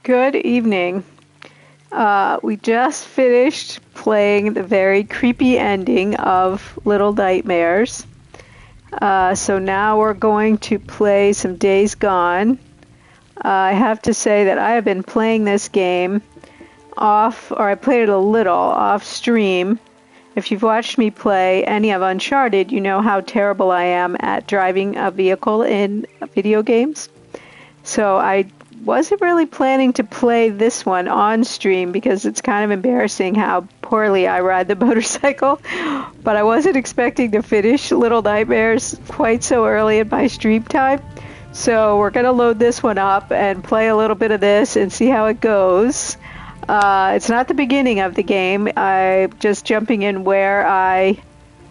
Good evening. We just finished playing the very creepy ending of Little Nightmares. So now we're going to play some Days Gone. I have to say that I have been playing this game I played it a little off stream. If you've watched me play any of Uncharted, you know how terrible I am at driving a vehicle in video games. So I wasn't really planning to play this one on stream because it's kind of embarrassing how poorly I ride the motorcycle. But I wasn't expecting to finish Little Nightmares quite so early in my stream time. So we're going to load this one up and play a little bit of this and see how it goes. It's not the beginning of the game. I'm just jumping in where I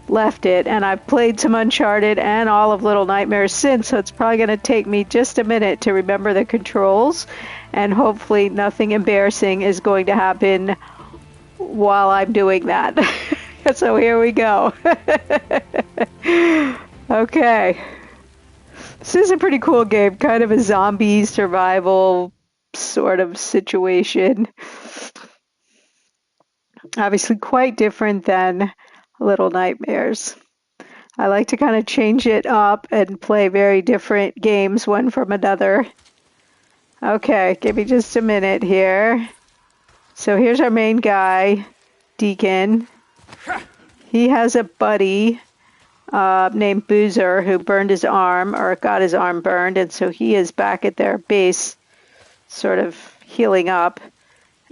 left it, and I've played some Uncharted and all of Little Nightmares since, so it's probably going to take me just a minute to remember the controls, and hopefully nothing embarrassing is going to happen while I'm doing that. So here we go. Okay. This is a pretty cool game, kind of a zombie survival sort of situation. Obviously quite different than Little Nightmares. I like to kind of change it up and play very different games, one from another. Okay, give me just a minute here. So here's our main guy, Deacon. He has a buddy named Boozer who burned his arm, or got his arm burned, and so he is back at their base sort of healing up.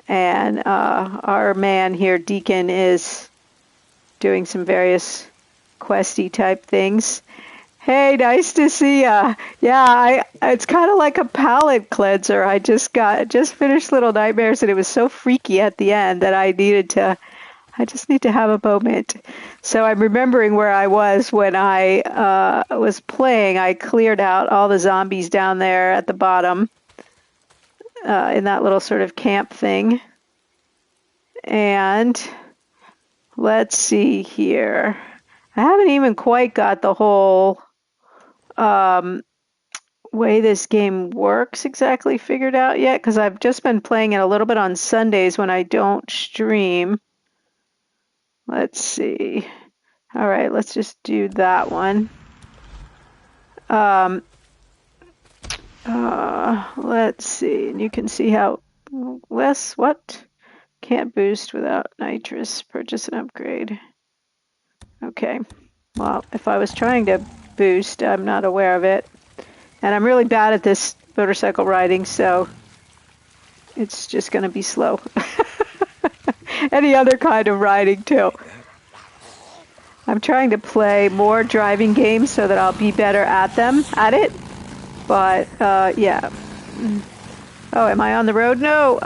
And our man here, Deacon, is doing some various questy type things. Hey, nice to see ya. Yeah, it's kind of like a palate cleanser. I just finished Little Nightmares, and it was so freaky at the end that I just need to have a moment. So I'm remembering where I was when I was playing. I cleared out all the zombies down there at the bottom in that little sort of camp thing. And let's see here. I haven't even quite got the whole way this game works exactly figured out yet, because I've just been playing it a little bit on Sundays when I don't stream. Let's see. All right, let's just do that one. Let's see. And you can see how what? Can't boost without nitrous. Purchase an upgrade. Okay. Well, if I was trying to boost, I'm not aware of it. And I'm really bad at this motorcycle riding, so it's just going to be slow. Any other kind of riding, too. I'm trying to play more driving games so that I'll be better at it. But, yeah. Oh, am I on the road? No!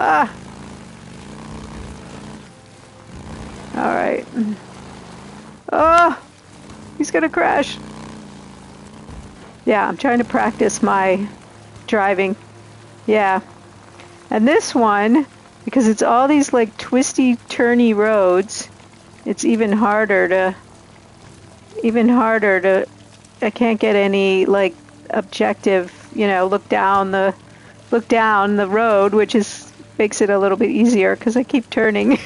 All right. Oh, he's going to crash. Yeah, I'm trying to practice my driving. Yeah. And this one, because it's all these like twisty, turny roads, it's even harder to, I can't get any like objective, look down the road, which makes it a little bit easier because I keep turning.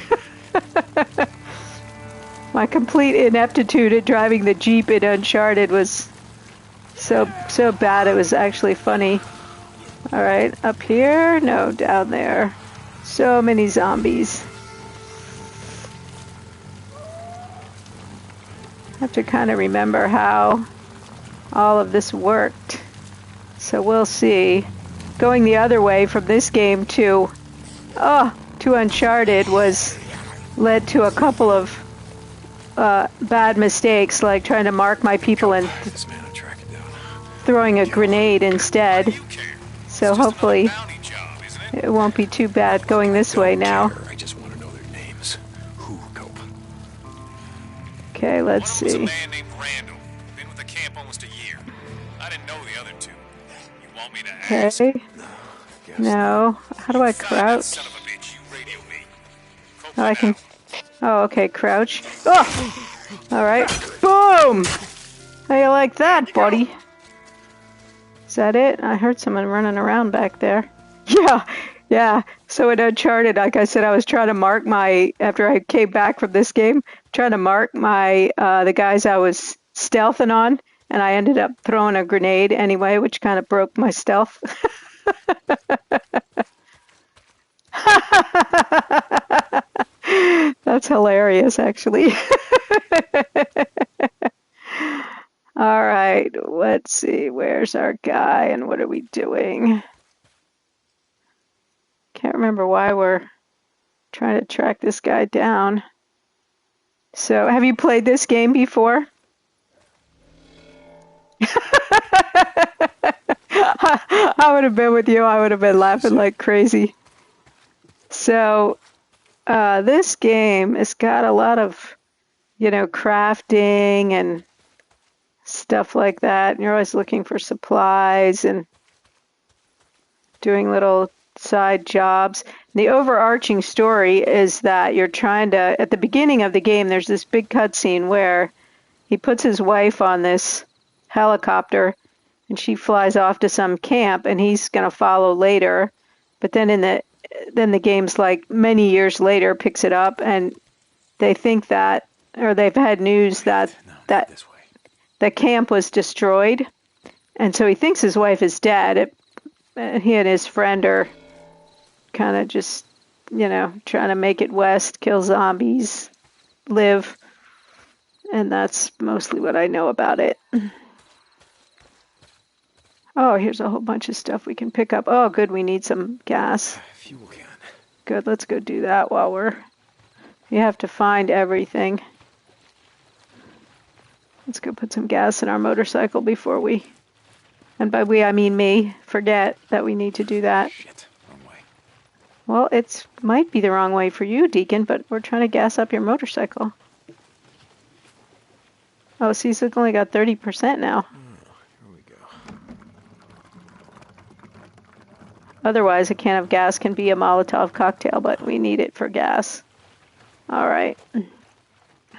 My complete ineptitude at driving the Jeep in Uncharted was so bad it was actually funny. All right, up here? No, down there. So many zombies. I have to kind of remember how all of this worked. So we'll see. Going the other way from this game to Uncharted led to a couple of bad mistakes, like trying to mark my people and throwing a grenade instead. So hopefully it won't be too bad going this way now. I just want to know their names. Who cope? Okay, let's see. One was a man named Randall. Been with the camp almost a year. I didn't know the other two. You want me to ask? Okay. No. How do I crouch? Son of a bitch, you radio me. Oh, I can. Oh, okay, crouch. Oh! Alright. Boom! How you like that, buddy? Is that it? I heard someone running around back there. Yeah, Yeah. So in Uncharted, like I said, I was trying to mark my after I came back from this game, trying to mark my the guys I was stealthing on, and I ended up throwing a grenade anyway, which kind of broke my stealth. That's hilarious, actually. All right, let's see. Where's our guy and what are we doing? Can't remember why we're trying to track this guy down. So, have you played this game before? I would have been with you. I would have been laughing like crazy. So, this game has got a lot of, crafting and stuff like that. And you're always looking for supplies and doing little side jobs. The overarching story is that you're trying to, at the beginning of the game, there's this big cutscene where he puts his wife on this helicopter and she flies off to some camp and he's going to follow later. But then then the game's like many years later picks it up and they think that, or they've had news that the camp was destroyed. And so he thinks his wife is dead. He and his friend are kind of just, trying to make it west, kill zombies, live. And that's mostly what I know about it. Oh, here's a whole bunch of stuff we can pick up. Oh, good, we need some gas. Fuel can. Good, let's go do that while you have to find everything. Let's go put some gas in our motorcycle before we, and by we I mean me, forget that we need to do that. Shit, wrong way. Well, it might be the wrong way for you, Deacon, but we're trying to gas up your motorcycle. Oh, see, it's only got 30% now. Here we go. Otherwise, a can of gas can be a Molotov cocktail, but we need it for gas. All right.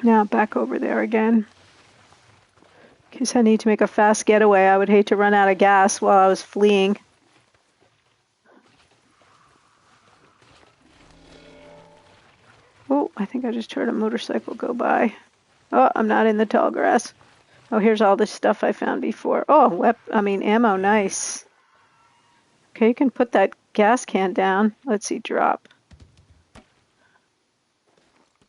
Now back over there again. In case I need to make a fast getaway, I would hate to run out of gas while I was fleeing. Oh, I think I just heard a motorcycle go by. Oh, I'm not in the tall grass. Oh, here's all this stuff I found before. Oh, ammo, nice. Okay, you can put that gas can down. Let's see, drop.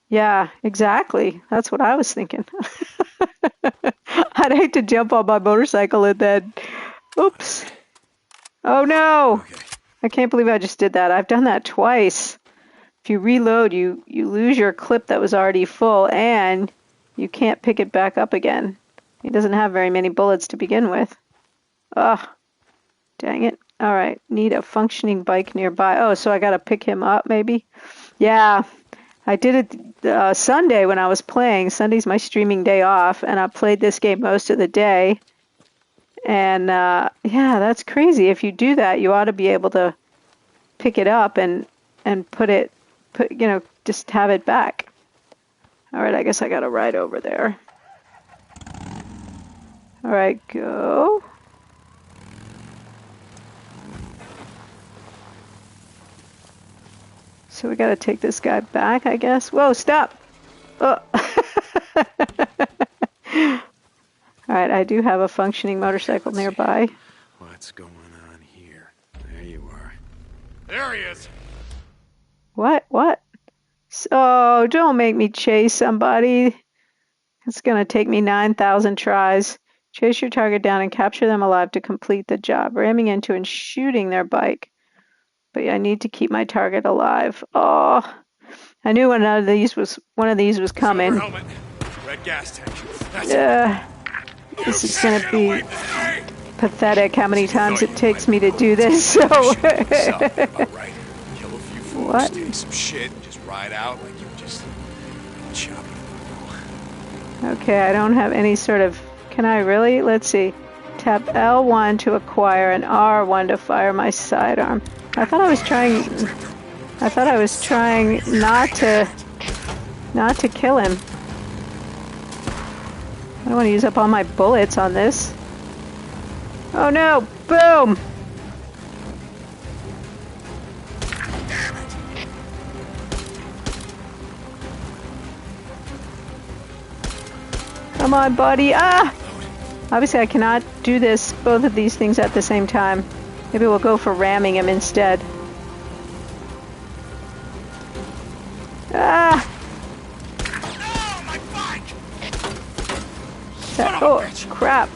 Yeah, exactly. That's what I was thinking. I'd hate to jump on my motorcycle and then, oops. Oh no! Okay. I can't believe I just did that. I've done that twice. If you reload, you lose your clip that was already full and you can't pick it back up again. It doesn't have very many bullets to begin with. Ugh. Dang it. All right. Need a functioning bike nearby. Oh, so I got to pick him up maybe? Yeah. I did it Sunday when I was playing. Sunday's my streaming day off, and I played this game most of the day. And, yeah, that's crazy. If you do that, you ought to be able to pick it up and just have it back. All right, I guess I got to ride over there. All right, go. So we got to take this guy back, I guess. Whoa, stop! Oh. All right, I do have a functioning motorcycle nearby. What's going on here? There you are. There he is. What? Oh, don't make me chase somebody. It's going to take me 9,000 tries. Chase your target down and capture them alive to complete the job. Ramming into and shooting their bike. But I need to keep my target alive. Oh, I knew one of these was coming. Silver helmet. Red gas tank. That's This is going to be pathetic how many times it takes me to do this. So about right. Kill a few folks, What? take some shit, and just ride out like you just chop. Okay, I don't have any sort of... Can I really? Let's see. Tap L1 to acquire and R1 to fire my sidearm. I thought I was trying not to kill him. I don't want to use up all my bullets on this. Oh no! Boom! Come on, buddy. Ah! Obviously, I cannot do both of these things at the same time. Maybe we'll go for ramming him instead. Ah! No, my bike! Oh, crap.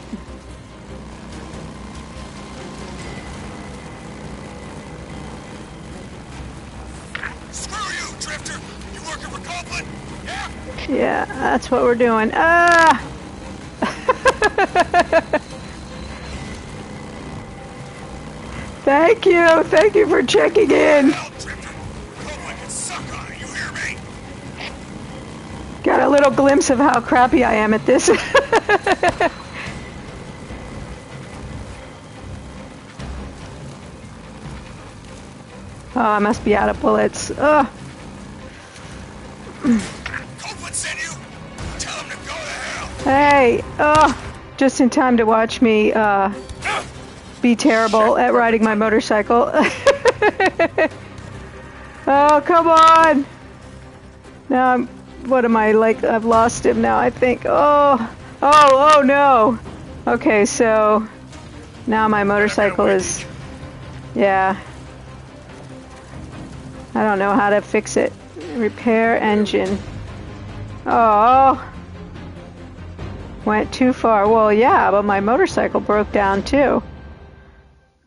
Screw you, Drifter! You working for Copeland? Yeah? Yeah, that's what we're doing. Ah! Thank you. Thank you for checking in. Hell, Drifter! Copeland can suck on it, you hear me? Got a little glimpse of how crappy I am at this. Oh, I must be out of bullets. Ugh. Copeland sent you? Tell him to go to hell! Hey, just in time to watch me be terrible at riding my motorcycle. Oh, come on! Now what am I like? I've lost him now, I think. Oh no! Okay, so now my motorcycle is, yeah. I don't know how to fix it. Repair engine. Oh. Went too far. Well, yeah, but my motorcycle broke down too.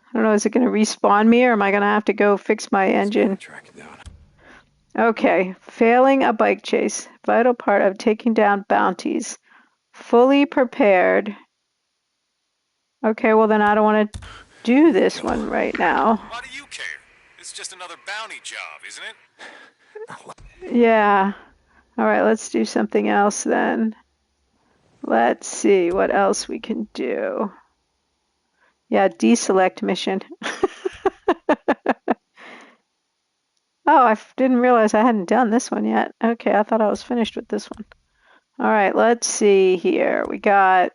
I don't know, is it going to respawn me or am I going to have to go fix my engine? Track it down. Okay, failing a bike chase. Vital part of taking down bounties. Fully prepared. Okay, well then I don't want to do this one right now. Why do you care? It's just another bounty job, isn't it? Yeah. Alright, let's do something else then. Let's see what else we can do. Yeah, deselect mission. Oh, I didn't realize I hadn't done this one yet. Okay, I thought I was finished with this one. Alright, let's see here. We got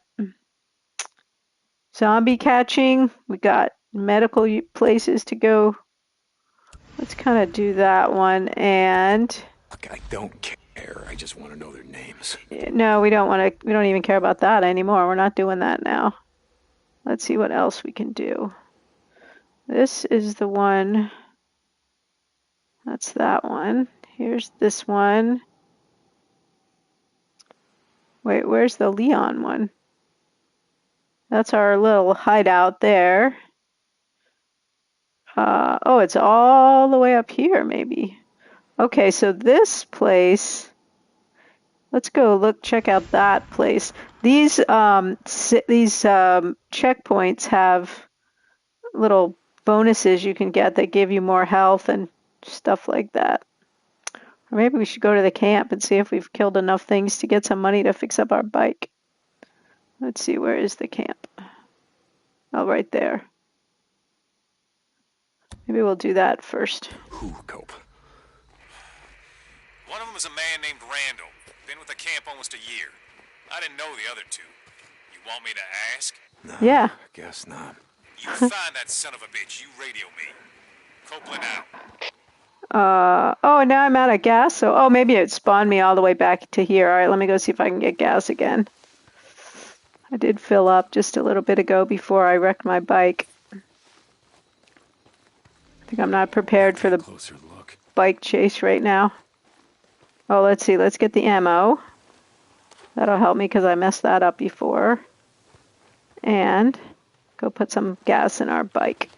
zombie catching. We got medical places to go. Let's kind of do that one. And Look, I don't care. I just want to know their names. no, we don't want to. We don't even care about that anymore. We're not doing that now. Let's see what else we can do. This is the one. That's that one. Here's this one. Wait, where's the Leon one? That's our little hideout there. Oh, it's all the way up here, maybe. Okay, so this place. Let's go check out that place. These checkpoints have little bonuses you can get that give you more health and stuff like that. Or maybe we should go to the camp and see if we've killed enough things to get some money to fix up our bike. Let's see, where is the camp? Oh, right there. Maybe we'll do that first. Who, Cope? One of them is a man named Randall. Been with the camp almost a year. I didn't know the other two. You want me to ask? No, Yeah. I guess not. You find that son of a bitch. You radio me. Copeland out. Oh, now I'm out of gas. So, maybe it spawned me all the way back to here. All right, let me go see if I can get gas again. I did fill up just a little bit ago before I wrecked my bike. I think I'm not prepared for the Closer look. bike chase right now. Oh, let's see. Let's get the ammo. That'll help me because I messed that up before. And go put some gas in our bike.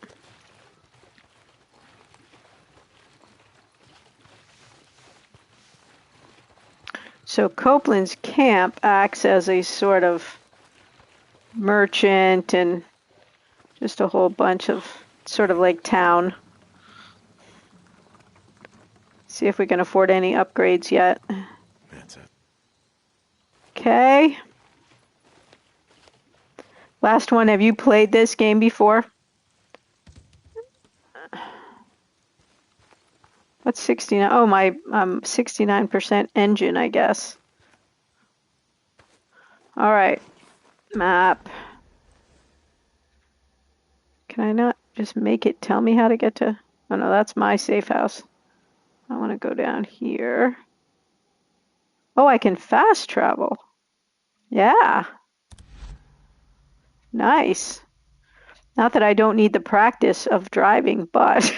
So Copeland's camp acts as a sort of merchant and just a whole bunch of sort of like town. See if we can afford any upgrades yet. That's it. Okay. Last one, have you played this game before? What's 69? Oh, my 69% engine, I guess. All right. Map. Can I not just make it tell me how to get to... Oh, no, that's my safe house. I want to go down here. Oh, I can fast travel. Yeah. Nice. Not that I don't need the practice of driving, but...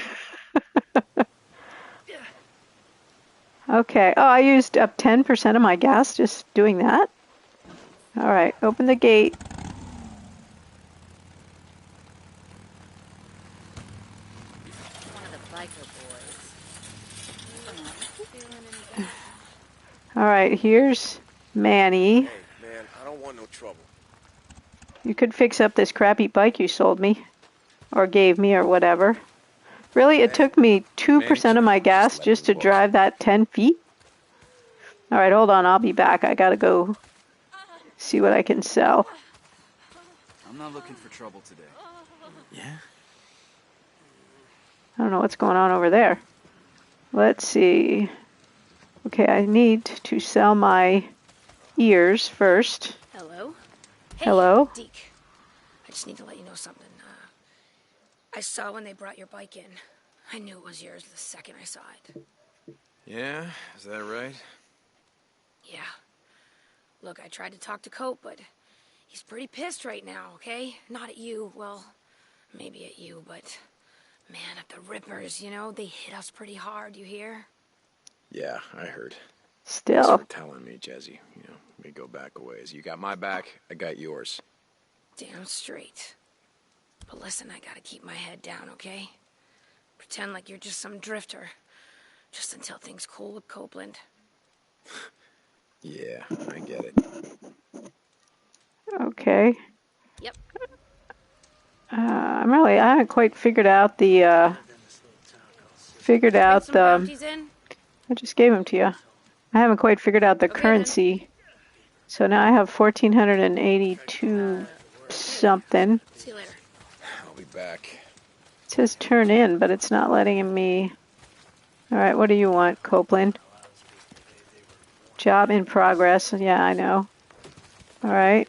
Okay. Oh, I used up 10% of my gas just doing that. All right. Open the gate. One of the biker boys. Feeling any better? All right. Here's Manny. Hey, man, I don't want no trouble. You could fix up this crappy bike you sold me. Or gave me or whatever. Really? It took me 2% of my gas just to drive that 10 feet? All right. Hold on. I'll be back. I got to go see what I can sell. I'm not looking for trouble today. Yeah? I don't know what's going on over there. Let's see. Okay, I need to sell my ears first. Hello? Hey, Hello? Deke. I just need to let you know something. I saw when they brought your bike in. I knew it was yours the second I saw it. Yeah? Is that right? Yeah. Look, I tried to talk to Cope, but he's pretty pissed right now, okay? Not at you, well, maybe at you, but... Man, at the Rippers, you know, they hit us pretty hard, you hear? Yeah, I heard. Thanks Still. for telling me, Jesse. You know, we go back a ways. You got my back, I got yours. Damn straight. But listen, I gotta keep my head down, okay? Pretend like you're just some drifter. Just until things cool with Copeland. Yeah, I get it. Okay. Yep. I haven't quite figured out the, Bring some bounties in? I just gave them to you. I haven't quite figured out the Okay, currency. So now I have 1,482 something. See you later. I'll be back. It says turn in, but it's not letting me. All right, what do you want, Copeland? Job in progress. Yeah, I know. All right.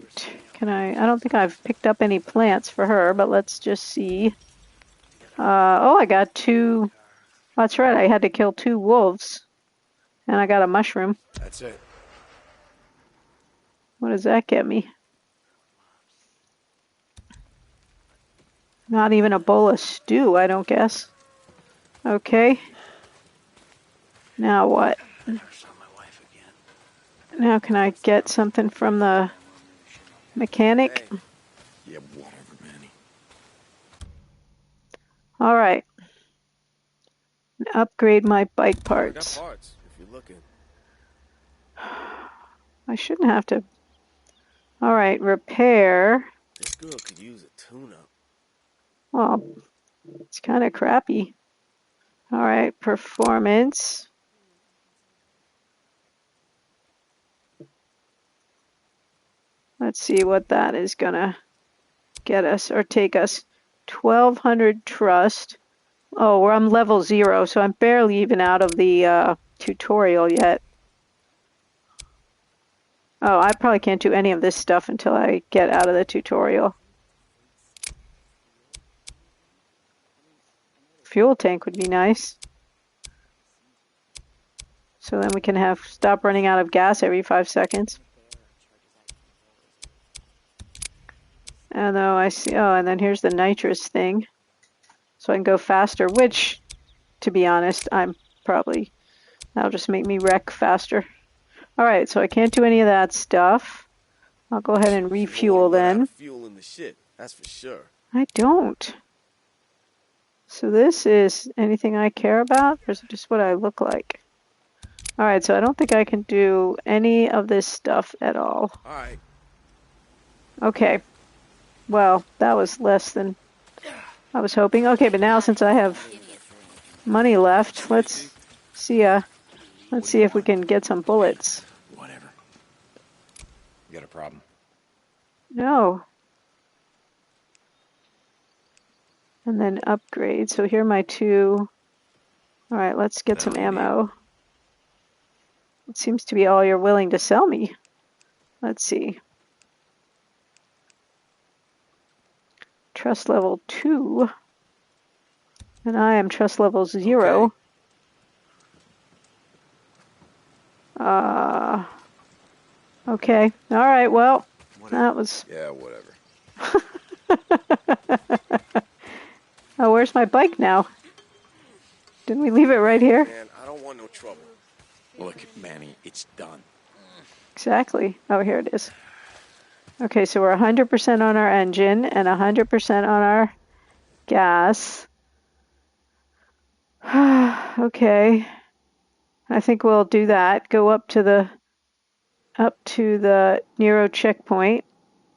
I don't think I've picked up any plants for her, but let's just see. Oh, I got 2. That's right, I had to kill 2 wolves. And I got a mushroom. That's it. What does that get me? Not even a bowl of stew, I don't guess. Okay. Now what? Now can I get something from the mechanic? Hey. Yeah, whatever, Manny. All right. Upgrade my bike I got parts. parts, if you're looking. I shouldn't have to. All right, repair. This girl could use a tune-up. Well, it's kind of crappy. All right, performance. Let's see what that is gonna get us or take us. 1,200 trust. Oh, we're on level 0, so I'm barely even out of the tutorial yet. Oh, I probably can't do any of this stuff until I get out of the tutorial. Fuel tank would be nice. So then we can stop running out of gas every 5 seconds. And though I see, oh, and then here's the nitrous thing. So I can go faster, which, to be honest, that'll just make me wreck faster. Alright, so I can't do any of that stuff. I'll go ahead and refuel then. Fuel in the shit, that's for sure. I don't. So this is anything I care about, or is it just what I look like? Alright, so I don't think I can do any of this stuff at all. Alright. Okay. Well, that was less than I was hoping. Okay, but now since I have money left, let's see if we can get some bullets. Whatever. You got a problem? No. And then upgrade. So here are my 2. All right, let's get some ammo. It seems to be all you're willing to sell me. Let's see. Trust level 2. And I am trust level 0. Okay. Okay. All right. Well, Whatever. that was. Yeah, whatever. Oh, where's my bike now? Didn't we leave it right here? Man, I don't want no trouble. Look, Manny, it's done. Exactly. Oh, here it is. Okay, so we're 100% on our engine and 100% on our gas. Okay. I think we'll do that. Go up to the Nero checkpoint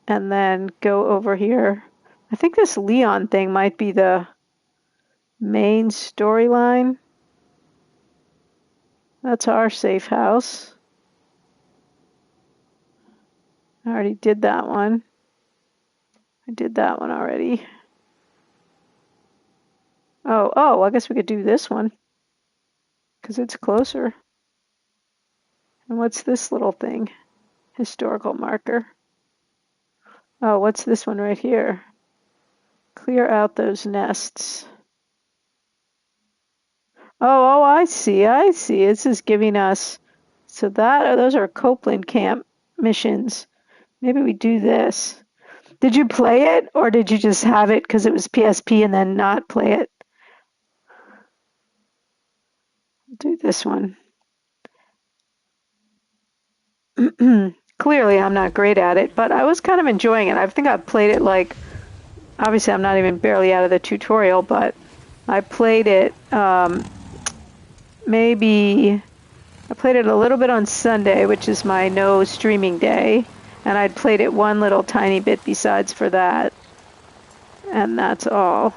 and then go over here. I think this Leon thing might be the main storyline. That's our safe house. I already did that one. I did that one already. Oh, I guess we could do this one because it's closer. And what's this little thing? Historical marker. Oh, what's this one right here? Clear out those nests. Oh, I see. This is giving us, so those are Copeland camp missions. Maybe we do this. Did you play it, or did you just have it because it was PSP and then not play it? Do this one. Clearly, I'm not great at it, but I was kind of enjoying it. I think I've played it obviously I'm not even barely out of the tutorial, but I played it maybe I played it a little bit on Sunday, which is my no streaming day, and I'd played it one little tiny bit besides for that, and that's all.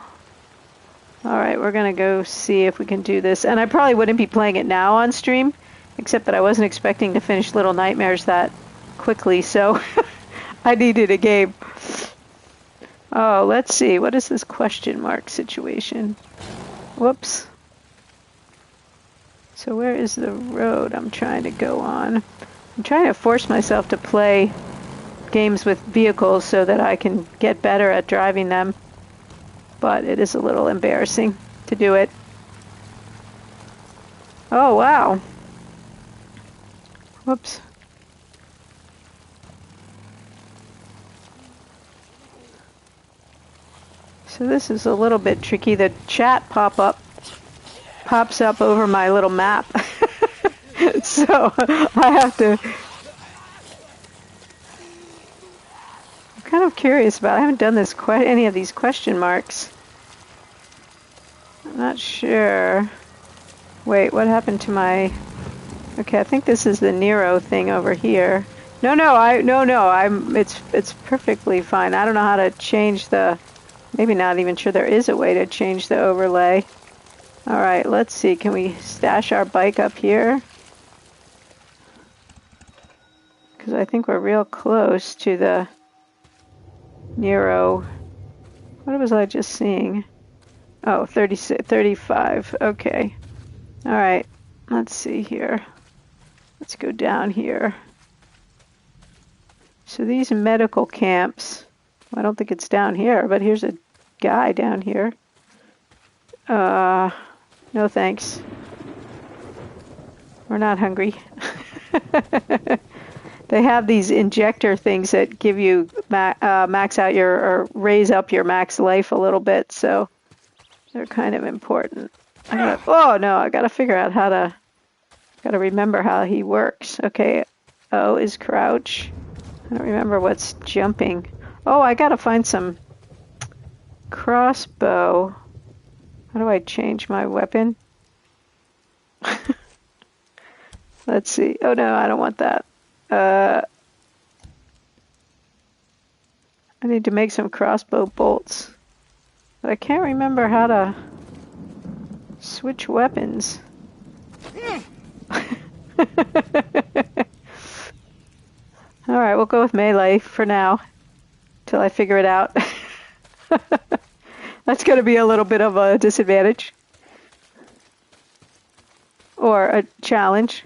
All right, we're going to go see if we can do this, and I probably wouldn't be playing it now on stream, except that I wasn't expecting to finish Little Nightmares that quickly, so I needed a game. Oh, let's see. What is this question mark situation? Whoops. So where is the road I'm trying to go on? I'm trying to force myself to play games with vehicles so that I can get better at driving them. But it is a little embarrassing to do it. Oh, wow. Whoops. So this is a little bit tricky. The chat pops up over my little map. So I have to... I'm kind of curious about it. I haven't done any of these question marks. I'm not sure. Wait, what happened to my... Okay, I think this is the Nero thing over here. It's perfectly fine. I don't know how to change the... Maybe not even sure there is a way to change the overlay. All right, let's see. Can we stash our bike up here? Because I think we're real close to the Nero. What was I just seeing? Oh, 35. Okay. All right. Let's see here. Let's go down here. So these medical camps, I don't think it's down here, but here's a guy down here. No thanks. We're not hungry. They have these injector things that give you max out or raise up your max life a little bit, so they're kind of important. I gotta figure out gotta remember how he works. Okay, O is crouch. I don't remember what's jumping. Oh, I gotta find some crossbow. How do I change my weapon? Let's see. Oh no, I don't want that. I need to make some crossbow bolts. But I can't remember how to switch weapons. Alright, we'll go with melee for now. Till I figure it out. That's going to be a little bit of a disadvantage. Or a challenge.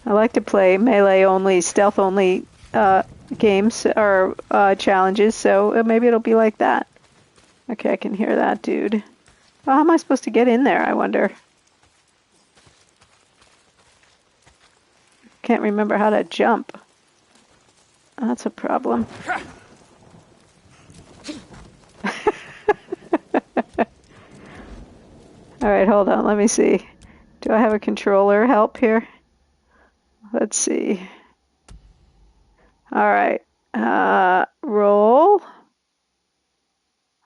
I like to play melee only, stealth only games or challenges, so maybe it'll be like that. Okay, I can hear that dude. Well, how am I supposed to get in there, I wonder? Can't remember how to jump. That's a problem. Alright, hold on, let me see. Do I have a controller help here? Let's see. Alright. Roll.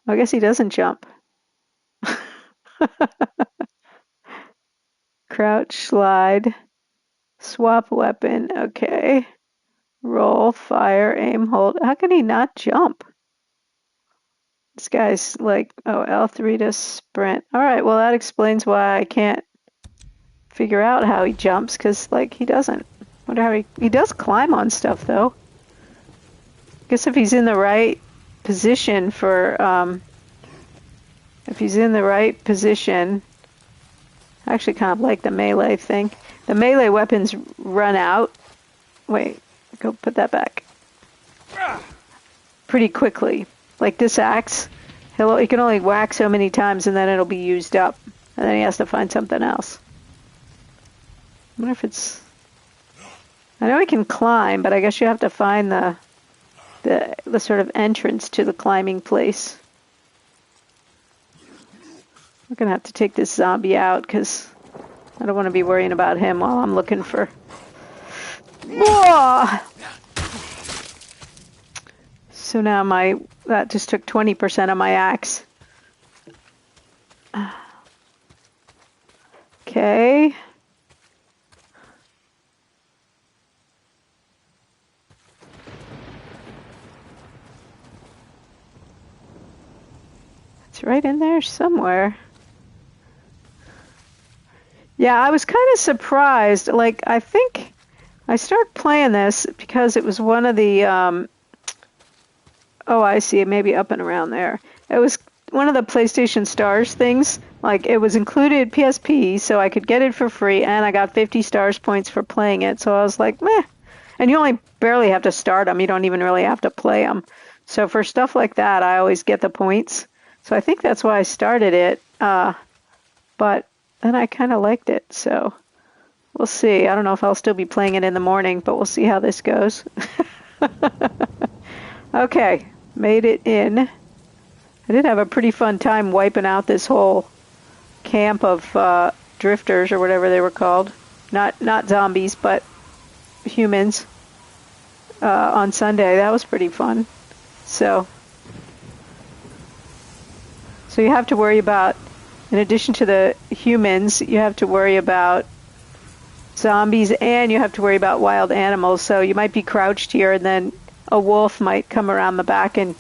I guess he doesn't jump. Crouch, slide, swap weapon. Okay. Roll, fire, aim, hold. How can he not jump? This guy's like, oh, L3 to sprint. All right, well, that explains why I can't figure out how he jumps, because, like, he doesn't. Wonder how he does climb on stuff, though. Guess if he's in the right position for, if he's in the right position, I actually kind of like the melee thing. The melee weapons run out. Wait, go put that back. Pretty quickly. Like this axe, he can only whack so many times and then it'll be used up. And then he has to find something else. I wonder if it's... I know he can climb, but I guess you have to find the sort of entrance to the climbing place. We're going to have to take this zombie out because I don't want to be worrying about him while I'm looking for... Whoa! So now that just took 20% of my axe. Okay. It's right in there somewhere. Yeah, I was kind of surprised. Like, I think I started playing this because it was one of the... Oh, I see. Maybe up and around there. It was one of the PlayStation Stars things. Like, it was included PSP, so I could get it for free, and I got 50 stars points for playing it. So I was like, meh. And you only barely have to start them. You don't even really have to play them. So for stuff like that, I always get the points. So I think that's why I started it. But then I kind of liked it. So we'll see. I don't know if I'll still be playing it in the morning, but we'll see how this goes. Okay. Made it in. I did have a pretty fun time wiping out this whole camp of drifters or whatever they were called. Not zombies, but humans on Sunday. That was pretty fun. So you have to worry about, in addition to the humans, you have to worry about zombies and you have to worry about wild animals. So you might be crouched here and then a wolf might come around the back and,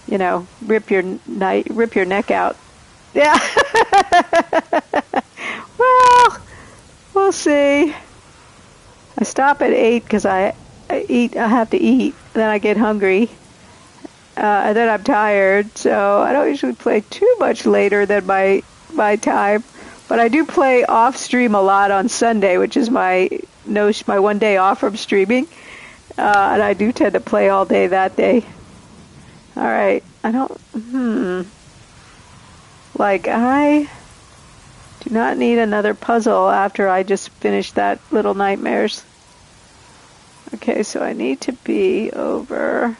you know, rip your neck out. Yeah. Well, we'll see. I stop at 8 because I have to eat. Then I get hungry. And then I'm tired. So I don't usually play too much later than my time. But I do play off stream a lot on Sunday, which is my one day off from streaming. And I do tend to play all day that day. All right. I do not need another puzzle after I just finished that Little Nightmares. Okay, so I need to be over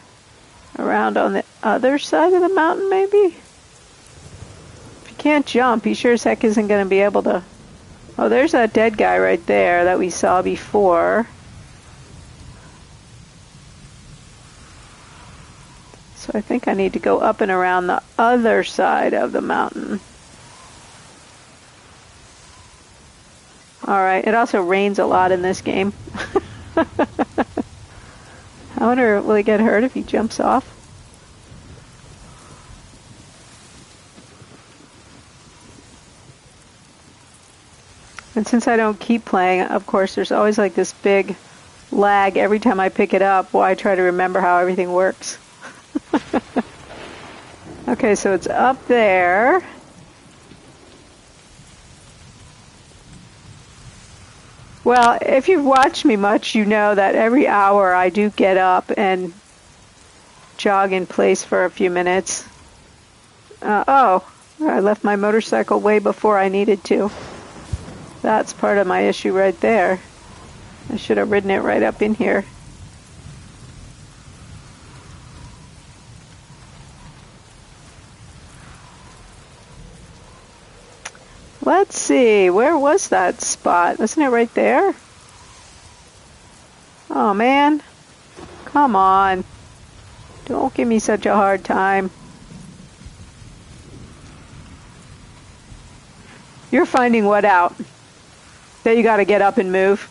around on the other side of the mountain, maybe? If he can't jump, he sure as heck isn't going to be able to... Oh, there's that dead guy right there that we saw before. So I think I need to go up and around the other side of the mountain. Alright, it also rains a lot in this game. I wonder, will he get hurt if he jumps off? And since I don't keep playing, of course, there's always like this big lag every time I pick it up while I try to remember how everything works. Okay, so it's up there. Well, if you've watched me much, you know that every hour I do get up and jog in place for a few minutes. I left my motorcycle way before I needed to. That's part of my issue right there. I should have ridden it right up in here. Let's see, where was that spot? Wasn't it right there? Oh man, come on. Don't give me such a hard time. You're finding what out? That you gotta get up and move?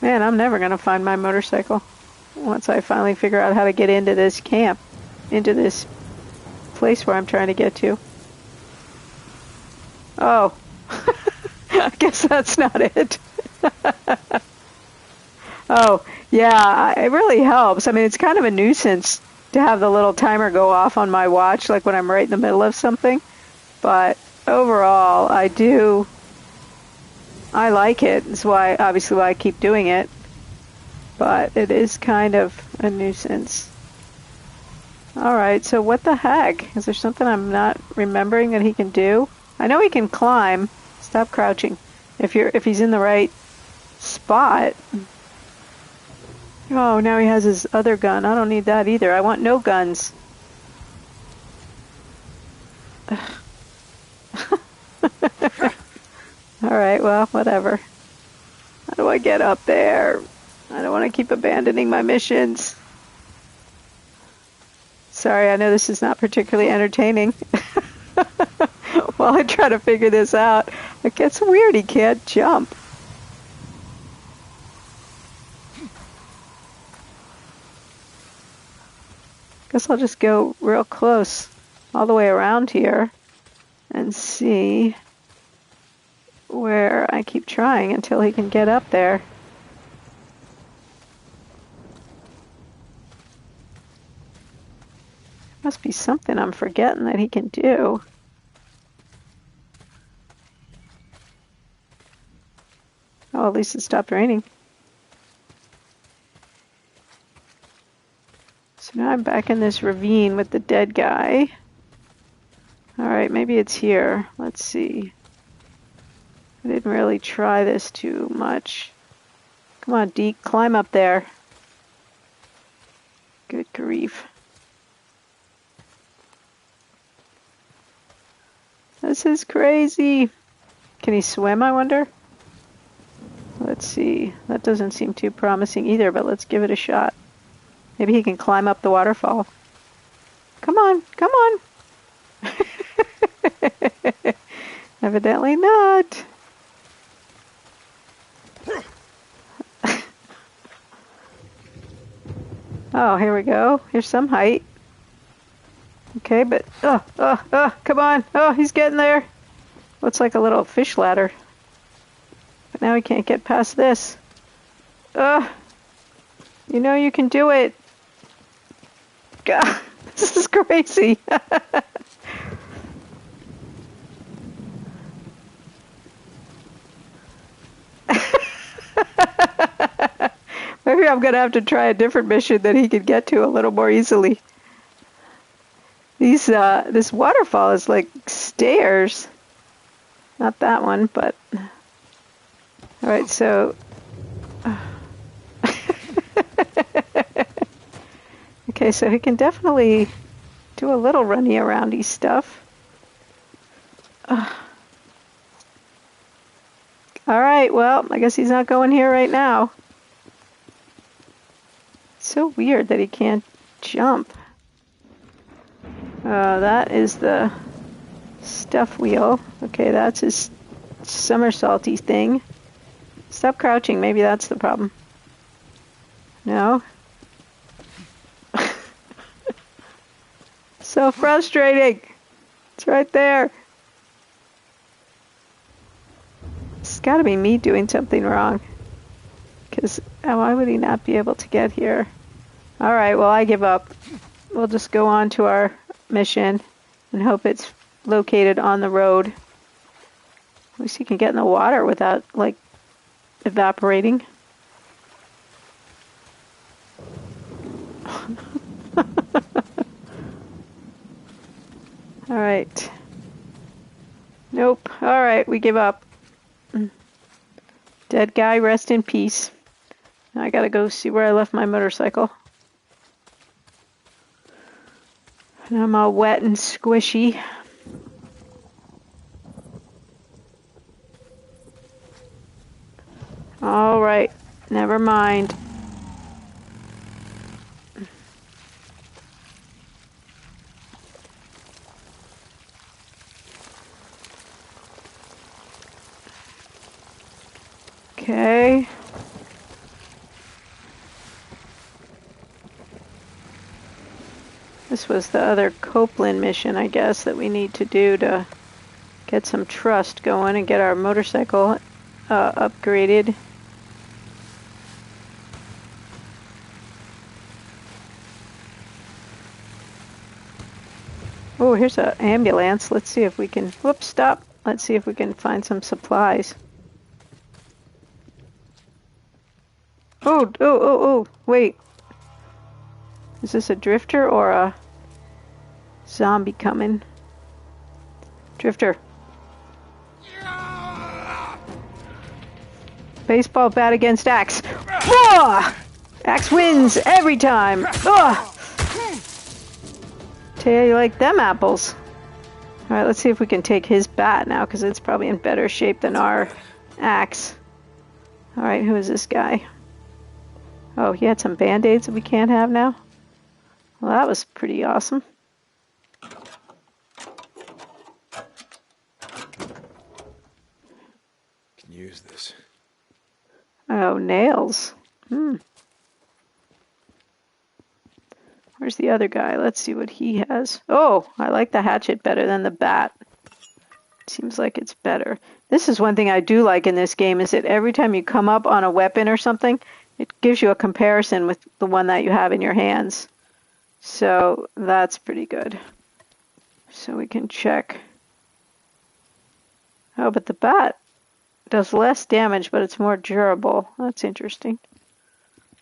Man, I'm never gonna find my motorcycle once I finally figure out how to get into this camp, into this place where I'm trying to get to. Oh, I guess that's not it. Oh, yeah, it really helps. I mean, it's kind of a nuisance to have the little timer go off on my watch, like when I'm right in the middle of something. But overall, I like it. It's why, obviously, why I keep doing it. But it is kind of a nuisance. All right, so what the heck? Is there something I'm not remembering that he can do? I know he can climb. Stop crouching. If he's in the right spot. Oh, now he has his other gun. I don't need that either. I want no guns. Alright, well, whatever. How do I get up there? I don't want to keep abandoning my missions. Sorry, I know this is not particularly entertaining. While I try to figure this out, it gets weird. He can't jump. Guess I'll just go real close all the way around here and see where I keep trying until he can get up there. Must be something I'm forgetting that he can do. Oh, at least it stopped raining. So now I'm back in this ravine with the dead guy. Alright, maybe it's here. Let's see. I didn't really try this too much. Come on, Deke, climb up there. Good grief. This is crazy. Can he swim, I wonder? Let's see. That doesn't seem too promising either, but let's give it a shot. Maybe he can climb up the waterfall. Come on, come on. Evidently not. Oh, here we go. Here's some height. Okay, but, come on. Oh, he's getting there. Looks like a little fish ladder. But now he can't get past this. You know you can do it. God, this is crazy. Maybe I'm going to have to try a different mission that he could get to a little more easily. This waterfall is like stairs. Not that one, but... Alright, so... Okay, so he can definitely do a little runny aroundy stuff. Alright, well, I guess he's not going here right now. It's so weird that he can't jump. That is the stuff wheel. Okay, that's his somersaulty thing. Stop crouching, maybe that's the problem. No? So frustrating. It's right there. It's got to be me doing something wrong. Because why would he not be able to get here? Alright, well, I give up. We'll just go on to our mission and hope it's located on the road. At least he can get in the water without, like, evaporating. Alright. Nope. Alright, we give up. Dead guy, rest in peace. I gotta go see where I left my motorcycle. And I'm all wet and squishy. Alright, never mind. Okay. This was the other Copeland mission, I guess, that we need to do to get some trust going and get our motorcycle upgraded. Oh, here's an ambulance. Let's see if we can... Whoops, stop. Let's see if we can find some supplies. Oh, wait. Is this a drifter or a zombie coming? Drifter. Baseball bat against axe. Whoa! Axe wins every time. Ugh. Tell you like them apples. Alright, let's see if we can take his bat now, because it's probably in better shape than our axe. Alright, who is this guy? Oh, he had some band-aids that we can't have now? Well, that was pretty awesome. Can use this. Oh, nails. Where's the other guy? Let's see what he has. Oh, I like the hatchet better than the bat. Seems like it's better. This is one thing I do like in this game, is that every time you come up on a weapon or something, it gives you a comparison with the one that you have in your hands. So that's pretty good. So we can check. Oh, but the bat does less damage, but it's more durable. That's interesting.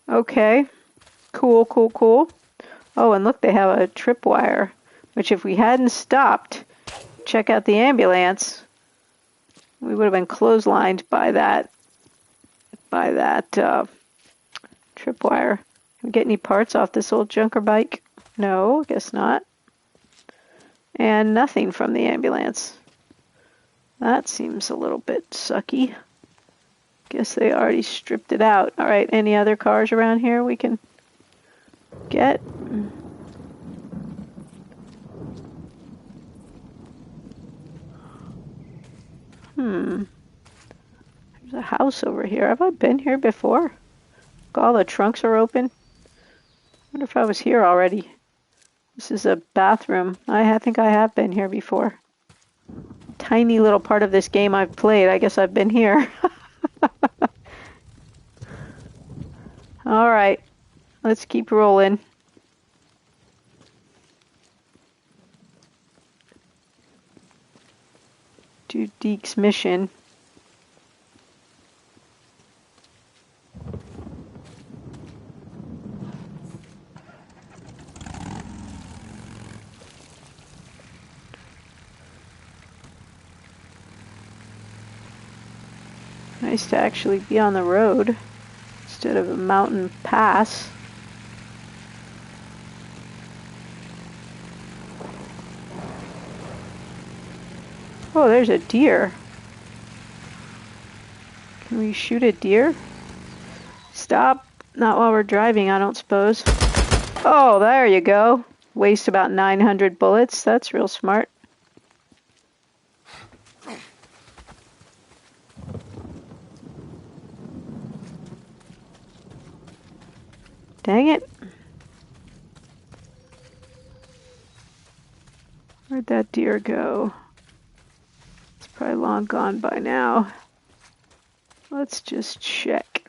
Okay. Cool. Oh, and look, they have a tripwire, which if we hadn't stopped, check out the ambulance, we would have been clotheslined by that tripwire. Can we get any parts off this old junker bike? No, guess not. And nothing from the ambulance. That seems a little bit sucky. Guess they already stripped it out. All right, any other cars around here we can get? There's a house over here. Have I been here before? All the trunks are open. I wonder if I was here already. This is a bathroom. I think I have been here before. Tiny little part of this game I've played. I guess I've been here. All right. Let's keep rolling. Do Deke's mission. Nice to actually be on the road instead of a mountain pass. Oh, there's a deer. Can we shoot a deer? Stop. Not while we're driving, I don't suppose. Oh, there you go. Waste about 900 bullets. That's real smart. Dang it. Where'd that deer go? It's probably long gone by now. Let's just check.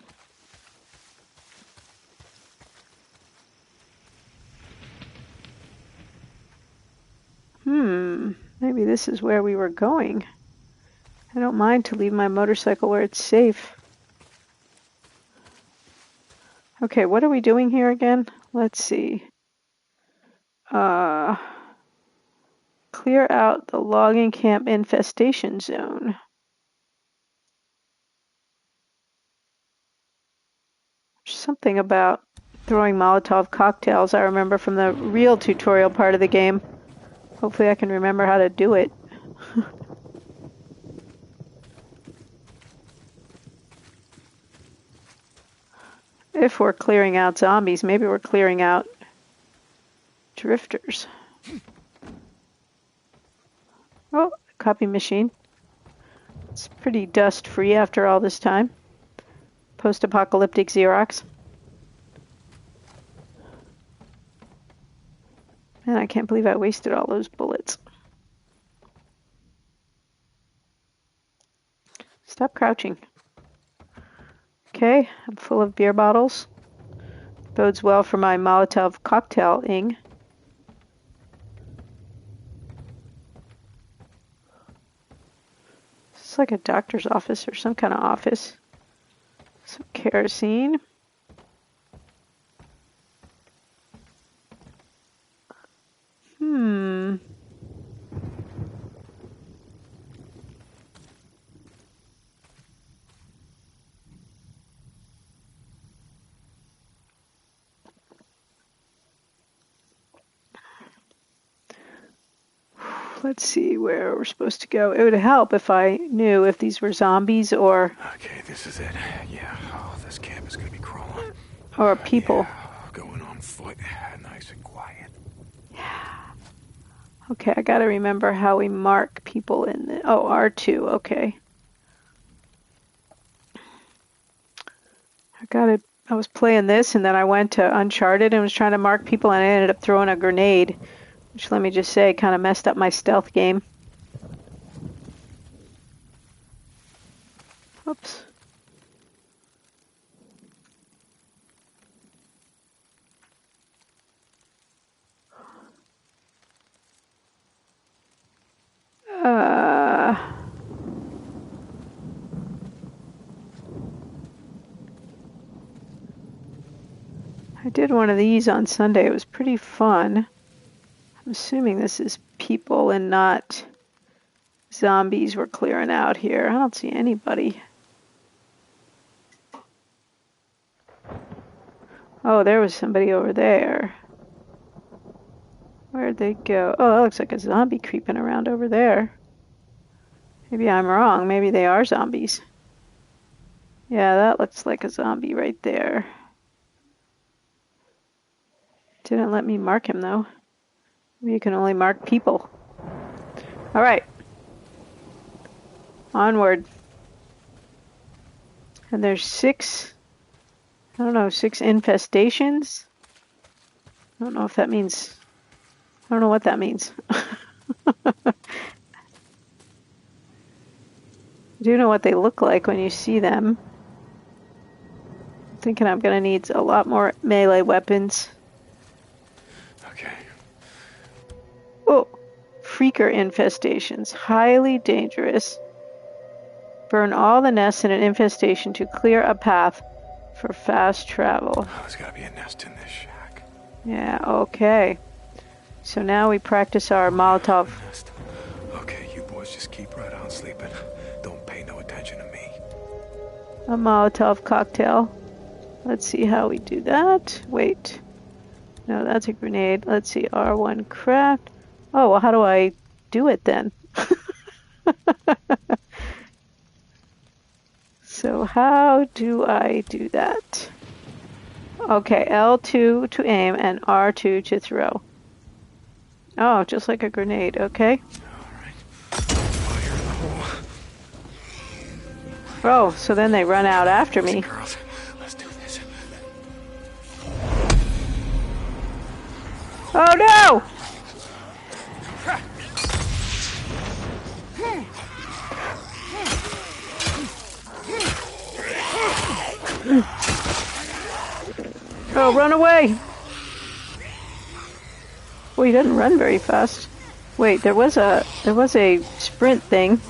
Maybe this is where we were going. I don't mind to leave my motorcycle where it's safe. Okay, what are we doing here again? Let's see. Clear out the logging camp infestation zone. Something about throwing Molotov cocktails I remember from the real tutorial part of the game. Hopefully I can remember how to do it. If we're clearing out zombies, maybe we're clearing out drifters. Oh, copy machine. It's pretty dust-free after all this time. Post-apocalyptic Xerox. Man, I can't believe I wasted all those bullets. Stop crouching. Okay, I'm full of beer bottles. Bodes well for my Molotov cocktail-ing. It's like a doctor's office or some kind of office. Some kerosene. Let's see where we're supposed to go. It would help if I knew if these were zombies or... Okay, this is it. Yeah, this camp is gonna be crawling. Or people. Yeah, going on foot. Nice and quiet. Okay, I gotta remember how we mark people in the... Oh, R2, okay. I was playing this and then I went to Uncharted and was trying to mark people and I ended up throwing a grenade. Which, let me just say, kind of messed up my stealth game. Oops. I did one of these on Sunday. It was pretty fun. I'm assuming this is people and not zombies we're clearing out here. I don't see anybody. Oh, there was somebody over there. Where'd they go? Oh, that looks like a zombie creeping around over there. Maybe I'm wrong. Maybe they are zombies. Yeah, that looks like a zombie right there. Didn't let me mark him, though. You can only mark people. All right. Onward. And there's 6 infestations. I don't know if that means... I don't know what that means. I do know what they look like when you see them. I'm thinking I'm going to need a lot more melee weapons. Okay. Oh, freaker infestations. Highly dangerous. Burn all the nests in an infestation to clear a path for fast travel. Oh, there's gotta be a nest in this shack. Yeah, okay. So now we practice our Molotov. Nest. Okay, you boys just keep right on sleeping. Don't pay no attention to me. A Molotov cocktail. Let's see how we do that. Wait. No, that's a grenade. Let's see, R1 craft. Oh, well, how do I do it then? So how do I do that? Okay, L2 to aim and R2 to throw. Oh, just like a grenade, okay. Alright. Fire in the hole. Oh, so then they run out after me. Girls, let's do this. Oh no! Oh, run away! Well, he doesn't run very fast. Wait, there was a sprint thing.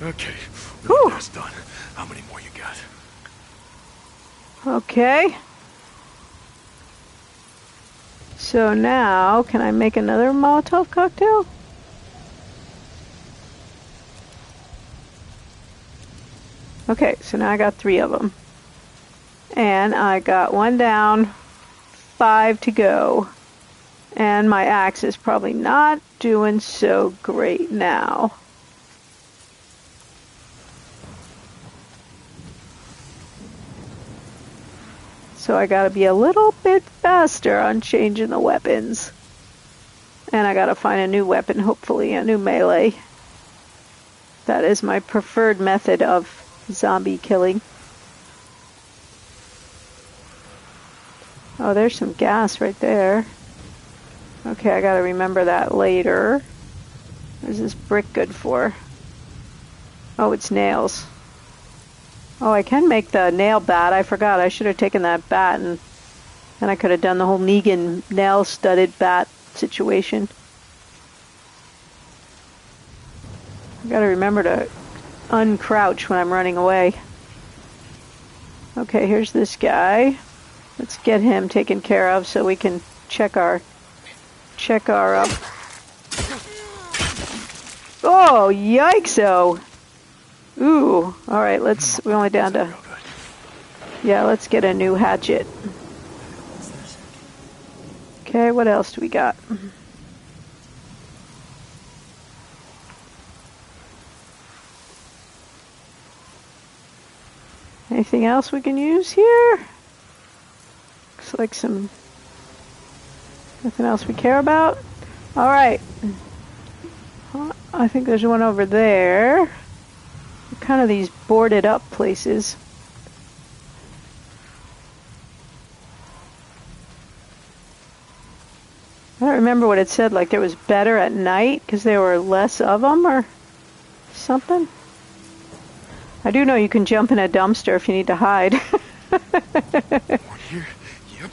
Okay, Whew. that's done. How many more you got? Okay. So now, can I make another Molotov cocktail? Okay, so now I got 3 of them. And I got 1 down, 5 to go. And my axe is probably not doing so great now. So I gotta be a little bit faster on changing the weapons. And I gotta find a new weapon, hopefully a new melee. That is my preferred method of zombie killing. Oh, there's some gas right there. Okay, I gotta remember that later. What is this brick good for? Oh, it's nails. Oh, I can make the nail bat. I forgot. I should have taken that bat and then I could have done the whole Negan nail-studded bat situation. I gotta remember to uncrouch when I'm running away. Okay, here's this guy. Let's get him taken care of so we can check our Oh, yikes-o! Ooh, alright, we're only down to... Yeah, let's get a new hatchet. Okay, what else do we got? Anything else we can use here? Looks like nothing else we care about. Alright. I think there's one over there. Kind of these boarded up places. I don't remember what it said, like there was better at night because there were less of them or something. I do know you can jump in a dumpster if you need to hide. Here? Yep.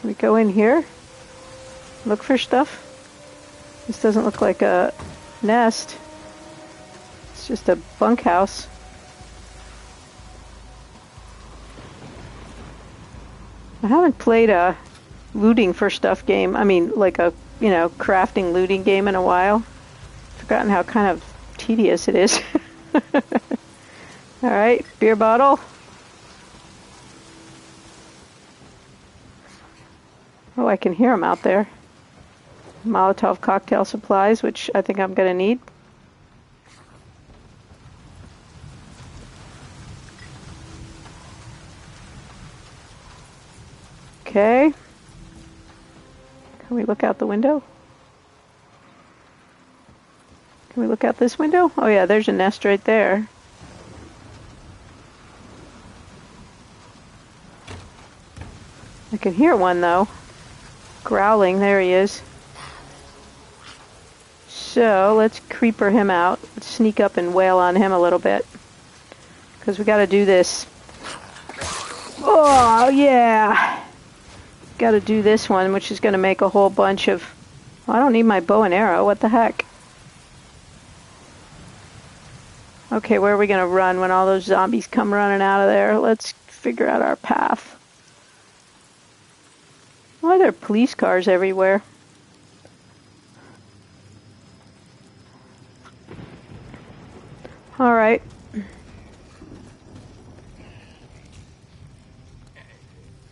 Can we go in here? Look for stuff? This doesn't look like a nest. It's just a bunkhouse. I haven't played a looting for stuff game. I mean, like a, crafting looting game in a while. Forgotten how kind of tedious it is. Alright, beer bottle. Oh, I can hear them out there. Molotov cocktail supplies, which I think I'm going to need. Okay. Can we look out the window? Can we look out this window? Oh yeah, there's a nest right there. I can hear one though. Growling, there he is. So, let's creeper him out. Let's sneak up and wail on him a little bit. Because we gotta do this. Oh, yeah! Gotta do this one, which is gonna make a whole bunch of... Well, I don't need my bow and arrow, what the heck? Okay, where are we gonna run when all those zombies come running out of there? Let's figure out our path. Why are there police cars everywhere? Alright.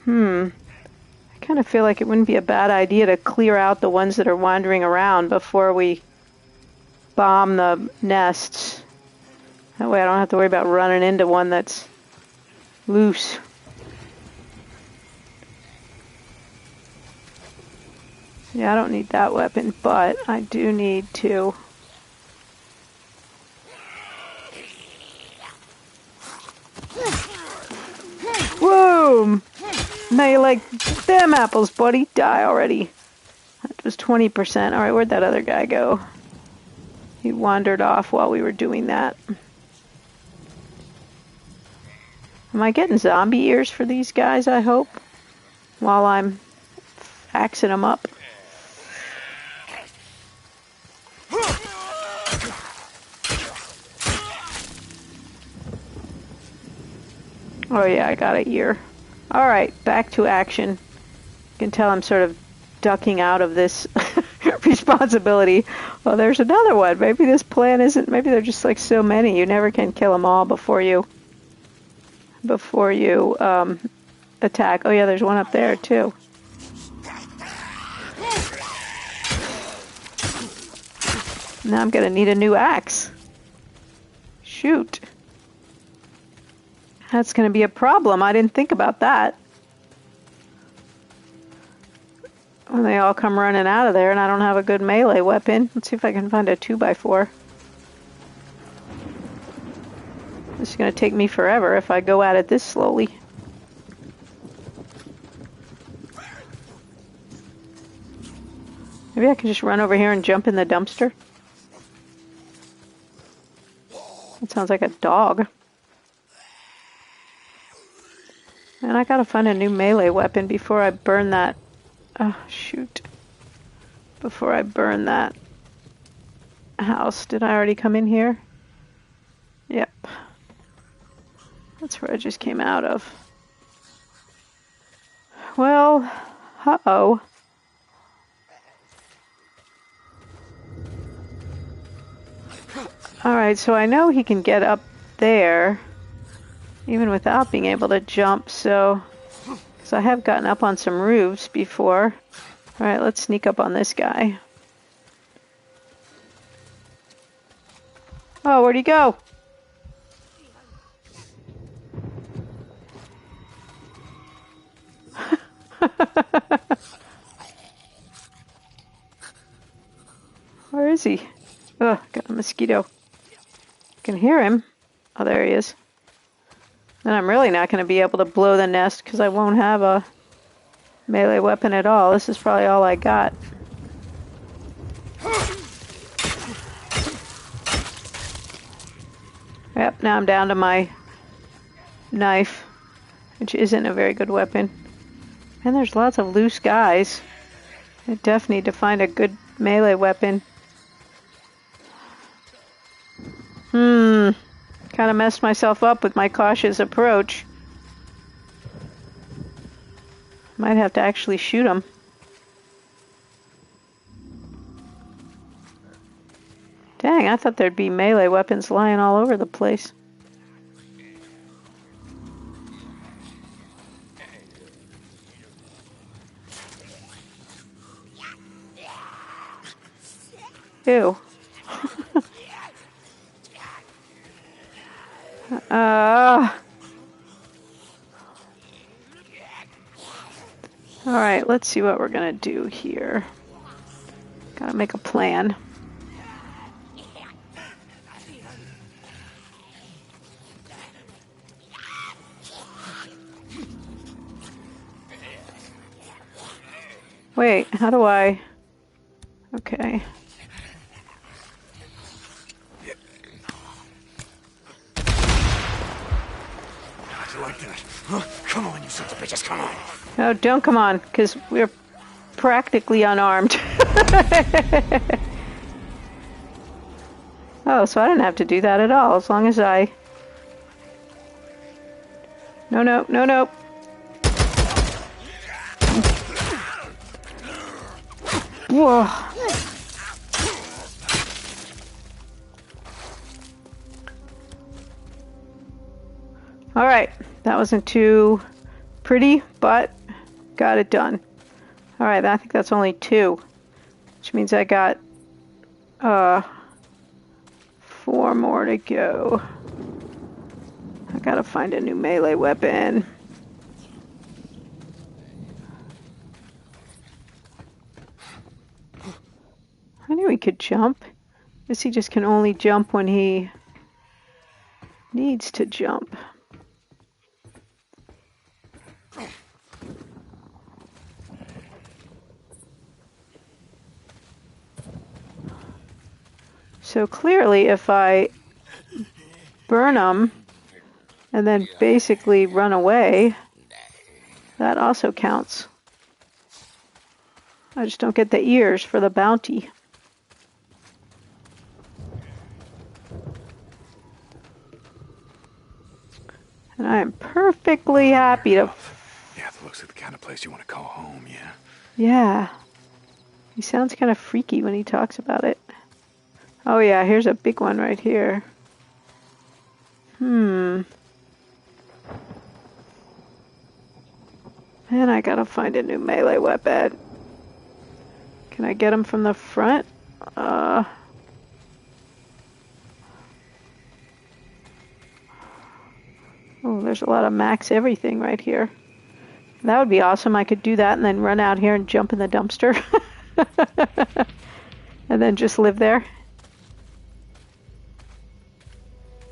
I kind of feel like it wouldn't be a bad idea to clear out the ones that are wandering around before we bomb the nests. That way I don't have to worry about running into one that's loose. Yeah, I don't need that weapon, but I do need to... Boom! Now you like them apples, buddy. Die already. That was 20%. Alright, where'd that other guy go? He wandered off while we were doing that. Am I getting zombie ears for these guys, I hope? While I'm axing them up. Oh yeah, I got a ear. Alright, back to action. You can tell I'm sort of ducking out of this responsibility. Well, there's another one. Maybe this plan isn't... Maybe they're just like so many. You never can kill them all before you attack. Oh yeah, there's one up there too. Now I'm gonna need a new axe. Shoot. That's gonna be a problem. I didn't think about that. When they all come running out of there and I don't have a good melee weapon. Let's see if I can find a 2x4. This is gonna take me forever if I go at it this slowly. Maybe I can just run over here and jump in the dumpster. That sounds like a dog. And I gotta find a new melee weapon before I burn that. Oh, shoot. Before I burn that house. Did I already come in here? Yep. That's where I just came out of. Well, uh-oh. Alright, so I know he can get up there even without being able to jump, so... Because I have gotten up on some roofs before. Alright, let's sneak up on this guy. Oh, where'd he go? Where is he? Oh, got a mosquito. I can hear him. Oh, there he is. And I'm really not going to be able to blow the nest because I won't have a melee weapon at all. This is probably all I got. Yep, now I'm down to my knife, which isn't a very good weapon. And there's lots of loose guys. I definitely need to find a good melee weapon. Kind of messed myself up with my cautious approach. Might have to actually shoot him. Dang, I thought there'd be melee weapons lying all over the place. Ew. Alright, let's see what we're gonna do here. Gotta make a plan. Wait, how do I... Okay. Like that. Huh? Come on, you sons of bitches, come on. No, don't come on, because we're practically unarmed. Oh, so I didn't have to do that at all, as long as I... No, no, no, no. Whoa. Alright, that wasn't too pretty, but got it done. Alright, I think that's only 2, which means I got 4 more to go. I gotta find a new melee weapon. I knew he could jump. Guess he just can only jump when he needs to jump. So clearly, if I burn them and then basically run away, that also counts. I just don't get the ears for the bounty. And I am perfect perfectly happy to... Yeah, that looks like the kind of place you want to call home, yeah? Yeah. He sounds kind of freaky when he talks about it. Oh yeah, here's a big one right here. Man, I gotta find a new melee weapon. Can I get him from the front? Oh, there's a lot of max everything right here. That would be awesome. I could do that and then run out here and jump in the dumpster. And then just live there.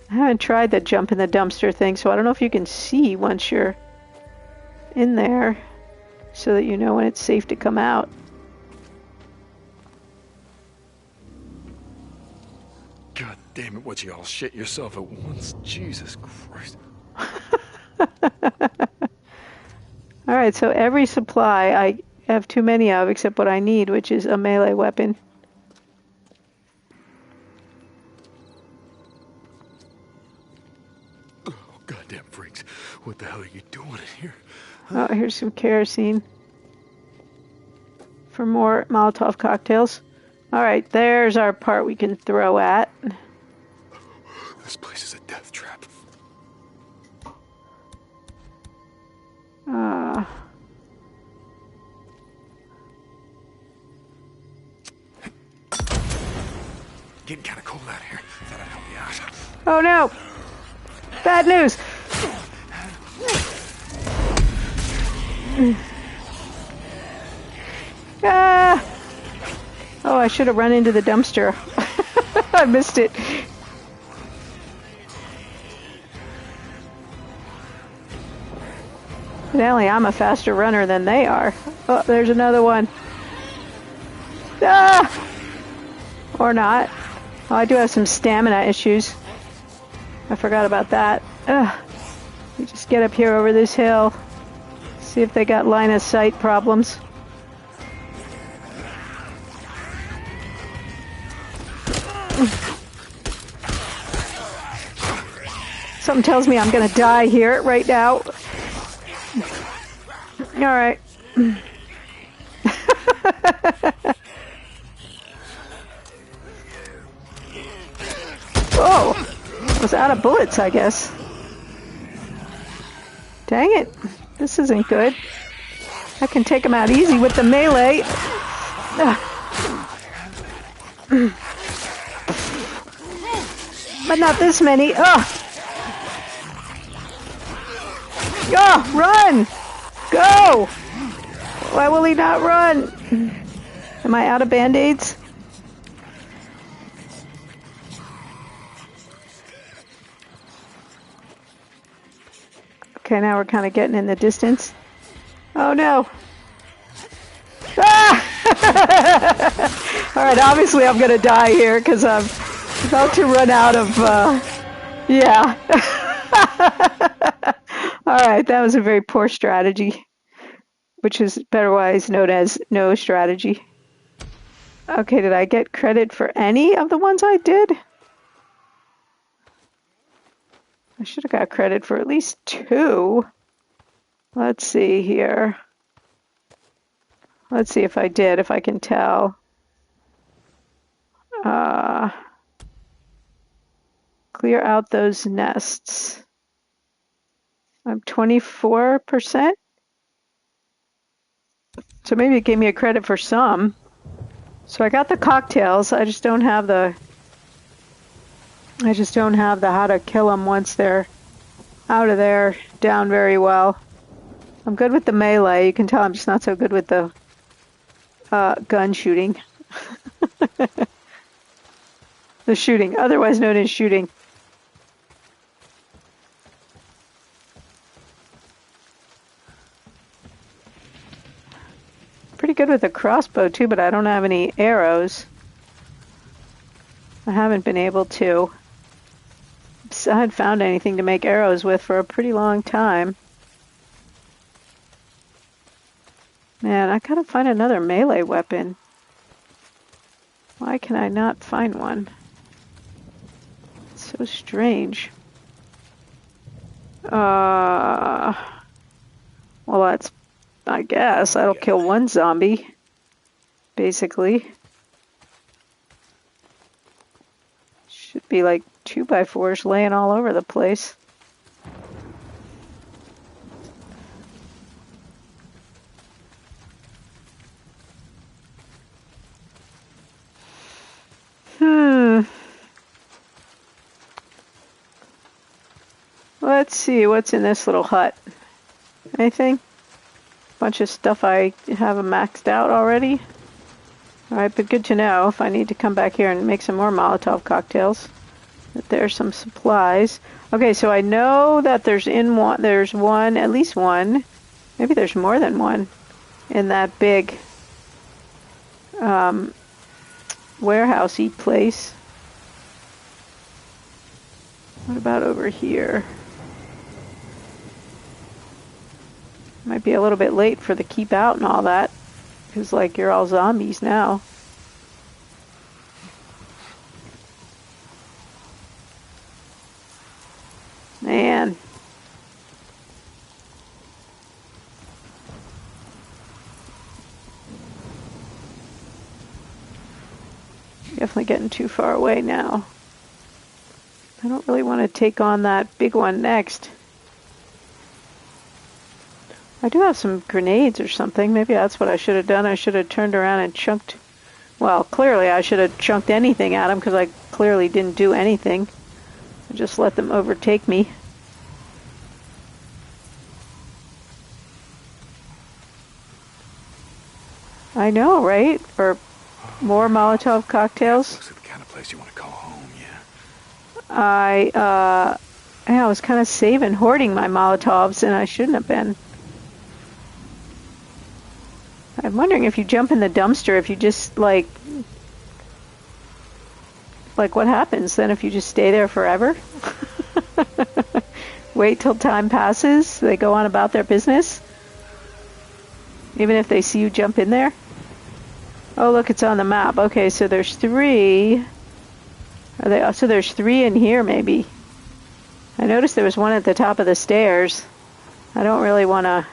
I haven't tried the jump in the dumpster thing, so I don't know if you can see once you're in there so that you know when it's safe to come out. God damn it, what you all shit yourself at once? Jesus Christ. Alright, so every supply I have too many of except what I need, which is a melee weapon. Oh, goddamn freaks. What the hell are you doing in here? Oh, here's some kerosene for more Molotov cocktails. Alright, there's our part we can throw at. This place is a death trap. Getting kind of cold out here. Thought I'd help you out. Oh no! Bad news! Ah! Oh, I should have run into the dumpster. I missed it. Evidently, I'm a faster runner than they are. Oh, there's another one. Ah! Or not. Oh, I do have some stamina issues. I forgot about that. Ugh. You just get up here over this hill. See if they got line of sight problems. Something tells me I'm gonna die here right now. Alright. Oh! I was out of bullets, I guess. Dang it. This isn't good. I can take him out easy with the melee. But not this many. Oh! Oh, run! Go! Why will he not run? Am I out of band-aids? Okay, now we're kind of getting in the distance. Oh no! Ah! Alright, obviously I'm gonna die here because I'm about to run out of, yeah. Alright, that was a very poor strategy, which is otherwise known as no strategy. Okay, did I get credit for any of the ones I did? I should have got credit for at least 2. Let's see here. Let's see if I did, if I can tell. Clear out those nests. I'm 24%. So maybe it gave me a credit for some. So I got the cocktails. I just don't have the how to kill them once they're out of there down very well. I'm good with the melee. You can tell I'm just not so good with the gun shooting. The shooting, otherwise known as shooting. Pretty good with the crossbow too, but I don't have any arrows. I haven't been able to. I hadn't found anything to make arrows with for a pretty long time. Man, I gotta find another melee weapon. Why can I not find one? It's so strange. Well, that's, I guess, that'll kill one zombie, basically. Should be like 2x4s laying all over the place. Let's see, what's in this little hut? Anything? Bunch of stuff I have maxed out already. Alright, but good to know if I need to come back here and make some more Molotov cocktails. That there's some supplies. Okay, so I know that there's one, at least one. Maybe there's more than one in that big warehousey place. What about over here? Might be a little bit late for the keep out and all that, because like you're all zombies now. Man. Definitely getting too far away now. I don't really want to take on that big one next. I do have some grenades or something. Maybe that's what I should have done. I should have turned around and chunked. Well, clearly I should have chunked anything at them because I clearly didn't do anything. I just let them overtake me. I know, right? Or more Molotov cocktails. Looks like the kind of place you want to call home, yeah. I was kind of saving, hoarding my Molotovs, and I shouldn't have been. I'm wondering if you jump in the dumpster, if you just, like what happens then if you just stay there forever? Wait till time passes, they go on about their business? Even if they see you jump in there? Oh, look, it's on the map. Okay, so there's 3. So there's 3 in here, maybe. I noticed there was one at the top of the stairs. I don't really want to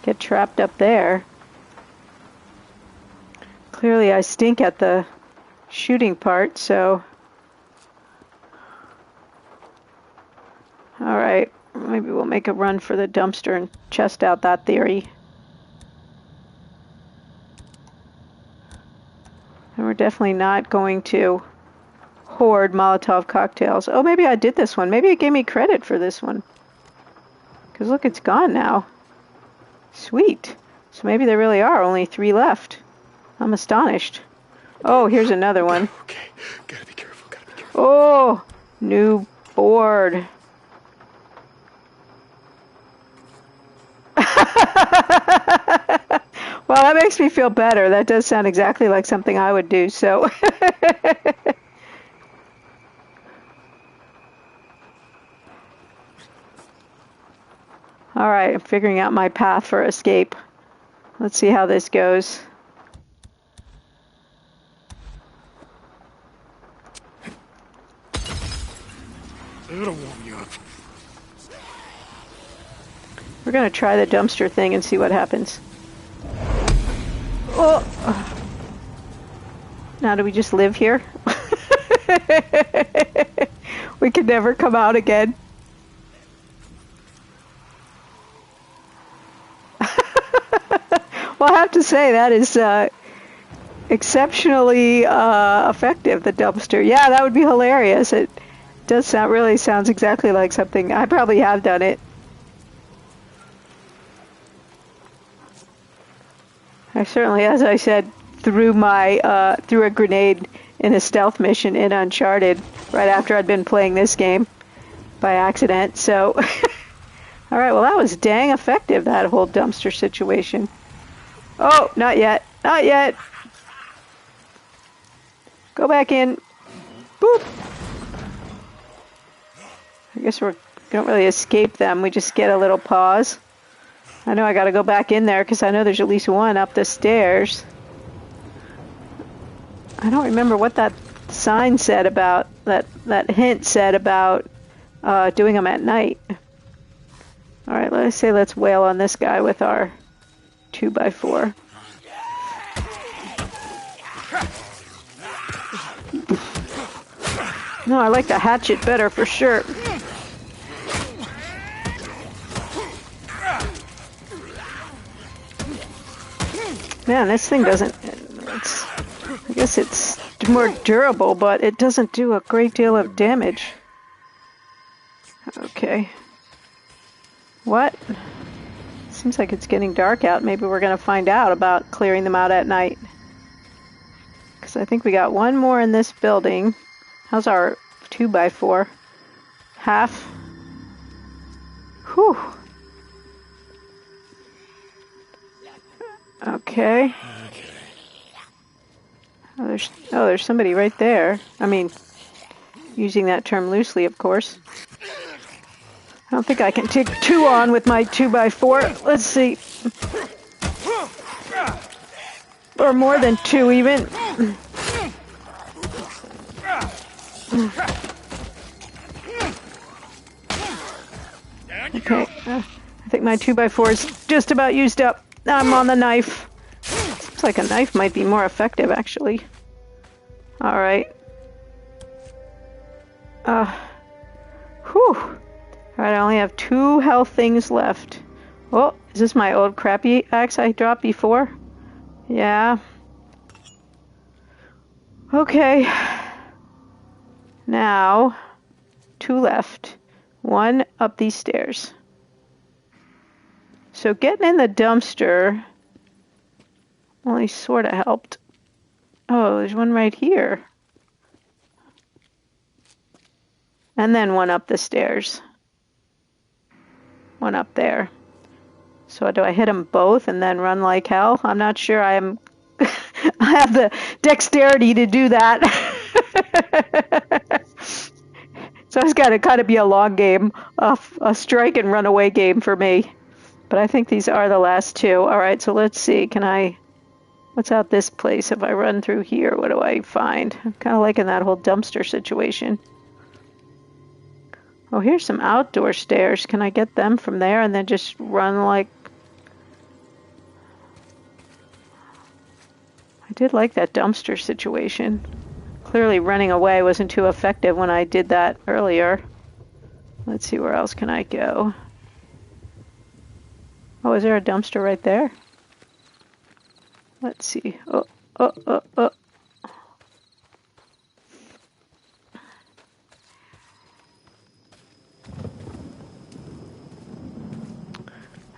get trapped up there. Clearly I stink at the shooting part, so... Alright, maybe we'll make a run for the dumpster and chest out that theory. And we're definitely not going to hoard Molotov cocktails. Oh, maybe I did this one. Maybe it gave me credit for this one. Because look, it's gone now. Sweet. So maybe there really are only 3 left. I'm astonished. Oh, here's another one. Okay, gotta be careful, gotta be careful. Oh, new board. Well, that makes me feel better. That does sound exactly like something I would do, so. Alright, I'm figuring out my path for escape. Let's see how this goes. It'll warm you up. We're going to try the dumpster thing and see what happens. Oh! Now do we just live here? We could never come out again. Well, I have to say, that is exceptionally effective, the dumpster. Yeah, that would be hilarious. It does sounds exactly like something. I probably have done it. I certainly, as I said, threw a grenade in a stealth mission in Uncharted right after I'd been playing this game by accident. So, all right, well, that was dang effective, that whole dumpster situation. Oh, not yet. Not yet. Go back in. Boop. I guess we don't really escape them. We just get a little pause. I know I got to go back in there because I know there's at least one up the stairs. I don't remember what that sign said about, that hint said about doing them at night. Alright, let's wail on this guy with our 2x4. No, I like the hatchet better for sure. Man, this thing doesn't... I guess it's more durable, but it doesn't do a great deal of damage. Okay. What? Seems like it's getting dark out. Maybe we're going to find out about clearing them out at night. Because I think we got one more in this building. How's our 2x4? Half? Whew. Okay. Oh, there's somebody right there. I mean, using that term loosely, of course. I don't think I can take 2 on with my 2x4. Let's see. Or more than 2 even. Okay. I think my 2x4 is just about used up. I'm on the knife. Seems like a knife might be more effective, actually. Alright. Whew. Alright, I only have 2 health things left. Oh, is this my old crappy axe I dropped before? Yeah. Okay. Now, 2 left. 1 up these stairs. So getting in the dumpster only sort of helped. Oh, there's one right here. And then 1 up the stairs. 1 up there. So do I hit them both and then run like hell? I'm not sure I am. I have the dexterity to do that. So it's got to kind of be a long game, a strike and run away game for me. But I think these are the last 2. All right, so let's see. What's out this place? If I run through here, what do I find? I'm kind of liking that whole dumpster situation. Oh, here's some outdoor stairs. Can I get them from there and then just run like... I did like that dumpster situation. Clearly running away wasn't too effective when I did that earlier. Let's see, where else can I go? Oh, is there a dumpster right there? Let's see. Oh. I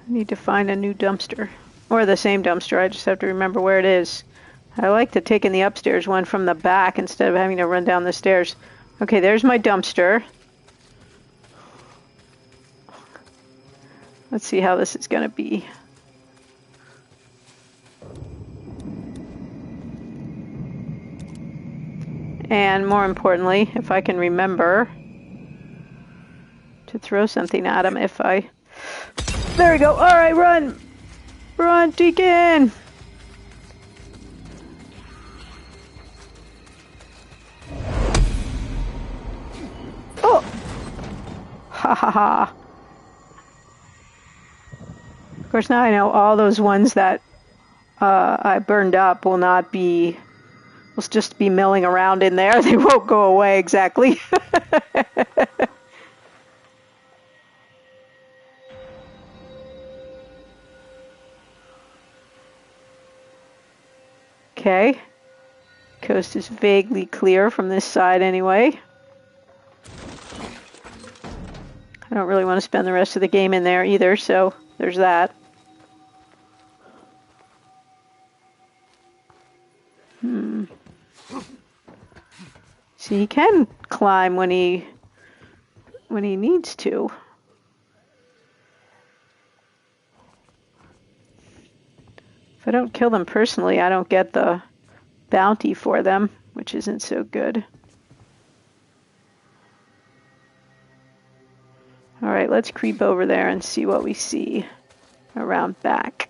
need to find a new dumpster. Or the same dumpster, I just have to remember where it is. I like to take in the upstairs one from the back instead of having to run down the stairs. Okay, there's my dumpster. Let's see how this is going to be. And more importantly, if I can remember to throw something at him if I... There we go. All right, run. Run, Deacon. Oh. Ha ha ha. Of course, now I know all those ones that I burned up will just be milling around in there. They won't go away exactly. Okay. Coast is vaguely clear from this side anyway. I don't really want to spend the rest of the game in there either, so there's that. See, he can climb when he needs to. If I don't kill them personally, I don't get the bounty for them, which isn't so good. All right, let's creep over there and see what we see around back.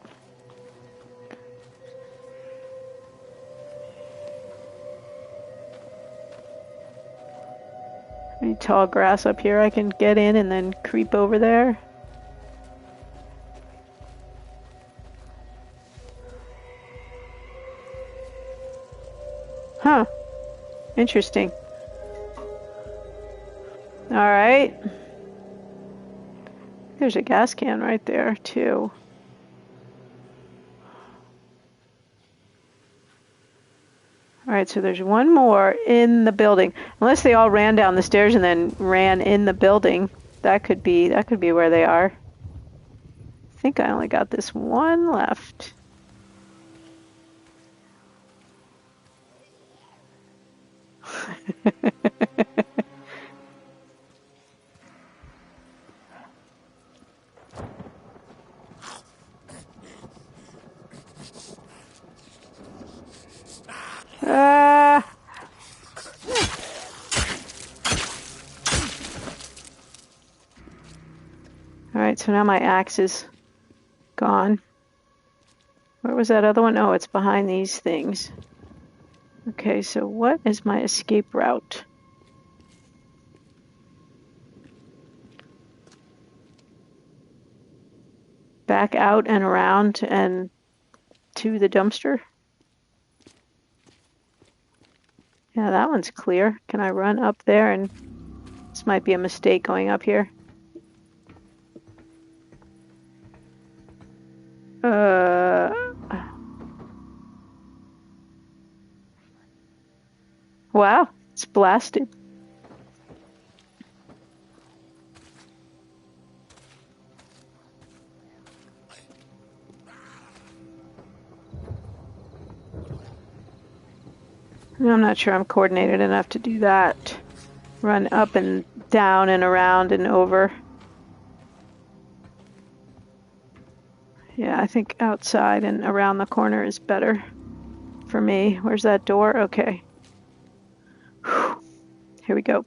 Any tall grass up here I can get in and then creep over there? Huh. Interesting. All right. There's a gas can right there, too. All right, so there's one more in the building. Unless they all ran down the stairs and then ran in the building. That could be where they are. I think I only got this one left. Alright, so now my axe is gone. Where was that other one? Oh, it's behind these things. Okay, so what is my escape route? Back out and around and to the dumpster? Yeah, that one's clear. Can I run up there? And this might be a mistake going up here. Wow, it's blasted. I'm not sure I'm coordinated enough to do that. Run up and down and around and over. Yeah, I think outside and around the corner is better for me. Where's that door? Okay. Whew. Here we go.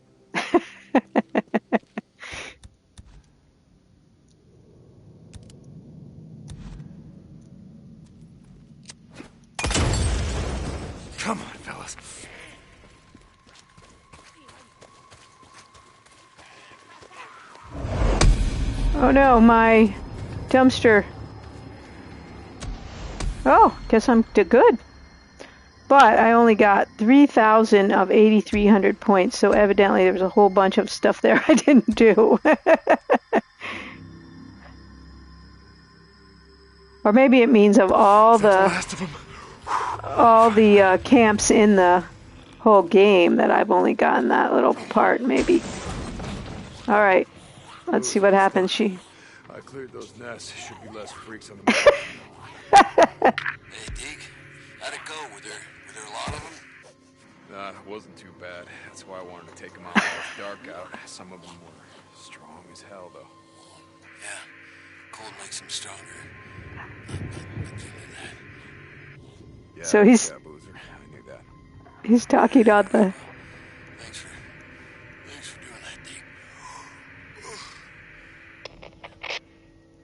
Come on, fellas. Oh no, my dumpster. Oh, guess I'm good. But I only got 3,000 of 8,300 points, so evidently there was a whole bunch of stuff there I didn't do. Or maybe it means of all the camps in the whole game that I've only gotten that little part, maybe. All right, let's see what happens. I cleared those nests. Should be less freaks on the map. Hey, Deke, how'd it go? Were there a lot of them? Nah, it wasn't too bad. That's why I wanted to take them out while it's dark out. Some of them were strong as hell, though. Yeah, cold makes them stronger. Yeah, So he's- yeah, Boozer. I knew that. He's talking on the Thanks for doing that, Deke.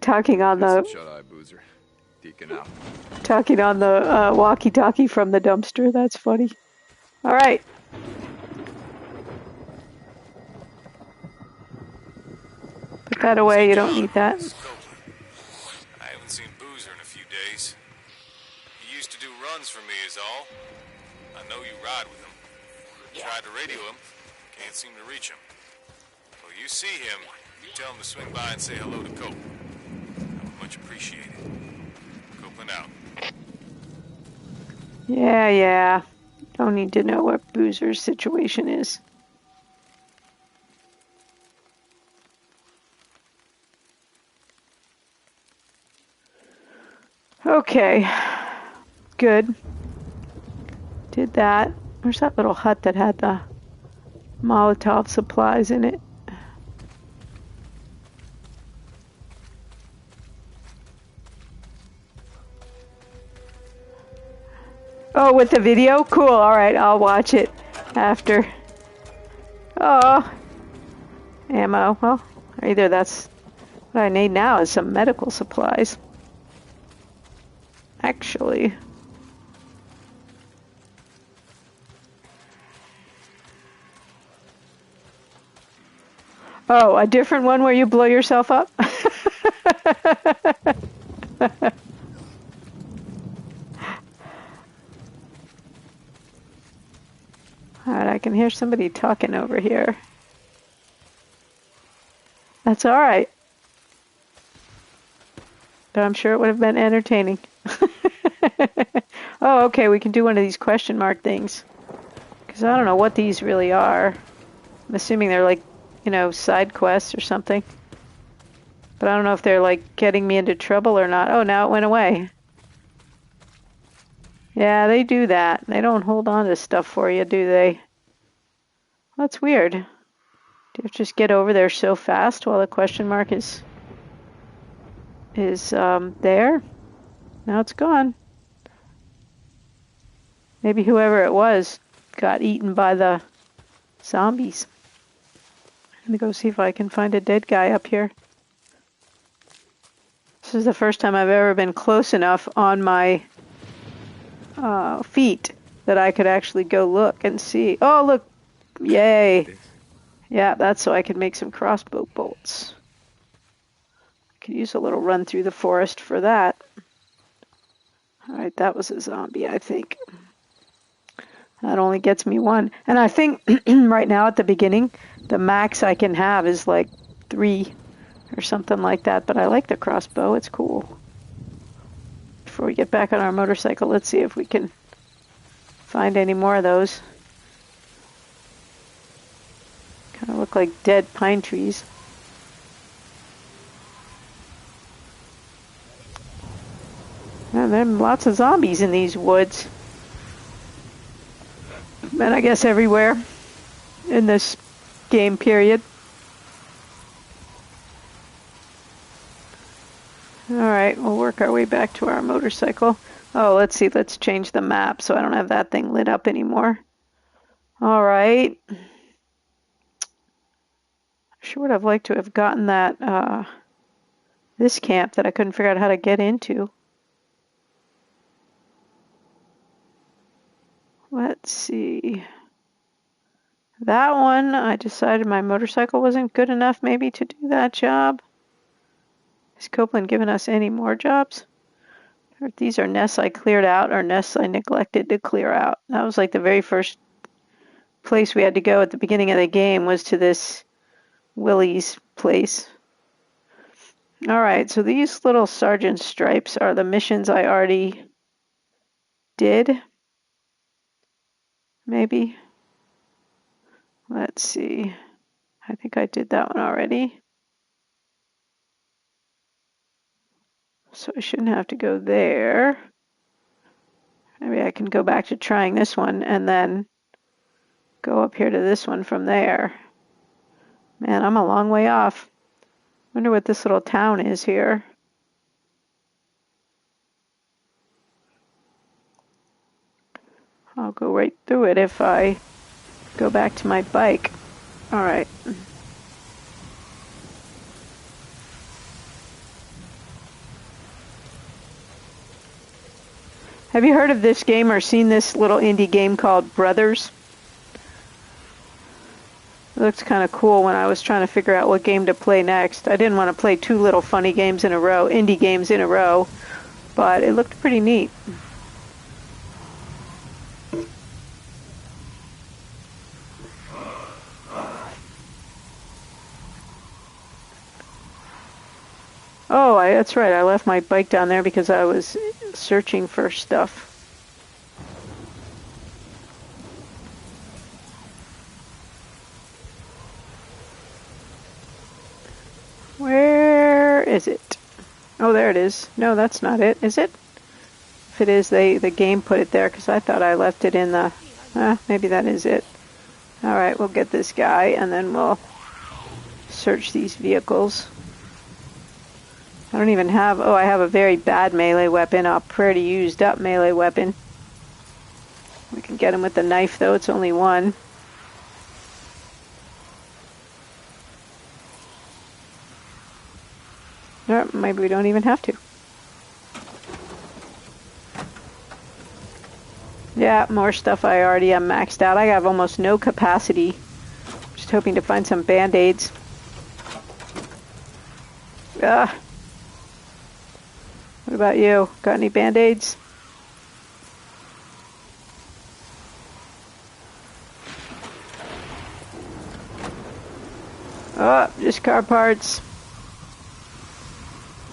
talking on the Shut eye, Boozer. Deacon out. walkie-talkie from the dumpster. That's funny. All right. Put that away. You don't need that. I haven't seen Boozer in a few days. He used to do runs for me is all. I know you ride with him. Tried to radio him. Can't seem to reach him. Well, you see him, you tell him to swing by and say hello to Cope. I would much appreciate it. Copeland out. Yeah. Don't need to know what Boozer's situation is. Okay. Good. Did that. Where's that little hut that had the Molotov supplies in it? Oh, with the video? Cool. All right, I'll watch it after. Oh, ammo. Well, either that's what I need now is some medical supplies. Actually. Oh, a different one where you blow yourself up? Alright, I can hear somebody talking over here. That's alright. But I'm sure it would have been entertaining. Oh, okay, we can do one of these question mark things. Because I don't know what these really are. I'm assuming they're like, side quests or something. But I don't know if they're like getting me into trouble or not. Oh, now it went away. Yeah, they do that. They don't hold on to stuff for you, do they? That's weird. Do you just get over there so fast while the question mark is there? Now it's gone. Maybe whoever it was got eaten by the zombies. Let me go see if I can find a dead guy up here. This is the first time I've ever been close enough on my feet that I could actually go look and see. Oh, look! Yay! Yeah, that's so I can make some crossbow bolts. I could use a little run through the forest for that. Alright, that was a zombie, I think. That only gets me one. And I think right now at the beginning, the max I can have is like 3 or something like that. But I like the crossbow. It's cool. Before we get back on our motorcycle, let's see if we can find any more of those. Kind of look like dead pine trees. And there are lots of zombies in these woods. And I guess everywhere in this game period. Alright, we'll work our way back to our motorcycle. Oh, let's see, let's change the map so I don't have that thing lit up anymore. Alright. Sure would have liked to have gotten that, this camp that I couldn't figure out how to get into. Let's see. That one, I decided my motorcycle wasn't good enough maybe to do that job. Is Copeland giving us any more jobs? Or these are nests I cleared out or nests I neglected to clear out. That was like the very first place we had to go at the beginning of the game was to this Willie's place. Alright, so these little sergeant stripes are the missions I already did. Maybe. Let's see. I think I did that one already. So I shouldn't have to go there. Maybe I can go back to trying this one and then go up here to this one from there. Man, I'm a long way off. Wonder what this little town is here. I'll go right through it if I go back to my bike. Alright. Have you heard of this game or seen this little indie game called Brothers? It looks kind of cool when I was trying to figure out what game to play next. I didn't want to play 2 little funny games in a row, indie games in a row, but it looked pretty neat. Oh, that's right. I left my bike down there because I was searching for stuff. Where is it? Oh, there it is. No, that's not it. Is it? If it is, the game put it there because I thought I left it in the... maybe that is it. Alright, we'll get this guy and then we'll search these vehicles. I don't even have... Oh, I have a very bad melee weapon. A pretty used up melee weapon. We can get him with the knife, though. It's only one. Or maybe we don't even have to. Yeah, more stuff I already am maxed out. I have almost no capacity. Just hoping to find some band-aids. Ugh. What about you? Got any band-aids? Oh, just car parts.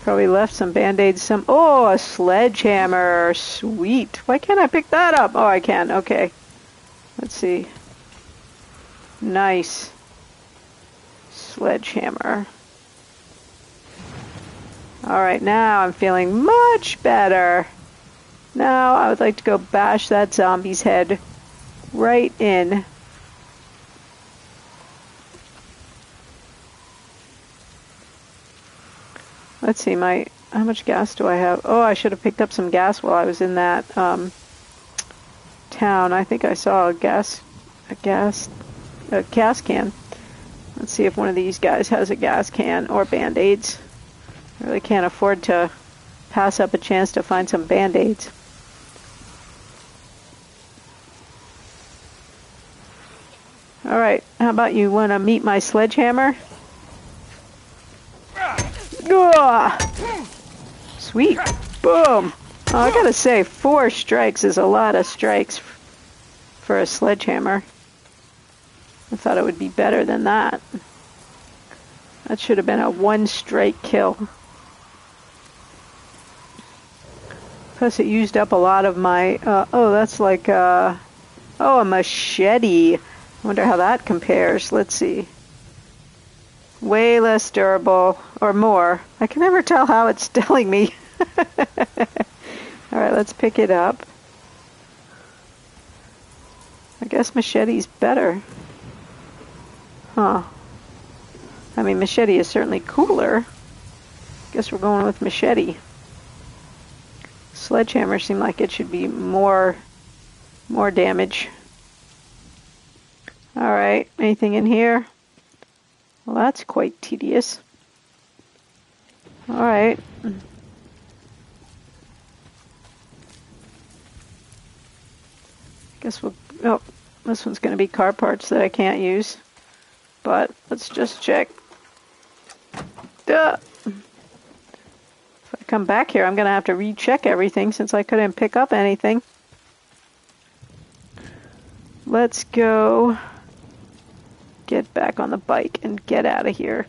Probably left some band-aids. Oh, a sledgehammer. Sweet. Why can't I pick that up? Oh, I can. Okay. Let's see. Nice. Sledgehammer. Alright, now I'm feeling much better. Now I would like to go bash that zombie's head right in. Let's see, how much gas do I have? Oh, I should have picked up some gas while I was in that town. I think I saw a gas can. Let's see if one of these guys has a gas can or band-aids. I really can't afford to pass up a chance to find some band-aids. Alright, how about you want to meet my sledgehammer? Sweet. Boom. Oh, I gotta say, 4 strikes is a lot of strikes for a sledgehammer. I thought it would be better than that. That should have been a 1-strike kill. Plus it used up a lot of my... oh, that's like... oh, a machete. I wonder how that compares. Let's see. Way less durable, or more. I can never tell how it's telling me. Alright, let's pick it up. I guess machete's better. Huh. I mean, machete is certainly cooler. Guess we're going with machete. Sledgehammer seemed like it should be more damage. Alright, anything in here? Well, that's quite tedious. Alright. Guess we'll... Oh, this one's going to be car parts that I can't use. But let's just check. Duh! If I come back here, I'm going to have to recheck everything since I couldn't pick up anything. Let's go get back on the bike and get out of here.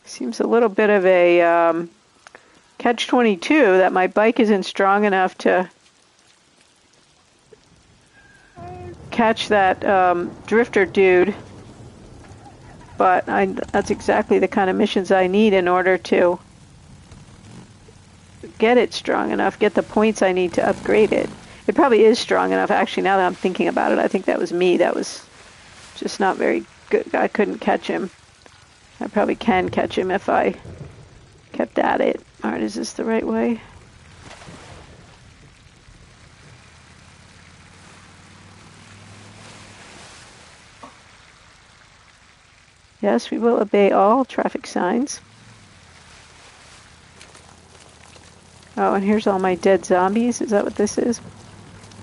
Seems a little bit of a catch-22 that my bike isn't strong enough to catch that drifter dude. But that's exactly the kind of missions I need in order to get it strong enough, get the points I need to upgrade it. It probably is strong enough. Actually, now that I'm thinking about it, I think that was me. That was just not very good. I couldn't catch him. I probably can catch him if I kept at it. Alright, is this the right way? Yes, we will obey all traffic signs. Oh, and here's all my dead zombies. Is that what this is?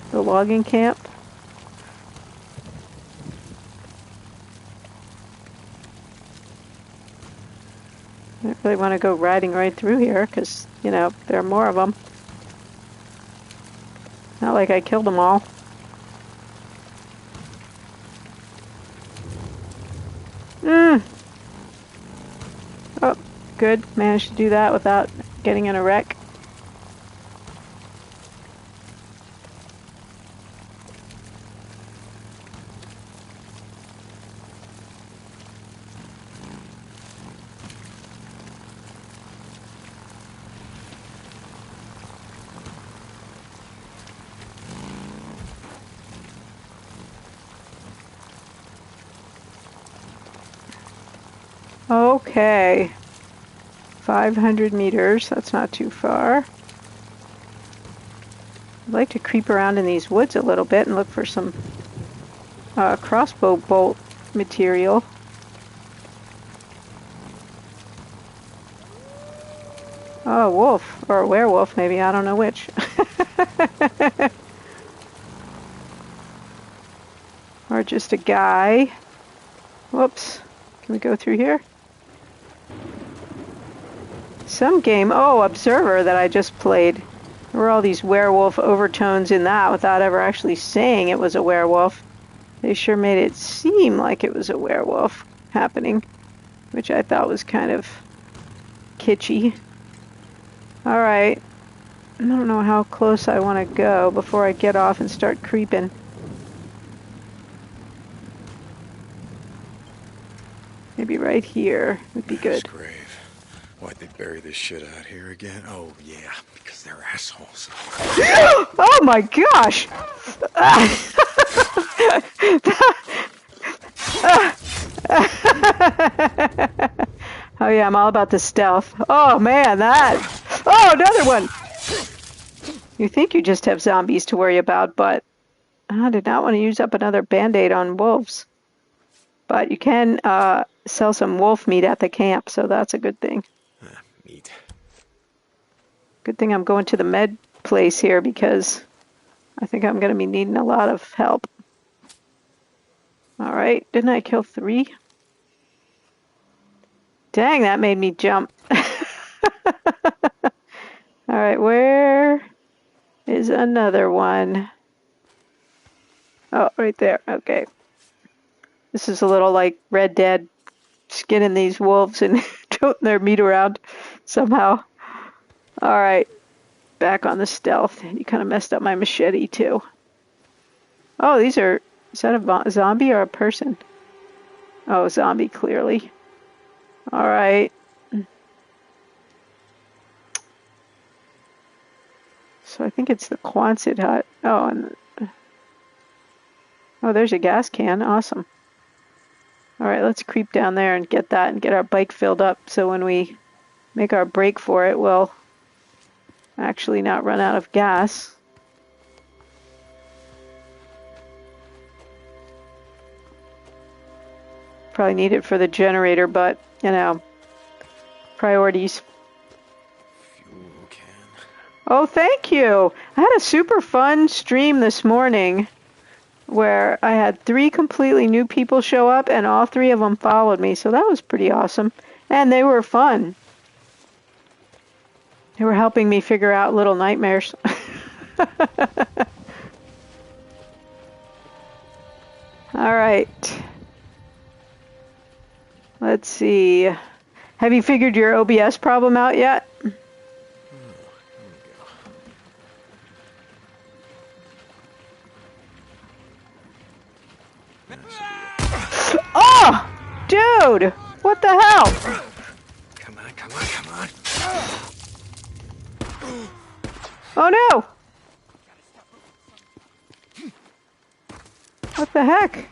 The logging camp? I don't really want to go riding right through here because, you know, there are more of them. Not like I killed them all. Oh, good. Managed to do that without getting in a wreck. Okay, 500 meters, that's not too far. I'd like to creep around in these woods a little bit and look for some crossbow bolt material. Oh, a wolf, or a werewolf maybe, I don't know which. Or just a guy. Whoops, can we go through here? Some game, oh, Observer that I just played. There were all these werewolf overtones in that without ever actually saying it was a werewolf. They sure made it seem like it was a werewolf happening, which I thought was kind of kitschy. Alright. I don't know how close I want to go before I get off and start creeping. Maybe right here would be Mass good. grave. Why'd they bury this shit out here again? Oh, yeah, because they're assholes. Oh my gosh! Oh yeah, I'm all about the stealth. Oh man, that! Oh, another one! You think you just have zombies to worry about, but I did not want to use up another band-aid on wolves. But you can sell some wolf meat at the camp, so that's a good thing. Meat. Good thing I'm going to the med place here because I think I'm going to be needing a lot of help. Alright, didn't I kill 3? Dang, that made me jump. Alright, where is another one? Oh, right there. Okay. This is a little like Red Dead, skinning these wolves and toting their meat around somehow. Alright, back on the stealth. You kind of messed up my machete too. Oh, is that a zombie or a person? Oh, zombie, clearly. Alright. So I think it's the Quonset hut. Oh, and there's a gas can. Awesome. Alright, let's creep down there and get that and get our bike filled up so when we make our break for it, we'll actually not run out of gas. Probably need it for the generator, but, you know, priorities. Fuel can. Oh, thank you! I had a super fun stream this morning where I had 3 completely new people show up and all 3 of them followed me, so that was pretty awesome. And they were fun. They were helping me figure out little nightmares. Alright. Let's see. Have you figured your OBS problem out yet? Oh! Dude! What the hell? Come on, come on, come on. Oh no! What the heck?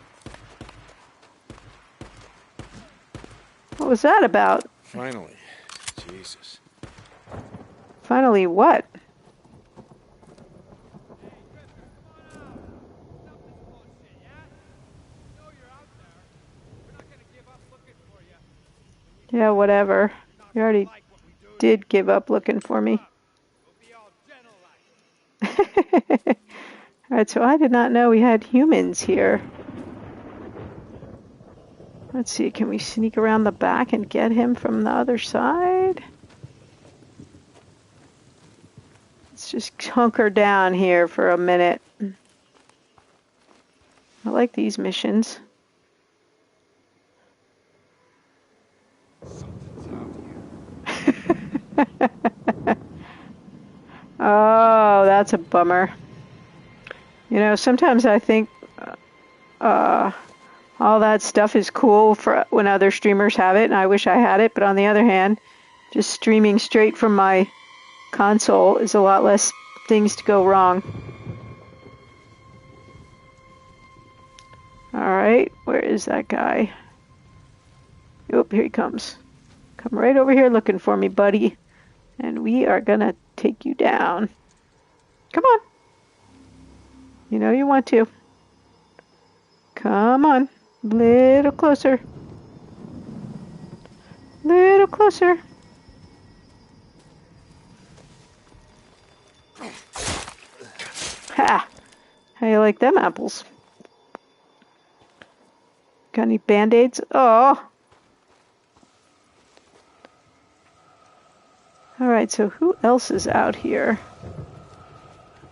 What was that about? Finally. Jesus. Finally what? Yeah, whatever. You already did give up looking for me. Alright, so I did not know we had humans here. Let's see, can we sneak around the back and get him from the other side? Let's just hunker down here for a minute. I like these missions. Oh, that's a bummer. You know, sometimes I think all that stuff is cool for when other streamers have it, and I wish I had it, but on the other hand, just streaming straight from my console is a lot less things to go wrong. Alright, where is that guy? Oop, here he comes. Come right over here looking for me, buddy. And we are gonna take you down. Come on. You know you want to. Come on. Little closer. Little closer. Ha! How you like them apples? Got any band-aids? Oh! Alright, so who else is out here?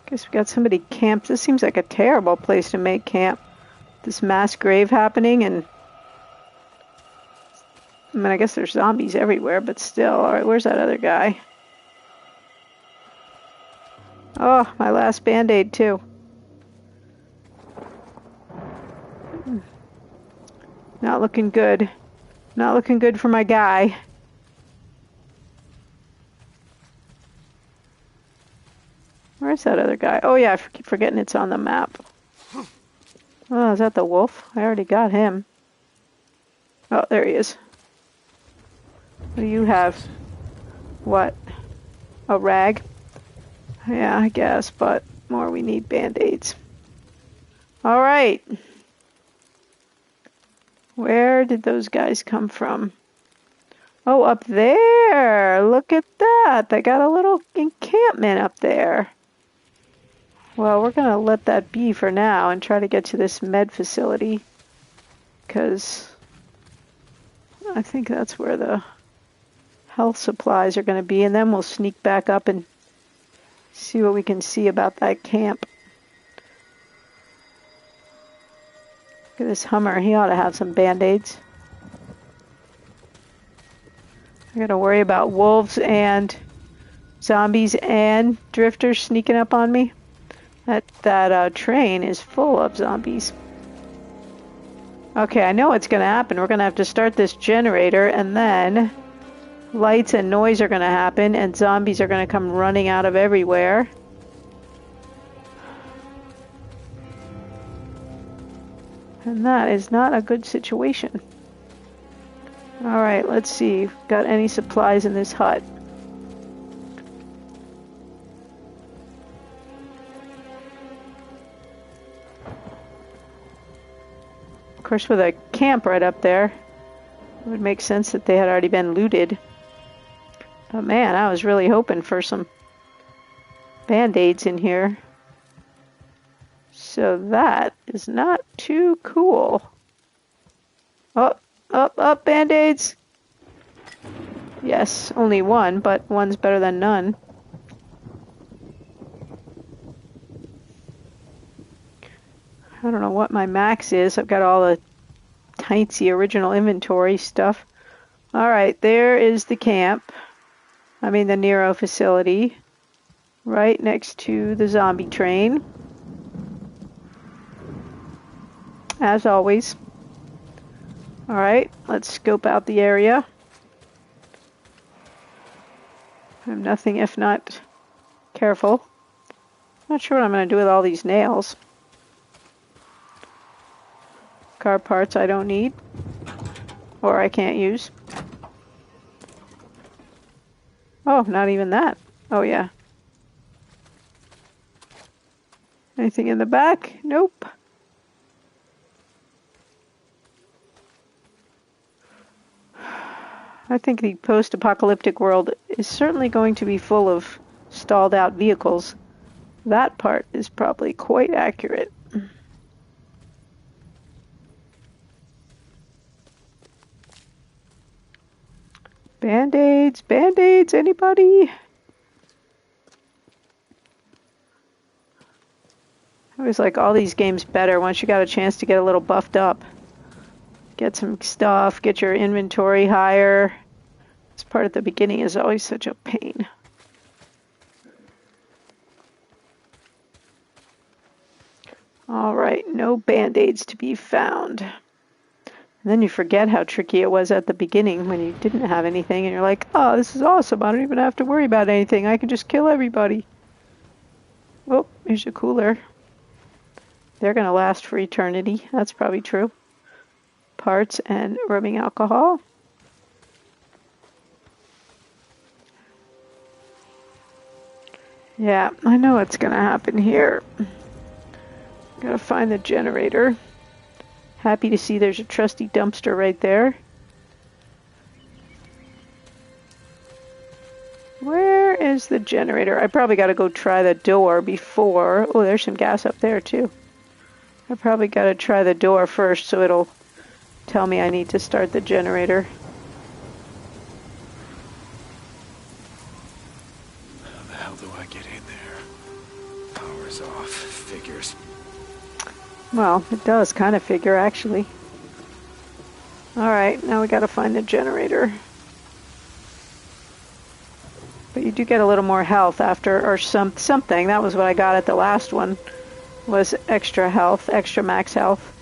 Guess we got somebody camped. This seems like a terrible place to make camp. This mass grave happening, and I mean, I guess there's zombies everywhere, but still. Alright, where's that other guy? Oh, my last band-aid, too. Not looking good. Not looking good for my guy. Where's that other guy? Oh, yeah, I keep forgetting it's on the map. Oh, is that the wolf? I already got him. Oh, there he is. What do you have? What? A rag? Yeah, I guess, but more we need band-aids. Alright. Where did those guys come from? Oh, up there! Look at that! They got a little encampment up there. Well, we're gonna let that be for now and try to get to this med facility. Because I think that's where the health supplies are gonna be, and then we'll sneak back up and see what we can see about that camp. Look at this Hummer. He ought to have some band-aids. I gotta worry about wolves and zombies and drifters sneaking up on me. That train is full of zombies. Okay, I know what's gonna happen. We're gonna have to start this generator, and then lights and noise are gonna happen, and zombies are gonna come running out of everywhere. And that is not a good situation. Alright, let's see. Got any supplies in this hut? Of course, with a camp right up there, it would make sense that they had already been looted. But man, I was really hoping for some band-aids in here. So that is not too cool. Up, band-aids! Yes, only one, but one's better than none. I don't know what my max is. I've got all the tiny original inventory stuff. Alright, there is the camp. I mean the Nero facility. Right next to the zombie train. As always. Alright, let's scope out the area. I'm nothing if not careful. Not sure what I'm going to do with all these nails. Car parts I don't need. Or I can't use. Oh, not even that. Oh, yeah. Anything in the back? Nope. I think the post-apocalyptic world is certainly going to be full of stalled out vehicles. That part is probably quite accurate. Band-aids, band-aids, anybody? I always like all these games better once you got a chance to get a little buffed up. Get some stuff, get your inventory higher. This part at the beginning is always such a pain. Alright, no band-aids to be found. And then you forget how tricky it was at the beginning when you didn't have anything and you're like, oh, this is awesome, I don't even have to worry about anything, I can just kill everybody. Oh, here's a cooler. They're gonna last for eternity, that's probably true. Parts and rubbing alcohol. Yeah, I know what's gonna happen here. Gotta find the generator. Happy to see there's a trusty dumpster right there. Where is the generator? I probably gotta go try the door before... Oh, there's some gas up there too. I probably gotta try the door first so it'll tell me I need to start the generator. How the hell do I get in there? Power's off. Figures. Well, it does kind of figure, actually. Alright, now we gotta find the generator. But you do get a little more health after, or something. That was what I got at the last one, was extra health, extra max health.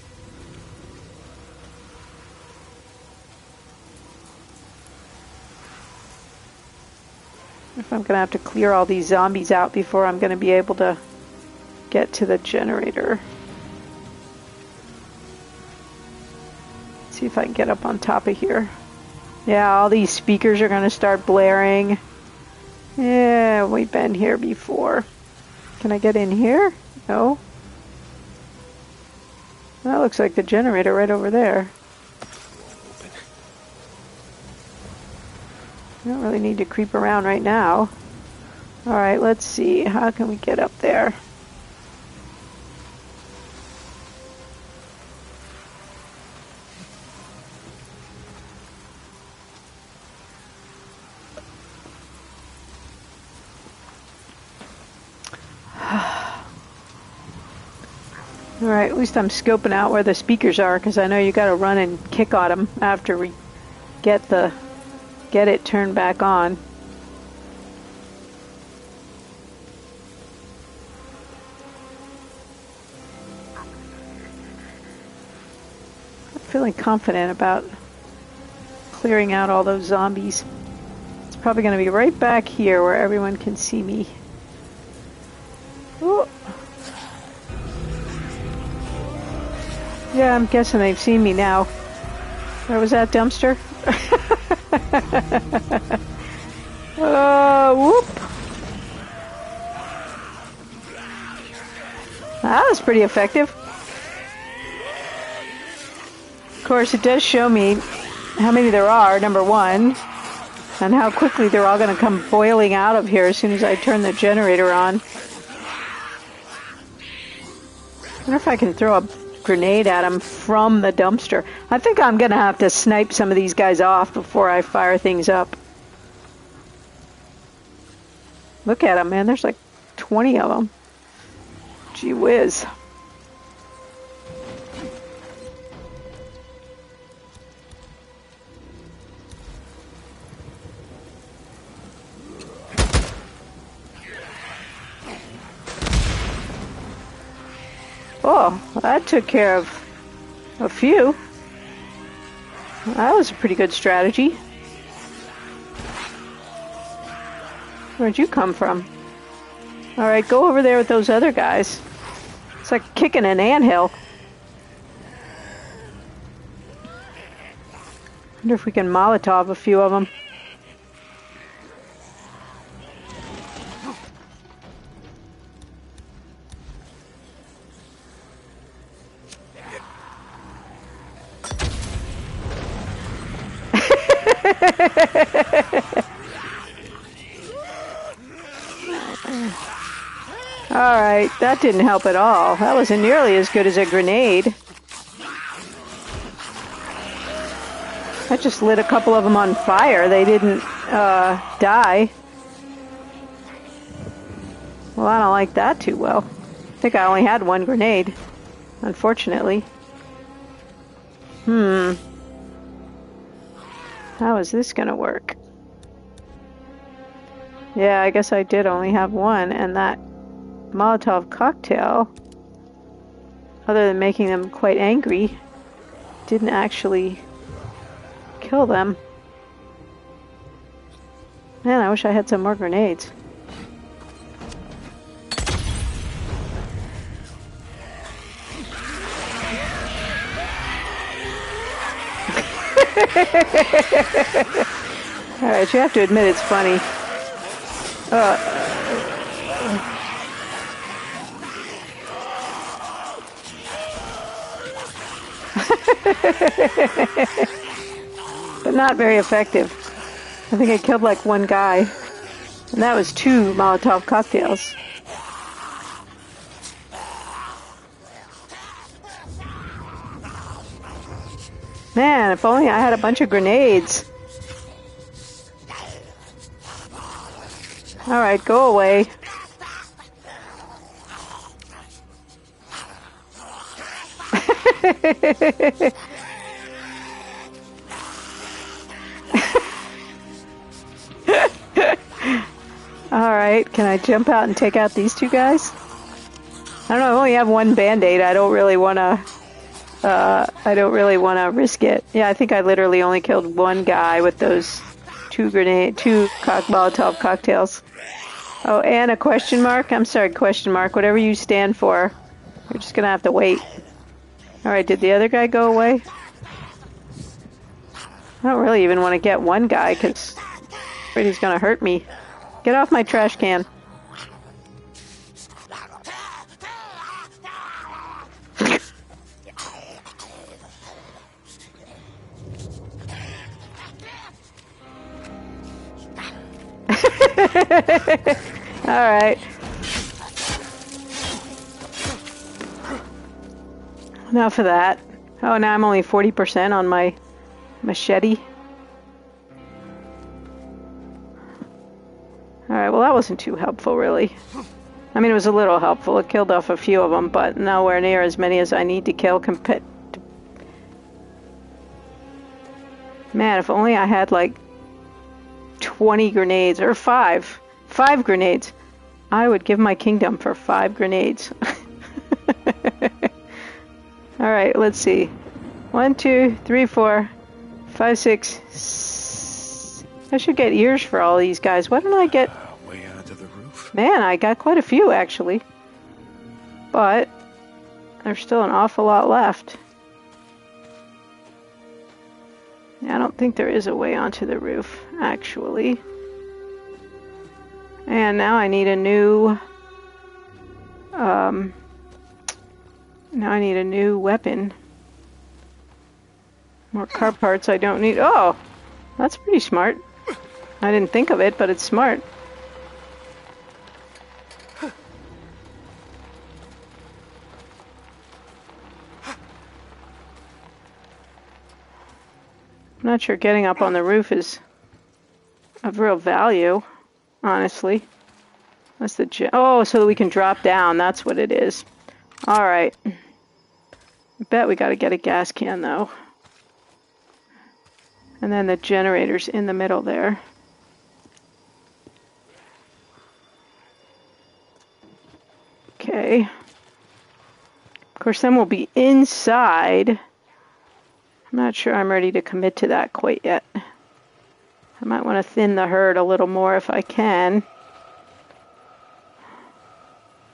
If I'm gonna have to clear all these zombies out before I'm gonna be able to get to the generator. See if I can get up on top of here. Yeah, all these speakers are gonna start blaring. Yeah, we've been here before. Can I get in here? No. That looks like the generator right over there. I don't really need to creep around right now. Alright, let's see. How can we get up there? Alright, at least I'm scoping out where the speakers are, because I know you gotta run and kick on them after we get it turned back on. I'm feeling confident about clearing out all those zombies. It's probably going to be right back here where everyone can see me. Ooh. Yeah, I'm guessing they've seen me now. Where was that dumpster? Whoop. That was pretty effective. Of course, it does show me how many there are, number one, and how quickly they're all going to come boiling out of here as soon as I turn the generator on. I wonder if I can throw a grenade at them from the dumpster. I think I'm going to have to snipe some of these guys off before I fire things up. Look at them, man. There's like 20 of them. Gee whiz. Oh, that took care of a few. That was a pretty good strategy. Where'd you come from? Alright, go over there with those other guys. It's like kicking an anthill. Wonder if we can Molotov a few of them. Alright, that didn't help at all. That wasn't nearly as good as a grenade. That just lit a couple of them on fire. They didn't die. Well, I don't like that too well. I think I only had one grenade, unfortunately. How is this gonna work? Yeah, I guess I did only have one, and that Molotov cocktail, other than making them quite angry, didn't actually kill them. Man, I wish I had some more grenades. Alright, you have to admit it's funny. But not very effective. I think I killed like one guy. And that was 2 Molotov cocktails. Man, if only I had a bunch of grenades. Alright, go away. Alright, can I jump out and take out these two guys? I don't know, I only have one band-aid. I don't really wanna risk it. Yeah, I think I literally only killed one guy with those two Molotov cocktails. Oh, and a question mark? I'm sorry, question mark. Whatever you stand for, you're just gonna have to wait. Alright, did the other guy go away? I don't really even want to get one guy, because I'm afraid he's gonna hurt me. Get off my trash can. Alright. Enough of that. Oh, now I'm only 40% on my machete. Alright, well that wasn't too helpful, really. I mean, it was a little helpful. It killed off a few of them, but nowhere near as many as I need to kill compared to... Man, if only I had like 20 grenades, or 5 grenades. I would give my kingdom for 5 grenades. Alright, let's see. 1, 2, 3, 4, 5, 6. I should get ears for all these guys. Why don't I get... Way onto the roof. Man, I got quite a few, actually. But there's still an awful lot left. I don't think there is a way onto the roof, actually. And now I need a new... now I need a new weapon. More car parts I don't need. Oh! That's pretty smart. I didn't think of it, but it's smart. I'm not sure getting up on the roof is of real value, honestly. That's the oh, so that we can drop down. That's what it is. All right. I bet we got to get a gas can though. And then the generator's in the middle there. Okay. Of course, then we'll be inside. I'm not sure I'm ready to commit to that quite yet. I might want to thin the herd a little more if I can.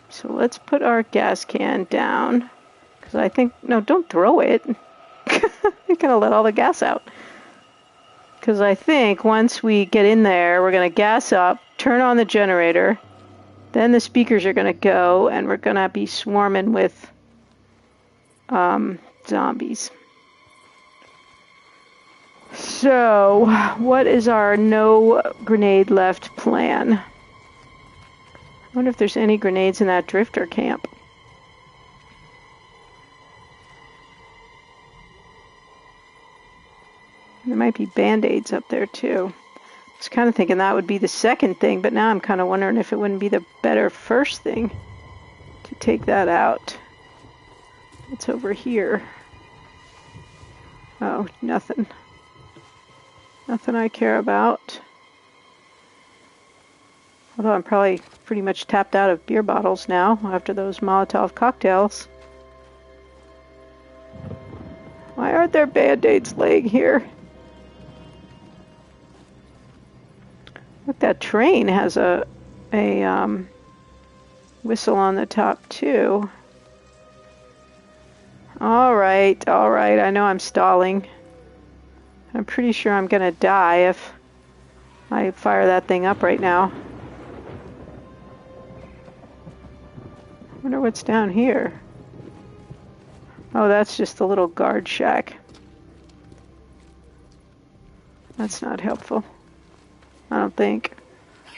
So let's put our gas can down. Because I think... No, don't throw it. You're going to let all the gas out. Because I think once we get in there, we're going to gas up, turn on the generator, then the speakers are going to go, and we're going to be swarming with zombies. So, what is our no grenade left plan? I wonder if there's any grenades in that drifter camp. There might be band-aids up there too. I was kind of thinking that would be the second thing, but now I'm kind of wondering if it wouldn't be the better first thing to take that out. It's over here. Oh, nothing. Nothing I care about. Although I'm probably pretty much tapped out of beer bottles now after those Molotov cocktails. Why aren't there band-aids laying here? Look, that train has a whistle on the top too. All right. I know I'm stalling. I'm pretty sure I'm gonna die if I fire that thing up right now. I wonder what's down here. Oh, that's just the little guard shack. That's not helpful. I don't think.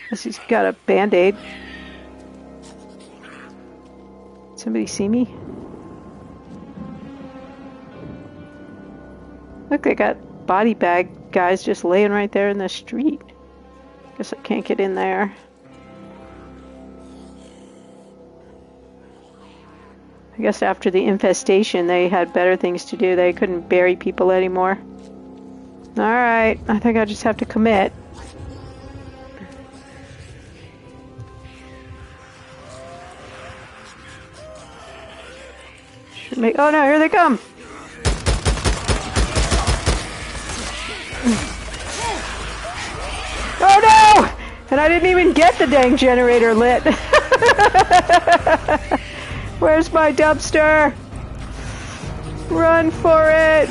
Unless he's got a band-aid. Somebody see me? Look, they got body bag guys just laying right there in the street. Guess I can't get in there. I guess after the infestation, they had better things to do. They couldn't bury people anymore. Alright, I think I just have to commit. Should make... Oh no, here they come! Oh no! And I didn't even get the dang generator lit. Where's my dumpster? Run for it!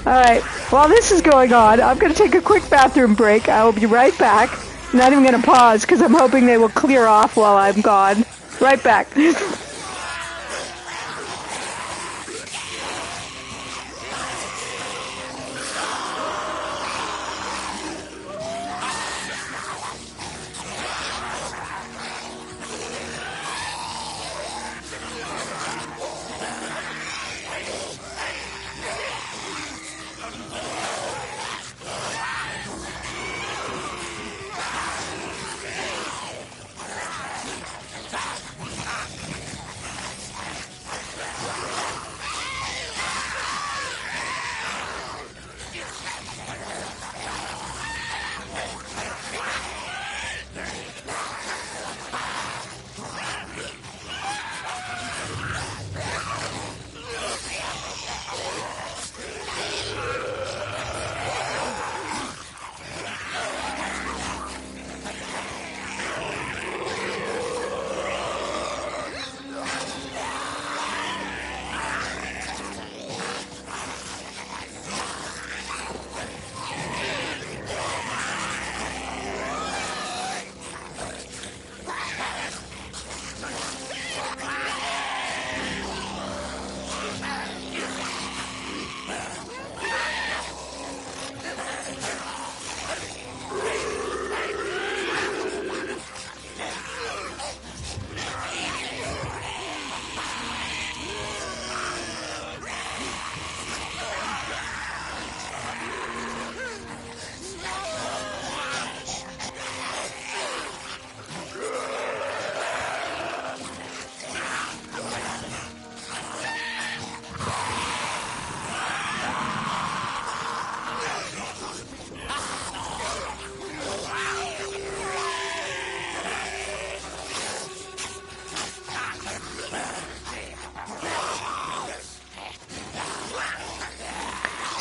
Alright, while this is going on, I'm going to take a quick bathroom break. I will be right back. I'm not even going to pause because I'm hoping they will clear off while I'm gone. Right back.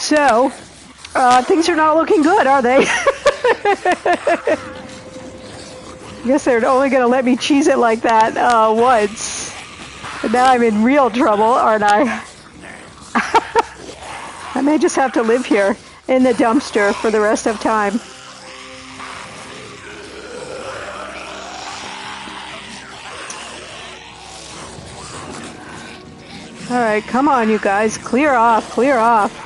So, things are not looking good, are they? I guess they're only going to let me cheese it like that once. But now I'm in real trouble, aren't I? I may just have to live here in the dumpster for the rest of time. Alright, come on, you guys. Clear off, clear off.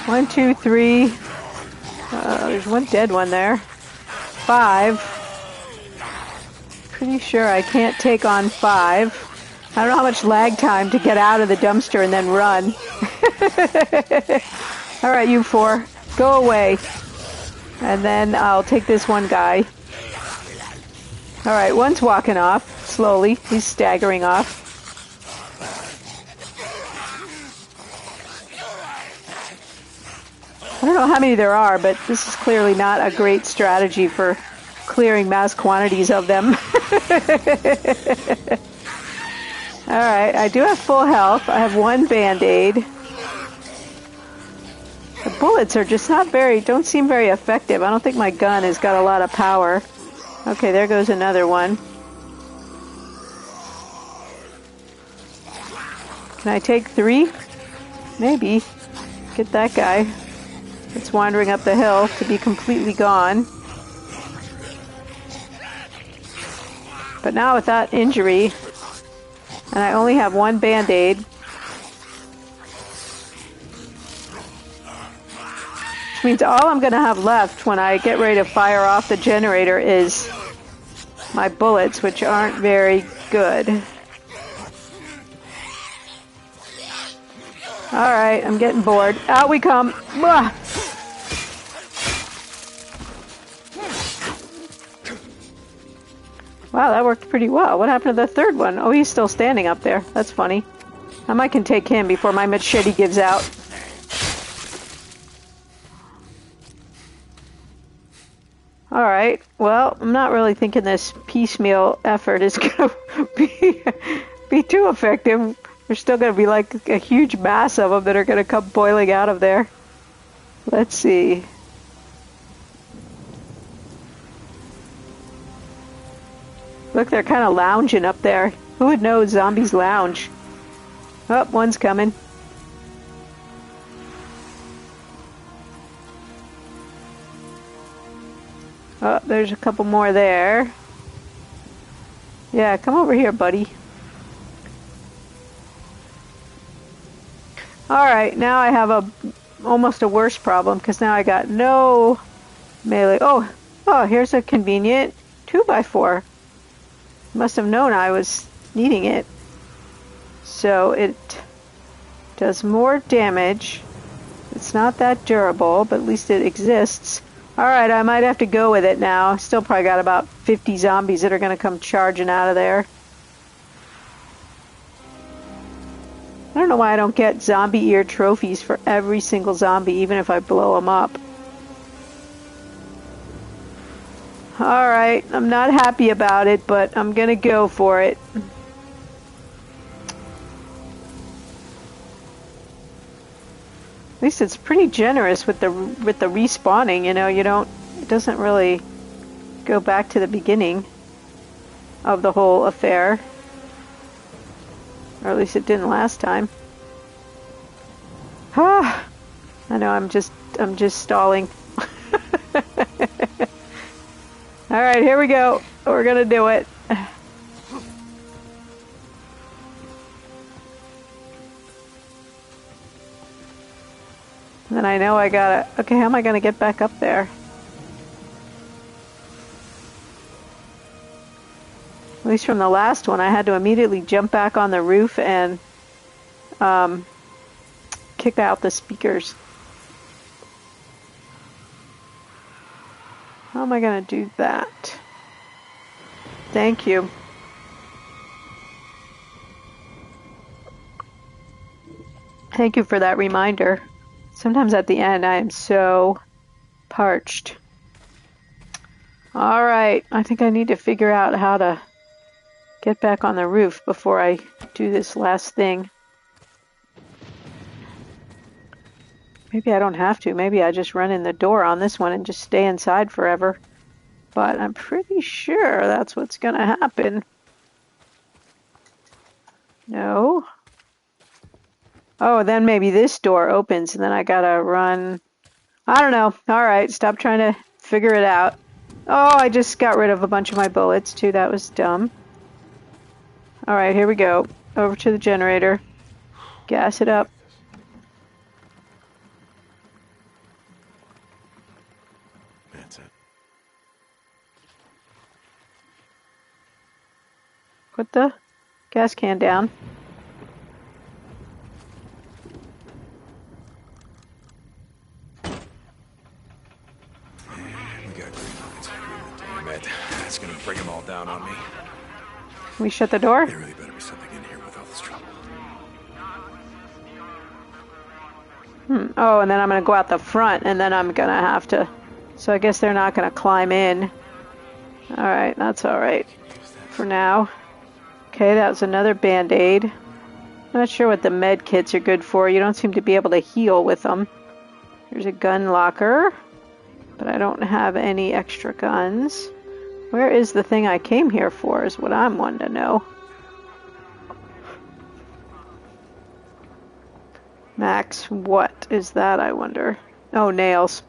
1, 2, 3. There's one dead one there. 5. Pretty sure I can't take on 5. I don't know how much lag time to get out of the dumpster and then run. Alright, you 4. Go away. And then I'll take this one guy. Alright, one's walking off slowly. He's staggering off. I don't know how many there are, but this is clearly not a great strategy for clearing mass quantities of them. Alright, I do have full health. I have 1 Band-Aid. The bullets are just don't seem very effective. I don't think my gun has got a lot of power. Okay, there goes another one. Can I take 3? Maybe. Get that guy. It's wandering up the hill to be completely gone. But now with that injury, and I only have 1 Band-Aid. Which means all I'm going to have left when I get ready to fire off the generator is my bullets, which aren't very good. Alright, I'm getting bored. Out we come. Blah. Wow, that worked pretty well. What happened to the third one? Oh, he's still standing up there. That's funny. I might can take him before my machete gives out. Alright, well, I'm not really thinking this piecemeal effort is going to be too effective. There's still going to be like a huge mass of them that are going to come boiling out of there. Let's see. Look, they're kind of lounging up there. Who would know zombies lounge? Oh, one's coming. Oh, there's a couple more there. Yeah, come over here, buddy. Alright, now I have almost a worse problem, because now I got no melee. Oh, here's a convenient 2x4. Must have known I was needing it. So it does more damage. It's not that durable, but at least it exists. Alright, I might have to go with it now. Still probably got about 50 zombies that are going to come charging out of there. I don't know why I don't get zombie ear trophies for every single zombie, even if I blow them up. Alright, I'm not happy about it, but I'm gonna go for it. At least it's pretty generous with the respawning, you know, it doesn't really go back to the beginning of the whole affair. Or at least it didn't last time. Ah, I know I'm just stalling. Alright, here we go. We're gonna do it. And then I know I gotta... Okay, how am I gonna get back up there? At least from the last one, I had to immediately jump back on the roof and kick out the speakers. How am I going to do that? Thank you. Thank you for that reminder. Sometimes at the end I am so parched. Alright, I think I need to figure out how to get back on the roof before I do this last thing. Maybe I don't have to. Maybe I just run in the door on this one and just stay inside forever. But I'm pretty sure that's what's going to happen. No. Oh, then maybe this door opens and then I gotta run. I don't know. Alright, stop trying to figure it out. Oh, I just got rid of a bunch of my bullets too. That was dumb. Alright, here we go. Over to the generator. Gas it up. That's it. Put the gas can down. We got green lights. Damn it. That's gonna bring them all down on me. Can we shut the door? There really better be something in here with all this trouble. Oh, and then I'm going to go out the front, and then I'm going to have to... So I guess they're not going to climb in. Alright, that's alright. For now. Okay, that was another Band-Aid. Not sure what the med kits are good for. You don't seem to be able to heal with them. There's a gun locker. But I don't have any extra guns. Where is the thing I came here for is what I'm wanting to know. Max, what is that, I wonder? Oh, nails.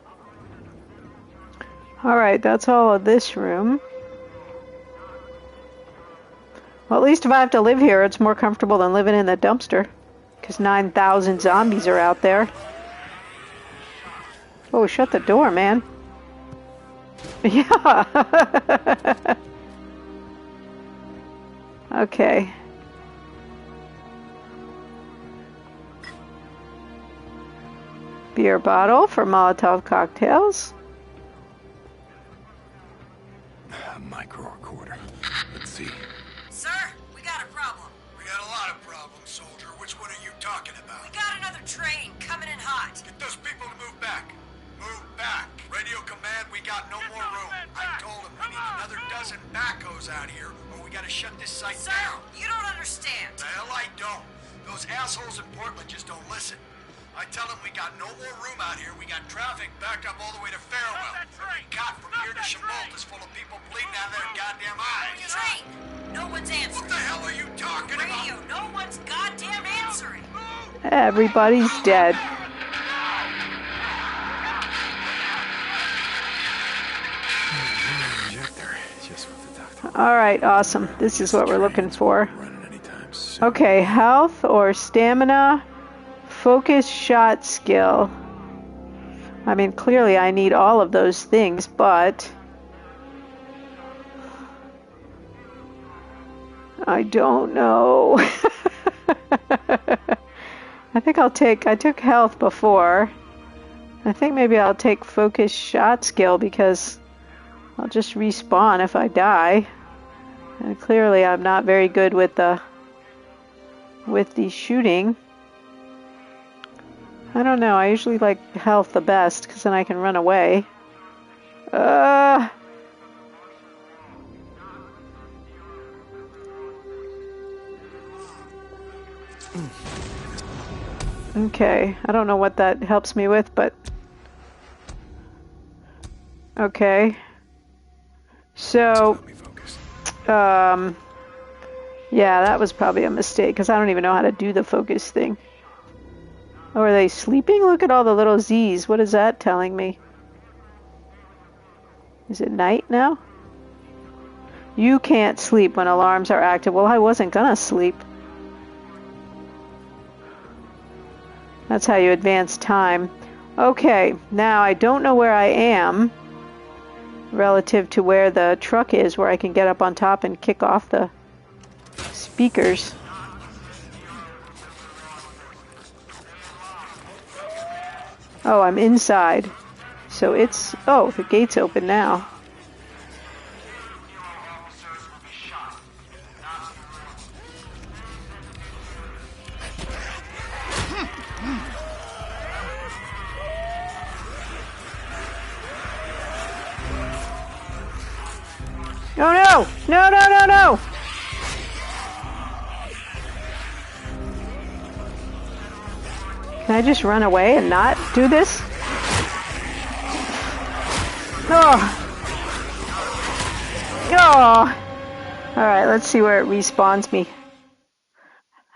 Alright, that's all of this room. Well, at least if I have to live here, it's more comfortable than living in the dumpster. Because 9,000 zombies are out there. Oh, shut the door, man. Yeah. Okay. Beer bottle for Molotov cocktails. A micro recorder. Let's see. Sir, we got a problem. We got a lot of problems, soldier. Which one are you talking about? We got another train coming in hot. Get those people to move back. Move back. Radio command, we got no more room. I told him we need another dozen backhoes out here, or we gotta shut this site Sir, down. you don't understand. The hell I don't. Those assholes in Portland just don't listen. I tell them we got no more room out here. We got traffic backed up all the way to Farewell. Every cot from here to Chenault is full of people bleeding out of their goddamn eyes. Train! No one's What answering. the hell are you talking Radio, about? no one's goddamn answering. Everybody's dead. Projector. Just what the doctor. All right, awesome. This is what we're looking for. Running anytime soon. Okay, health or stamina, focus, shot skill. I mean, clearly I need all of those things, but I don't know. I think I took health before. I think maybe I'll take focus, shot skill because I'll just respawn if I die. And clearly I'm not very good with the shooting. I don't know. I usually like health the best because then I can run away. Okay. I don't know what that helps me with, but okay. So, Let me focus. yeah, that was probably a mistake because I don't even know how to do the focus thing. Oh, are they sleeping? Look at all the little Z's. What is that telling me? Is it night now? You can't sleep when alarms are active. Well, I wasn't gonna sleep. That's how you advance time. Okay, now I don't know where I am relative to where the truck is, where I can get up on top and kick off the speakers. Oh, I'm inside. So it's... Oh, the gate's open now. Oh no! No, no, no, no! Can I just run away and not do this? Oh! Oh! Alright, let's see where it respawns me.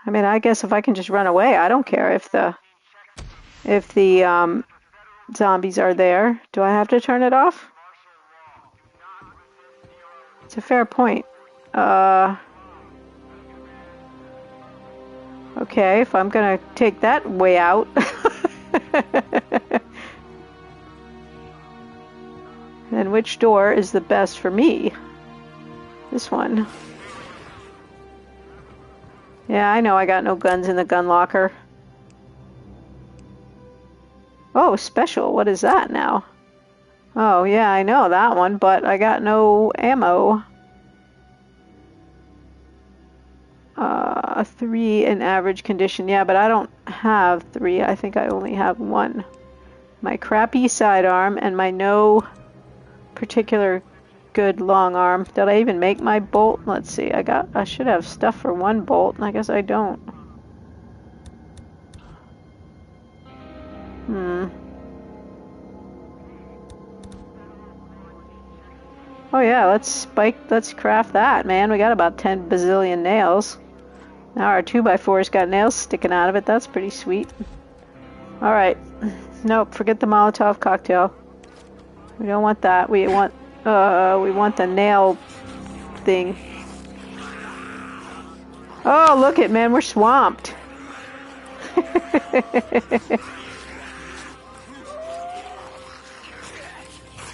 I mean, I guess if I can just run away, I don't care if the zombies are there. Do I have to turn it off? It's a fair point. Okay, if I'm gonna take that way out. Then which door is the best for me? This one. Yeah, I know I got no guns in the gun locker. Oh, special. What is that now? Oh, yeah, I know that one, but I got no ammo. 3 in average condition. Yeah, but I don't have 3. I think I only have 1. My crappy sidearm and my no particular good long arm. Did I even make my bolt? Let's see. I should have stuff for 1 bolt, and I guess I don't. Oh yeah, let's craft that, man. We got about 10 bazillion nails. Now our 2x4's got nails sticking out of it. That's pretty sweet. Alright. Nope, forget the Molotov cocktail. We don't want that. We want the nail thing. Oh, look it, man. We're swamped.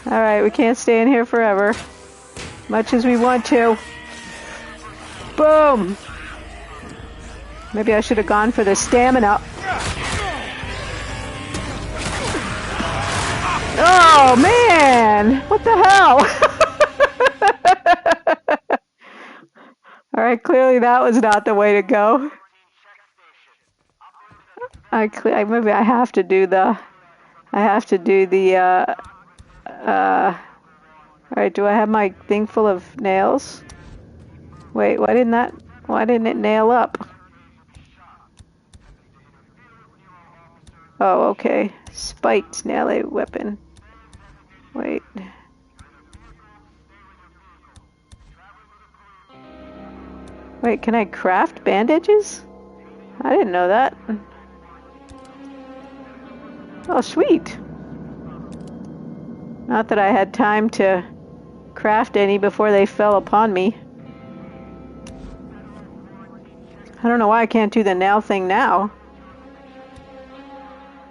Alright, we can't stay in here forever. Much as we want to. Boom! Maybe I should have gone for the stamina. Oh, man! What the hell? Alright, clearly that was not the way to go. Maybe I have to do the... Alright, do I have my thing full of nails? Wait, why didn't it nail up? Oh, okay. Spiked nail weapon. Wait. Wait, can I craft bandages? I didn't know that. Oh, sweet. Not that I had time to craft any before they fell upon me. I don't know why I can't do the nail thing now.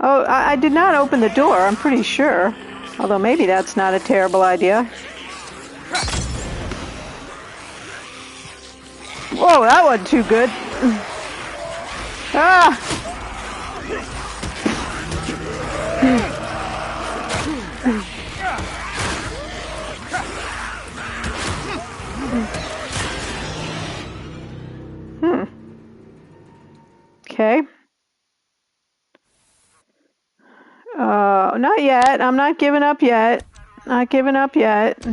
Oh, I did not open the door, I'm pretty sure. Although maybe that's not a terrible idea. Whoa, that wasn't too good. Ah! Okay. Not yet. I'm not giving up yet. Not giving up yet.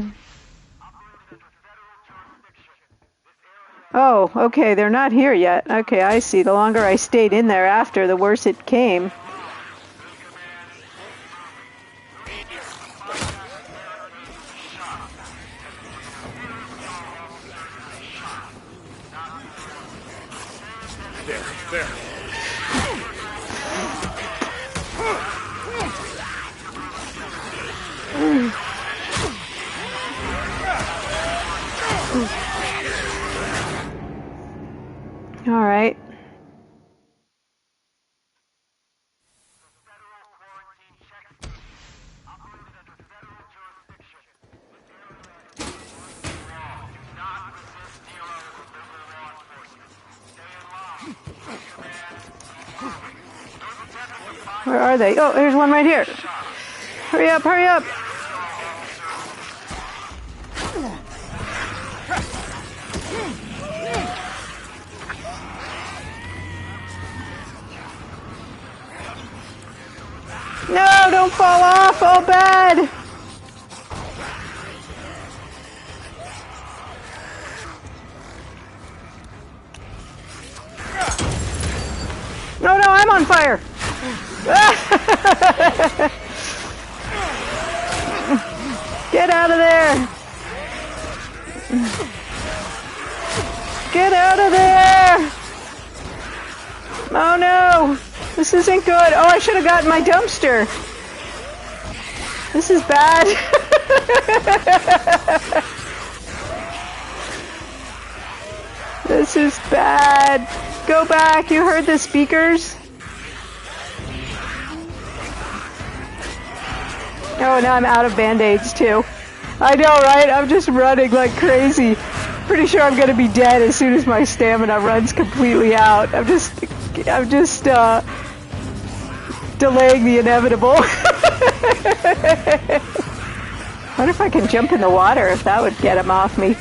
Oh, okay. They're not here yet. Okay, I see. The longer I stayed in there after, the worse it came. There. All right. Where are they? Oh, there's one right here. Hurry up, hurry up. No, don't fall off. Oh, bad. No, no, I'm on fire. Get out of there. Get out of there. Oh, no. This isn't good. Oh, I should have gotten my dumpster. This is bad. This is bad. Go back. You heard the speakers? Oh, now I'm out of band-aids, too. I know, right? I'm just running like crazy. Pretty sure I'm going to be dead as soon as my stamina runs completely out. I'm just delaying the inevitable. I wonder if I can jump in the water, if that would get him off me.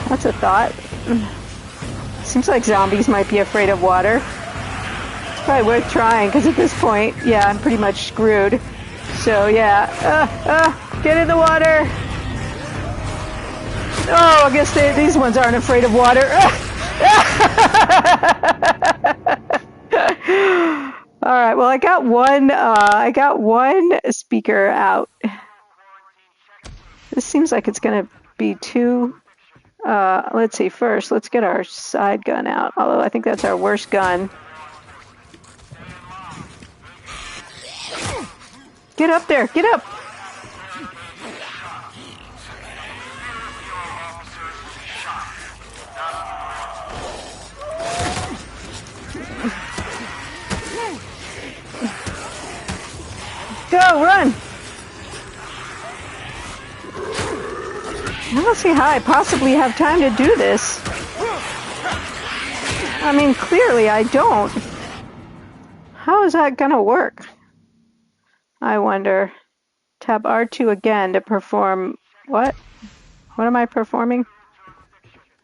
That's a thought. Seems like zombies might be afraid of water. It's probably worth trying, because at this point, yeah, I'm pretty much screwed. So, yeah. Get in the water! Oh, I guess these ones aren't afraid of water. All right. Well, I got one speaker out. This seems like it's going to be too. Let's see. First, let's get our side gun out. Although I think that's our worst gun. Get up there. Get up. Go! Go, run! I don't see how I possibly have time to do this. I mean, clearly I don't. How is that gonna work? I wonder. Tap R2 again to perform... What? What am I performing?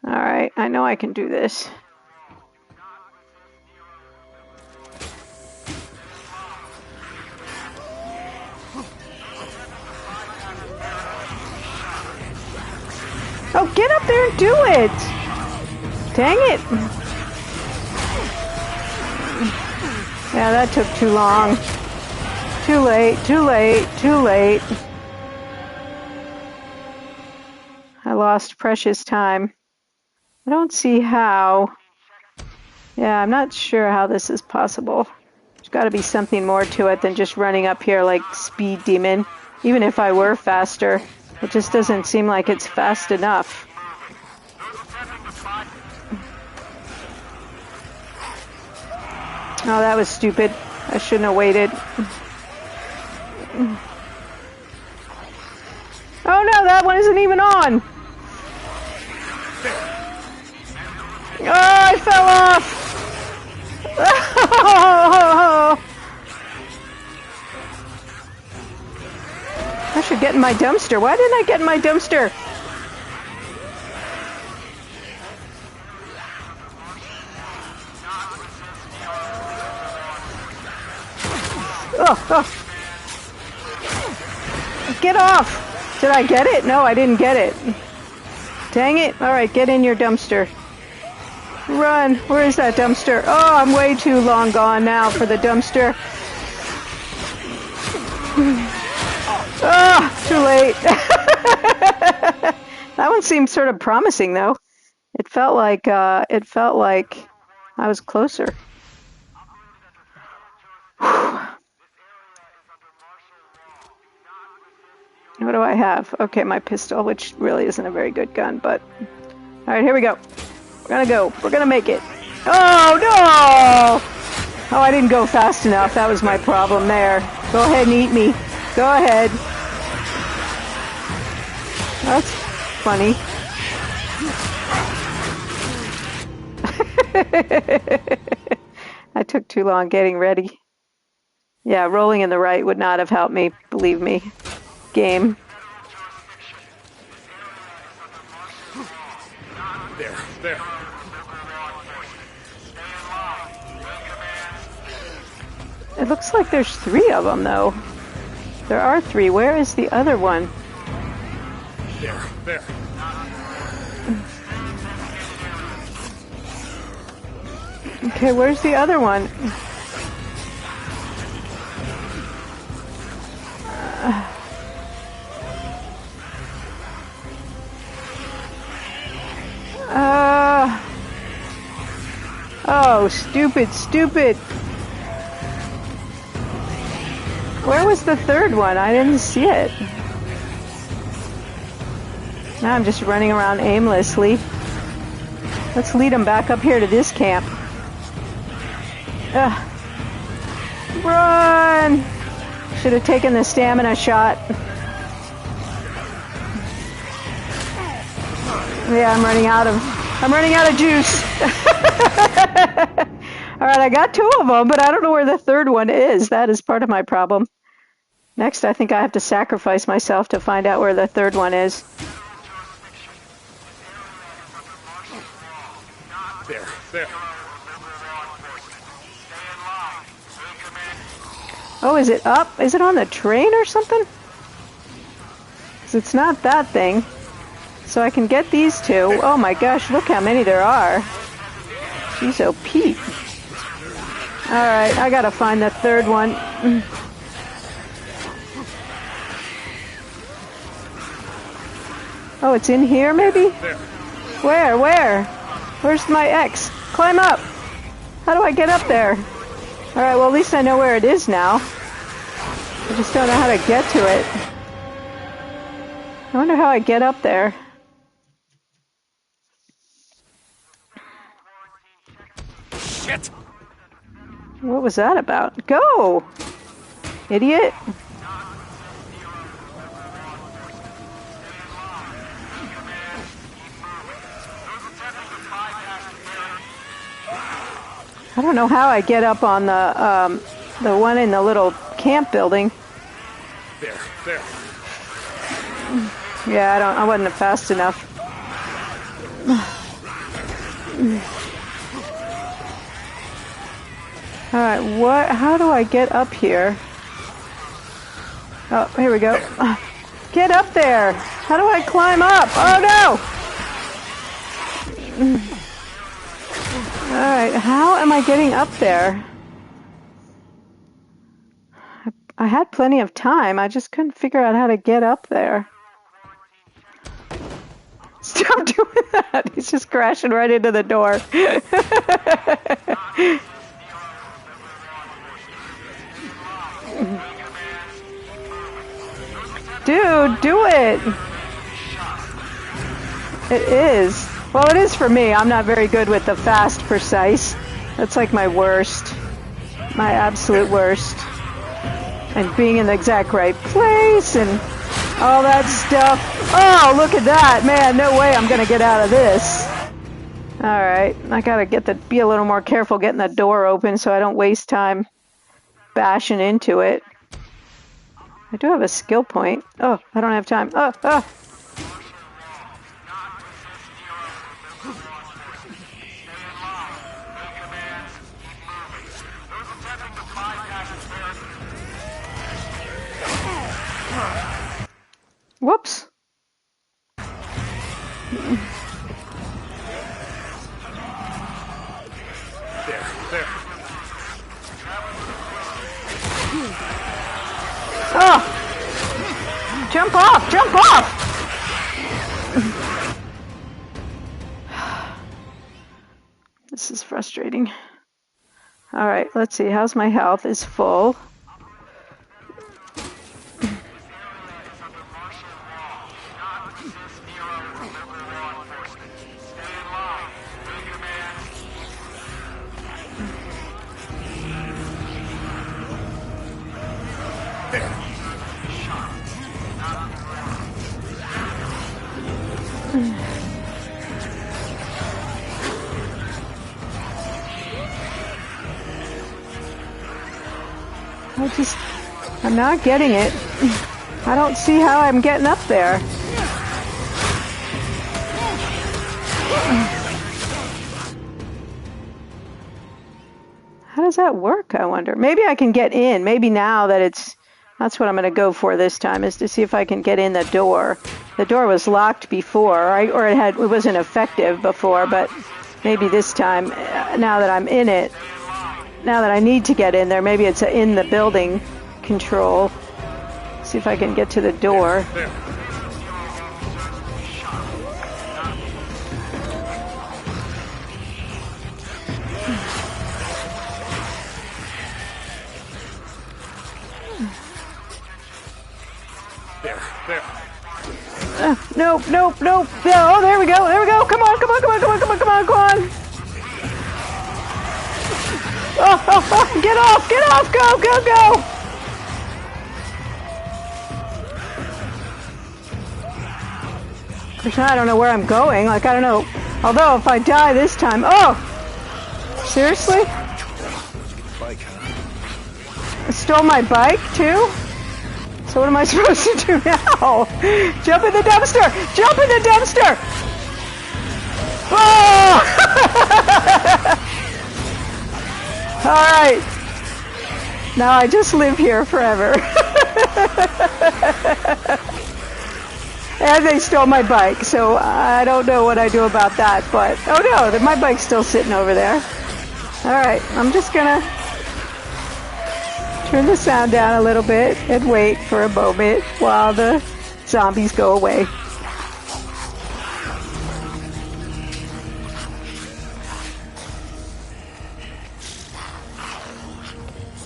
Alright, I know I can do this. Oh, get up there and do it! Dang it! Yeah, that took too long. Too late, too late, too late. I lost precious time. I don't see how. Yeah, I'm not sure how this is possible. There's got to be something more to it than just running up here like Speed Demon. Even if I were faster, it just doesn't seem like it's fast enough. Oh, that was stupid. I shouldn't have waited. Oh no, that one isn't even on! Oh, I fell off! Oh! I should get in my dumpster. Why didn't I get in my dumpster? Oh, oh. Get off! Did I get it? No, I didn't get it. Dang it. Alright, get in your dumpster. Run. Where is that dumpster? Oh, I'm way too long gone now for the dumpster. Oh, too late. That one seemed sort of promising, though. It felt like I was closer. What do I have? Okay, my pistol, which really isn't a very good gun, but... Alright, here we go. We're gonna go. We're gonna make it. Oh, no! Oh, I didn't go fast enough. That was my problem there. Go ahead and eat me. Go ahead. That's funny. I took too long getting ready. Yeah, rolling in the right would not have helped me, believe me. Game. There. It looks like there's 3 of them, though. There are 3. Where is the other one? There. Okay, where's the other one? Oh, stupid. Where was the third one? I didn't see it. Now I'm just running around aimlessly. Let's lead them back up here to this camp. Run! Should have taken the stamina shot. Yeah, I'm running out of juice. Alright, I got 2 of them, but I don't know where the third one is. That is part of my problem. Next, I think I have to sacrifice myself to find out where the third one is. There. Oh, is it up? Is it on the train or something? 'Cause it's not that thing. So I can get these 2. Oh my gosh, look how many there are. Jeez, oh Pete. Alright, I gotta find the third one. Oh, it's in here maybe? Where? Where's my X? Climb up! How do I get up there? Alright, well at least I know where it is now. I just don't know how to get to it. I wonder how I get up there. Shit! What was that about? Go! Idiot! I don't know how I get up on the one in the little camp building. There. Yeah, I wasn't fast enough. All right, how do I get up here? Oh, here we go. Get up there. How do I climb up? Oh no! All right, how am I getting up there? I had plenty of time. I just couldn't figure out how to get up there. Stop doing that. He's just crashing right into the door. Dude, do it. It is. Well, it is for me. I'm not very good with the fast, precise. That's like my worst. My absolute worst. And being in the exact right place and all that stuff. Oh, look at that. Man, no way I'm going to get out of this. All right. I got to be a little more careful getting the door open so I don't waste time bashing into it. I do have a skill point. Oh, I don't have time. Oh. Whoops. There. Oh! Jump off! Jump off! This is frustrating. All right, let's see. How's my health? Is full. I'm not getting it. I don't see how I'm getting up there. How does that work, I wonder? Maybe I can get in. Maybe now that that's what I'm going to go for this time, is to see if I can get in the door. The door was locked before, or it wasn't effective before, but maybe this time, now that I'm in it, now that I need to get in there, maybe it's in the building control. See if I can get to the door. There. Nope. Oh, there we go. Come on. Oh, get off. Go. I don't know where I'm going. I don't know. Although, if I die this time... Oh! Seriously? I stole my bike, too? So what am I supposed to do now? Jump in the dumpster! Oh! Alright. Now I just live here forever. And they stole my bike, so I don't know what I do about that, but... Oh no, my bike's still sitting over there. Alright, I'm just gonna turn the sound down a little bit and wait for a moment while the zombies go away.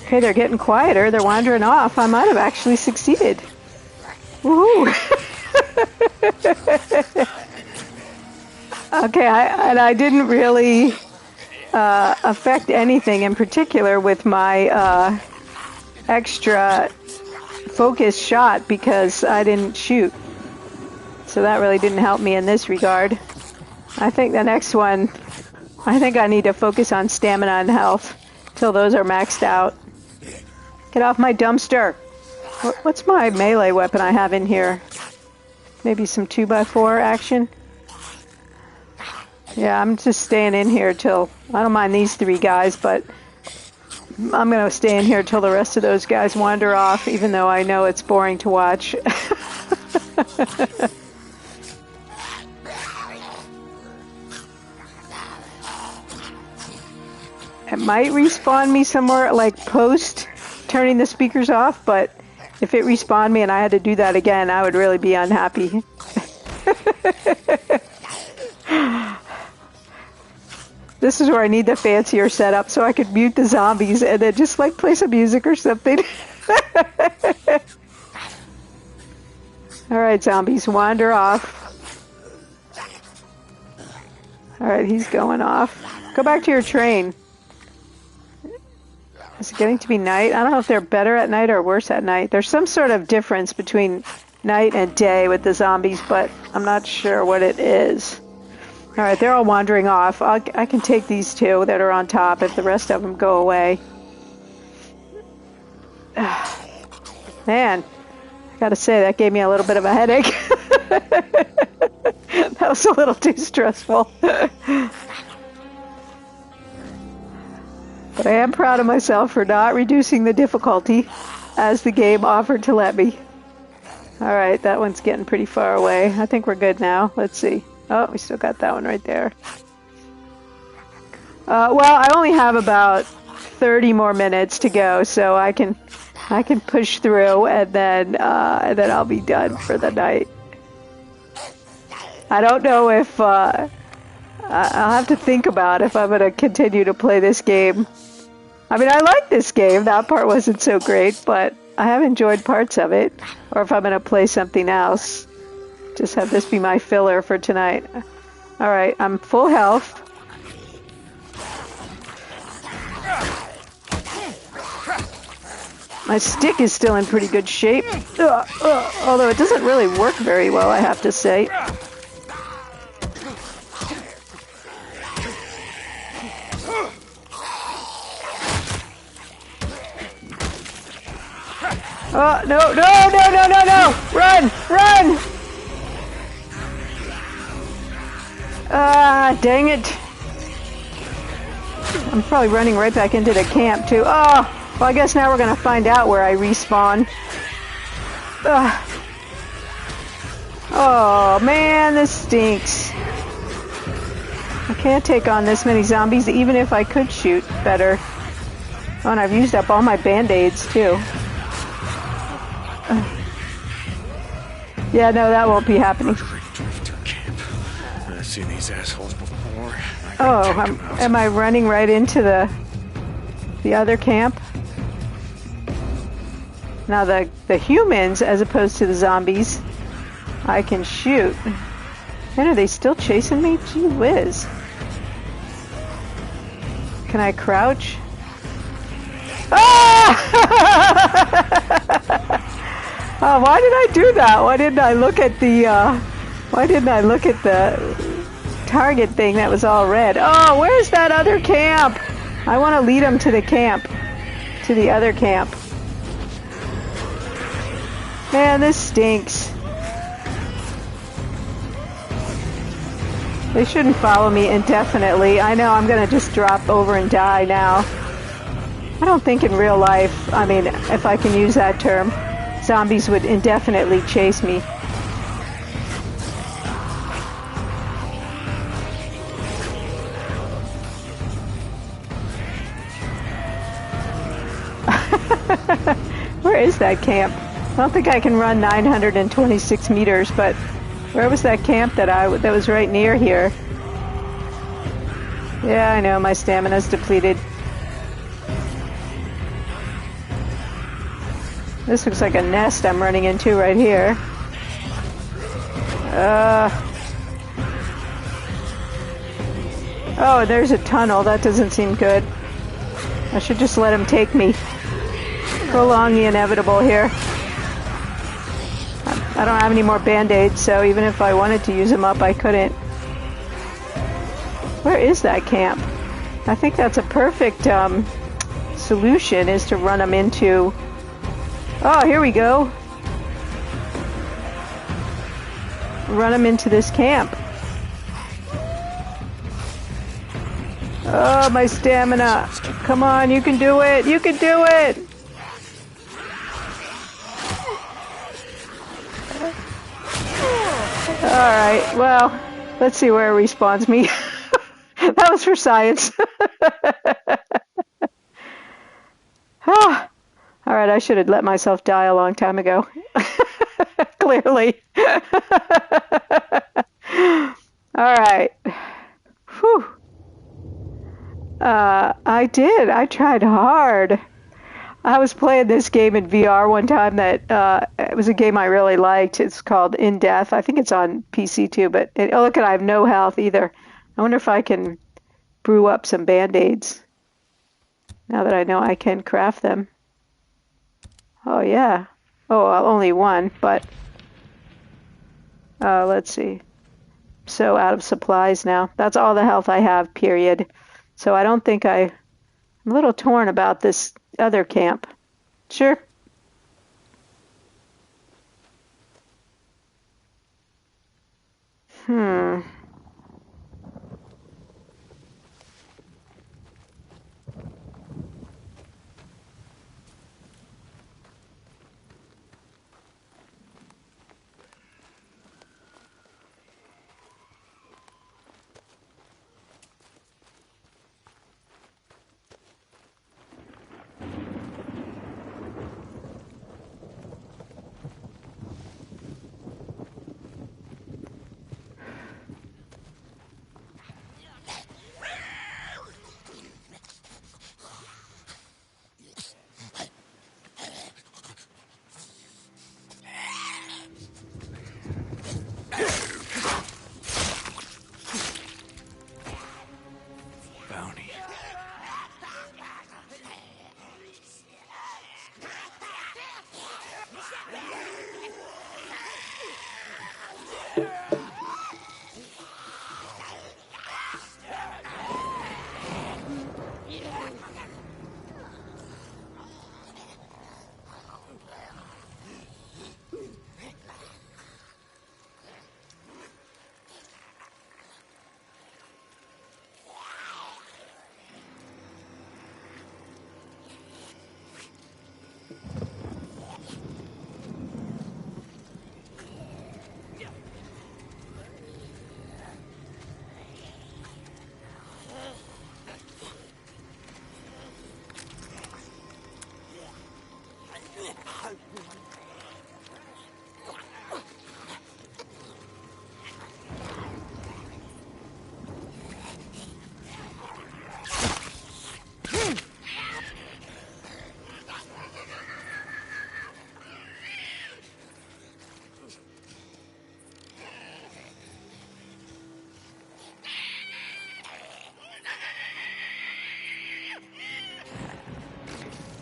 Okay, they're getting quieter. They're wandering off. I might have actually succeeded. Woohoo! Okay, I didn't really affect anything in particular with my extra focus shot because I didn't shoot. So that really didn't help me in this regard. I think the next one I think I need to focus on stamina and health till those are maxed out. Get off my dumpster. What's my melee weapon I have in here? Maybe some 2x4 action? Yeah, I'm just staying in here till... I don't mind these 3 guys, but I'm going to stay in here till the rest of those guys wander off, even though I know it's boring to watch. It might respawn me somewhere, like post turning the speakers off, but if it respawned me and I had to do that again, I would really be unhappy. This is where I need the fancier setup so I could mute the zombies and then just like play some music or something. Alright, zombies, wander off. Alright, he's going off. Go back to your train. Is it getting to be night? I don't know if they're better at night or worse at night. There's some sort of difference between night and day with the zombies, but I'm not sure what it is. Alright, they're all wandering off. I can take these 2 that are on top if the rest of them go away. Man, I gotta say, that gave me a little bit of a headache. That was a little too stressful. But I am proud of myself for not reducing the difficulty as the game offered to let me. Alright, that one's getting pretty far away. I think we're good now. Let's see. Oh, we still got that one right there. Well, I only have about 30 more minutes to go, so I can push through and then I'll be done for the night. I don't know if I'll have to think about if I'm going to continue to play this game. I mean, I like this game. That part wasn't so great, but I have enjoyed parts of it. Or if I'm going to play something else. Just have this be my filler for tonight. Alright, I'm full health. My stick is still in pretty good shape. Although it doesn't really work very well, I have to say. Oh, no, no, no, no, no, no! Run! Run! Ah, dang it. I'm probably running right back into the camp, too. Oh, well, I guess now we're going to find out where I respawn. Oh, man, this stinks. I can't take on this many zombies, even if I could shoot better. Oh, and I've used up all my band-aids, too. Yeah, no, that won't be happening. I've seen these assholes before. Oh, am I running right into the other camp? Now the humans, as opposed to the zombies, I can shoot. And are they still chasing me? Gee whiz. Can I crouch? Ah! Oh, why did I do that? Why didn't I look at the target thing that was all red? Oh, where's that other camp? I want to lead them to the camp. To the other camp. Man, this stinks. They shouldn't follow me indefinitely. I know I'm going to just drop over and die now. I don't think in real life, I mean, if I can use that term, zombies would indefinitely chase me. Where is that camp? I don't think I can run 926 meters, but where was that camp that was right near here? Yeah, I know, my stamina's depleted. This looks like a nest I'm running into right here. Oh, there's a tunnel. That doesn't seem good. I should just let him take me. Prolong the inevitable here. I don't have any more band-aids, so even if I wanted to use them up, I couldn't. Where is that camp? I think that's a perfect solution, is to run them into... Oh, here we go. Run them into this camp. Oh, my stamina. Come on, you can do it. You can do it. All right, well, let's see where it respawns me. That was for science. All right, I should have let myself die a long time ago. Clearly. All right. Whew. I did. I tried hard. I was playing this game in VR one time that it was a game I really liked. It's called In Death. I think it's on PC too, but oh, look, I have no health either. I wonder if I can brew up some Band-Aids now that I know I can craft them. Oh, yeah. Oh, well, only one, but let's see. So out of supplies now. That's all the health I have, period. So I don't think I'm a little torn about this other camp. Sure. Bounty.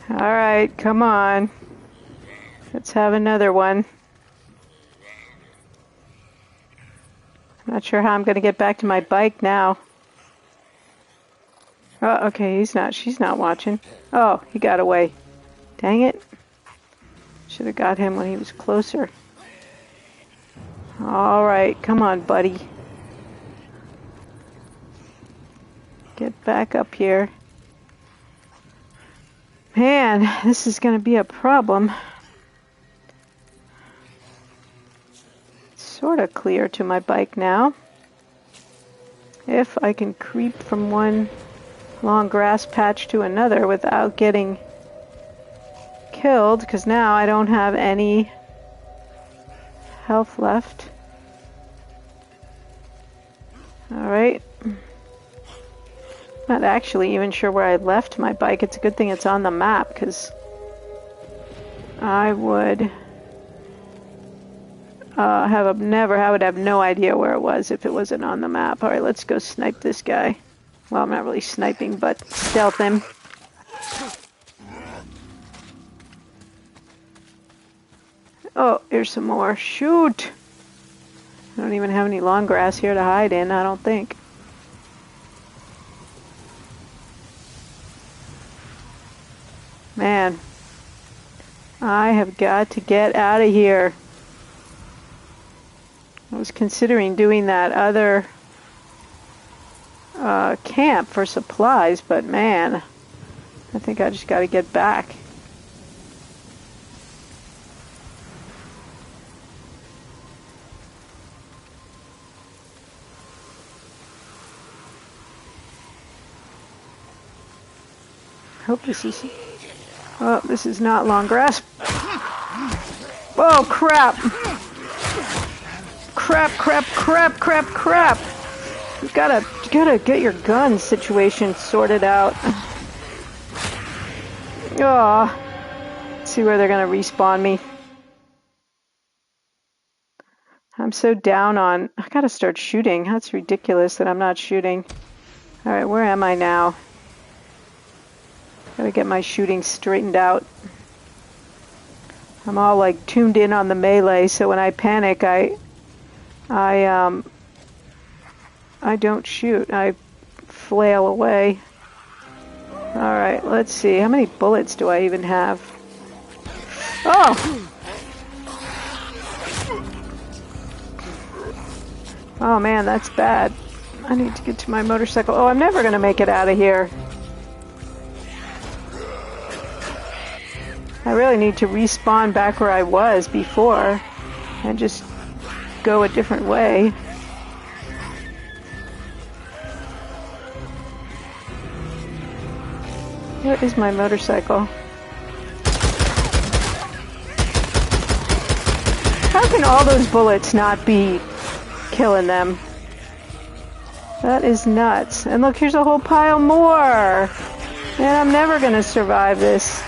All right, come on. Let's have another one. Not sure how I'm going to get back to my bike now. Oh, okay, she's not watching. Oh, he got away. Dang it. Should have got him when he was closer. All right, come on, buddy. Get back up here. Man, this is going to be a problem. It's sort of clear to my bike now. If I can creep from one long grass patch to another without getting killed, because now I don't have any health left. Alright. Not actually even sure where I left my bike. It's a good thing it's on the map, because I would have no idea where it was if it wasn't on the map. Alright, let's go snipe this guy. Well, I'm not really sniping, but stealth him. Oh, here's some more. Shoot! I don't even have any long grass here to hide in, I don't think. I have got to get out of here. I was considering doing that other camp for supplies, but man, I think I just got to get back. Hope this is... Oh, this is not long grass. Oh, crap. Crap. You gotta get your gun situation sorted out. Oh, let's see where they're gonna respawn me. I'm so down on... I gotta start shooting. That's ridiculous that I'm not shooting. Alright, where am I now? Gotta get my shooting straightened out. I'm all like tuned in on the melee, so when I panic, I don't shoot. I flail away. Alright, let's see. How many bullets do I even have? Oh! Oh man, that's bad. I need to get to my motorcycle. Oh, I'm never gonna make it out of here. I really need to respawn back where I was before and just go a different way. Where is my motorcycle? How can all those bullets not be killing them? That is nuts. And look, here's a whole pile more. And I'm never gonna survive this.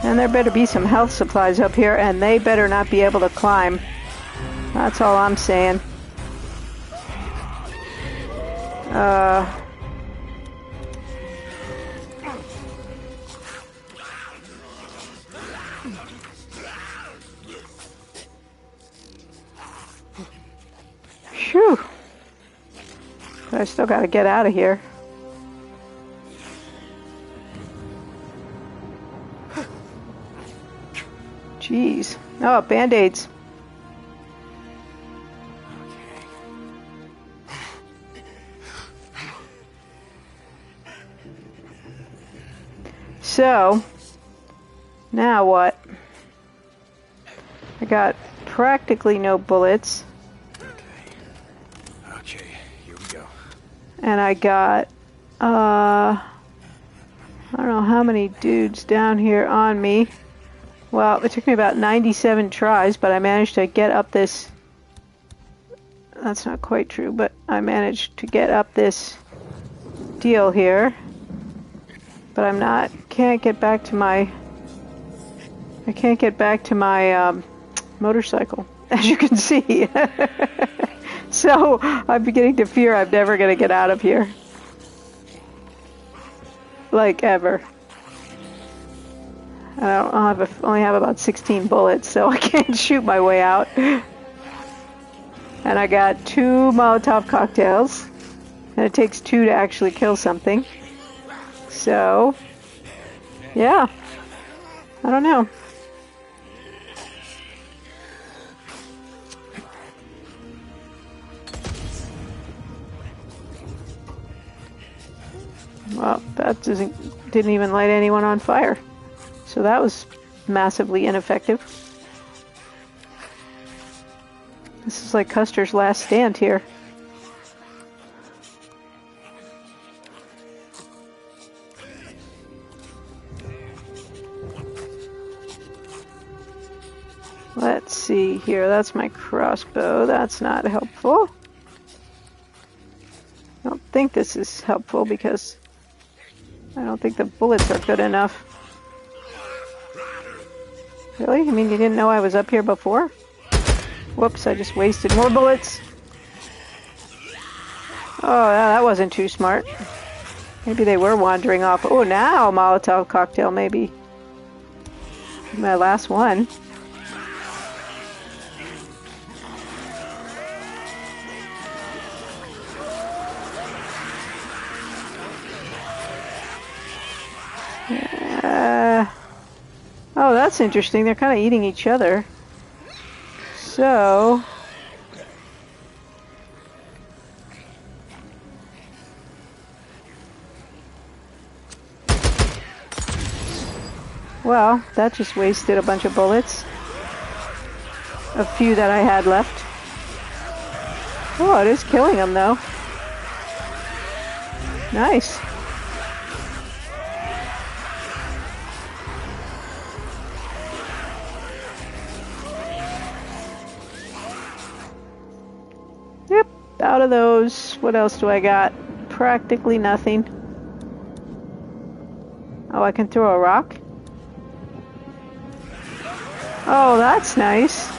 And there better be some health supplies up here, and they better not be able to climb. That's all I'm saying. Phew. But I still gotta get out of here. Jeez. Oh, Band-Aids. So, now what? I got practically no bullets. Okay, here we go. And I got, I don't know how many dudes down here on me. Well, it took me about 97 tries, but I managed to get up this... That's not quite true, but I managed to get up this deal here. But I'm not... Can't get back to my... I can't get back to my motorcycle, as you can see. So, I'm beginning to fear I'm never going to get out of here. Like, ever. I only have about 16 bullets, so I can't shoot my way out. And I got 2 Molotov cocktails, and it takes 2 to actually kill something. So, yeah, I don't know. Well, that didn't even light anyone on fire. So that was massively ineffective. This is like Custer's last stand here. Let's see here. That's my crossbow. That's not helpful. I don't think this is helpful because I don't think the bullets are good enough. Really? You mean you didn't know I was up here before? Whoops, I just wasted more bullets. Oh, that wasn't too smart. Maybe they were wandering off. Oh, now Molotov cocktail, maybe. My last one. Oh, that's interesting. They're kind of eating each other. So... Well, that just wasted a bunch of bullets. A few that I had left. Oh, it is killing them, though. Nice. Yep, out of those. What else do I got? Practically nothing. Oh, I can throw a rock? Oh, that's nice.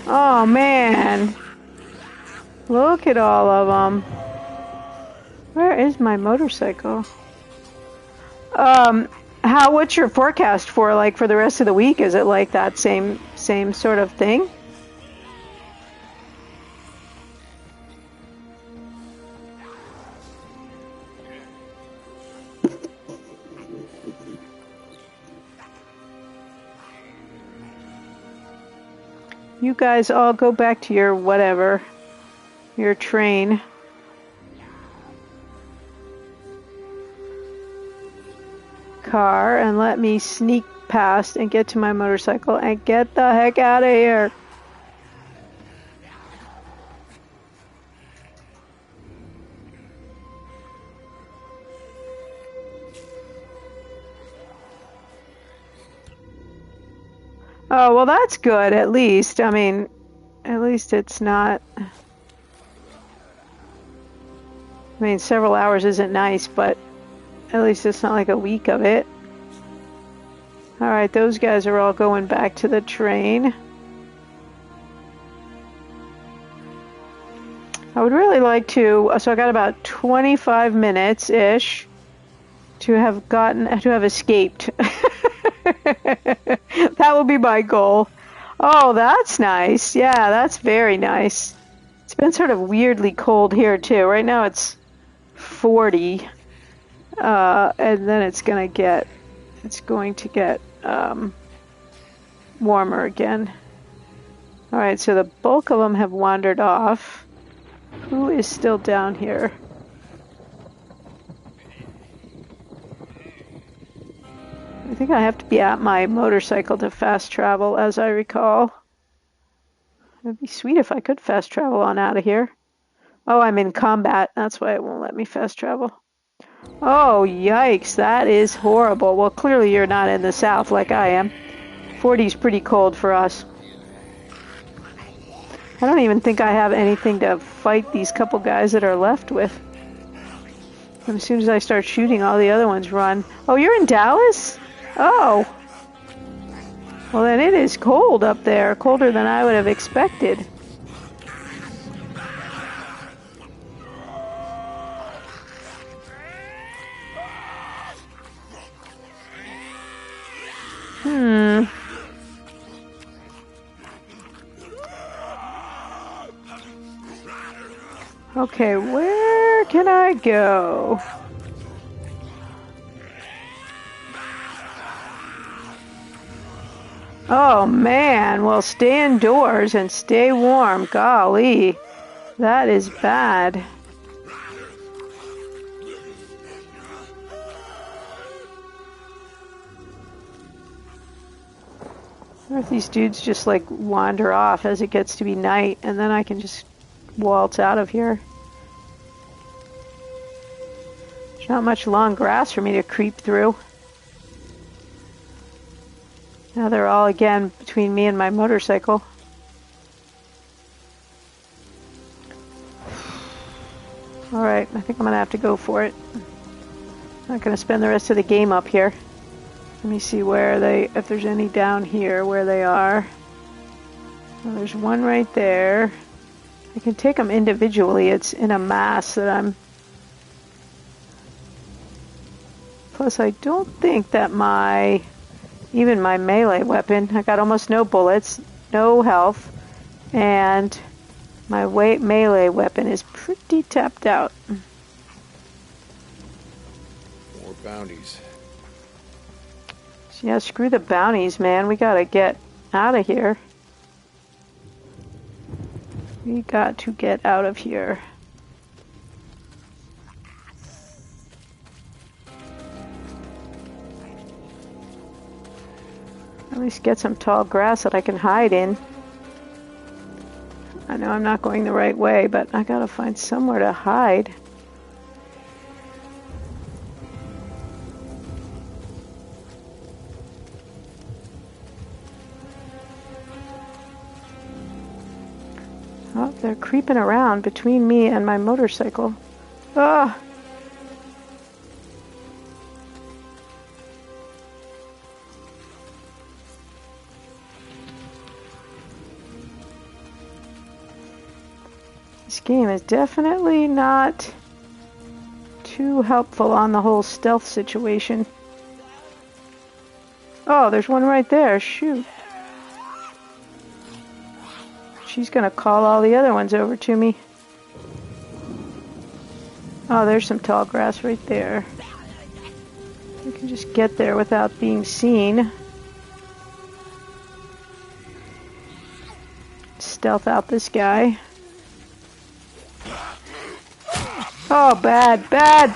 Oh, man. Look at all of them. Where is my motorcycle? What's your forecast for, like, for the rest of the week? Is it like that same sort of thing? You guys all go back to your whatever, your train. Car, and let me sneak past and get to my motorcycle and get the heck out of here. Oh, well, that's good, at least. I mean, at least it's not... I mean, several hours isn't nice, but at least it's not like a week of it. Alright, those guys are all going back to the train. I would really like to... So I got about 25 minutes-ish to have escaped. That will be my goal. Oh, that's nice. Yeah, that's very nice. It's been sort of weirdly cold here too. Right now it's 40, and then it's going to get warmer again. All right, so the bulk of them have wandered off. Who is still down here? I think I have to be at my motorcycle to fast travel, as I recall. It'd be sweet if I could fast travel on out of here. Oh, I'm in combat. That's why it won't let me fast travel. Oh, yikes. That is horrible. Well, clearly you're not in the south like I am. 40's pretty cold for us. I don't even think I have anything to fight these couple guys that are left with. And as soon as I start shooting, all the other ones run. Oh, you're in Dallas? Oh. Well, then it is cold up there. Colder than I would have expected. Okay, where can I go? Oh man, well, stay indoors and stay warm. Golly, that is bad. What if these dudes just like wander off as it gets to be night, and then I can just waltz out of here? There's not much long grass for me to creep through. Now they're all again between me and my motorcycle. Alright, I think I'm gonna have to go for it. I'm not gonna spend the rest of the game up here. Let me see if there's any down here where they are. Well, there's one right there. I can take them individually. It's in a mass that I'm Plus, I don't think that even my melee weapon, I got almost no bullets, no health, and my melee weapon is pretty tapped out. More bounties. Yeah, screw the bounties, man. We gotta get out of here. We got to get out of here. At least get some tall grass that I can hide in. I know I'm not going the right way, but I gotta find somewhere to hide. Oh, they're creeping around between me and my motorcycle. Ah! This game is definitely not too helpful on the whole stealth situation. Oh, there's one right there. Shoot. She's gonna call all the other ones over to me. Oh, there's some tall grass right there. We can just get there without being seen. Stealth out this guy. Oh, bad, bad!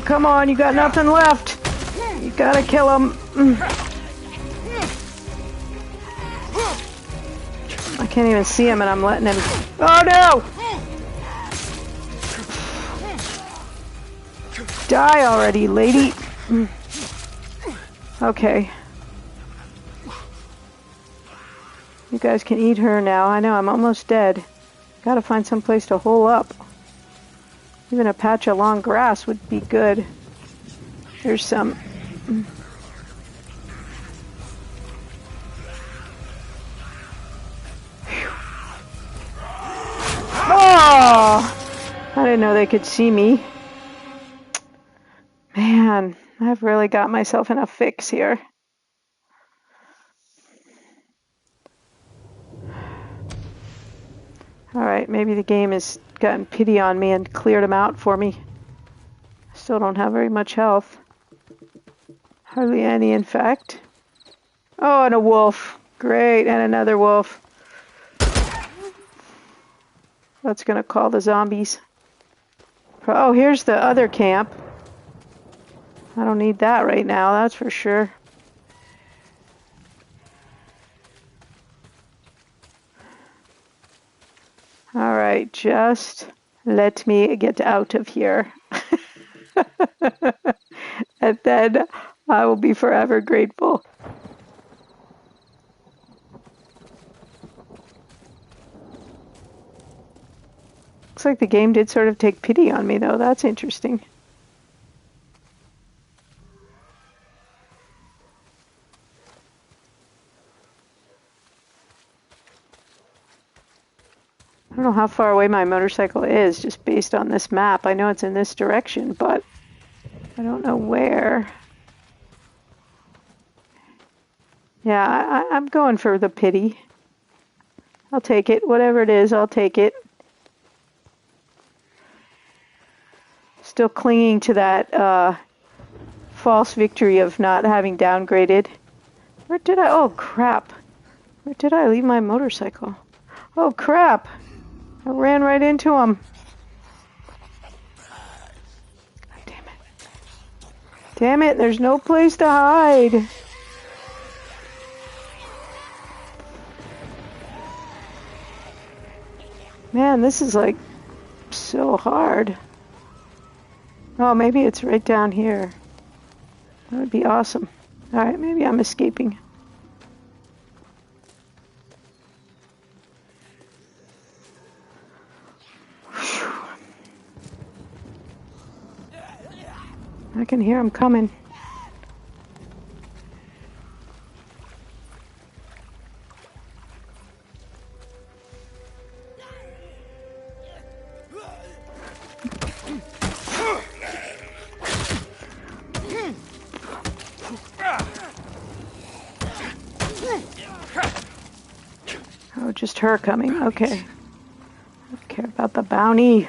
Come on, you got nothing left. You gotta kill him. I can't even see him and I'm letting him. Oh no! Die already, lady. Okay. You guys can eat her now. I know, I'm almost dead. Gotta find some place to hole up. Even a patch of long grass would be good. There's some. Oh! I didn't know they could see me. Man, I've really got myself in a fix here. Alright, maybe the game has gotten pity on me and cleared them out for me. Still don't have very much health. Hardly any, in fact. Oh, and a wolf. Great, and another wolf. That's gonna call the zombies. Oh, here's the other camp. I don't need that right now, that's for sure. Alright, just let me get out of here. And then I will be forever grateful. Looks like the game did sort of take pity on me, though. That's interesting. I don't know how far away my motorcycle is, just based on this map. I know it's in this direction, but I don't know where. Yeah, I'm going for the pity. I'll take it. Whatever it is, I'll take it. Still clinging to that false victory of not having downgraded. Where did I... Oh, crap. Where did I leave my motorcycle? Oh, crap. I ran right into him. God damn it. Damn it, there's no place to hide. Man, this is like so hard. Oh, maybe it's right down here. That would be awesome. Alright, maybe I'm escaping. I can hear him coming. just her coming. Okay. I don't care about the bounty.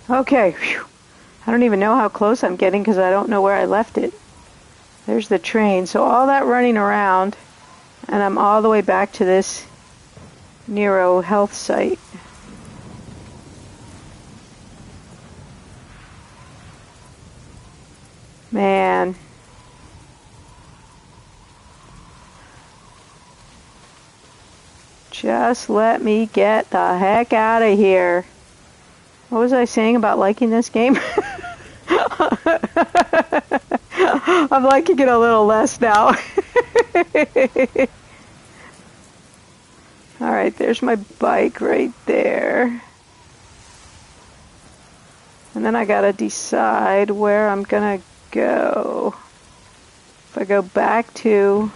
Okay. Whew. I don't even know how close I'm getting because I don't know where I left it. There's the train. So all that running around, and I'm all the way back to this Nero health site. Man. Just let me get the heck out of here. What was I saying about liking this game? I'm liking it a little less now. Alright, there's my bike right there. And then I gotta decide where I'm gonna go. If I go back to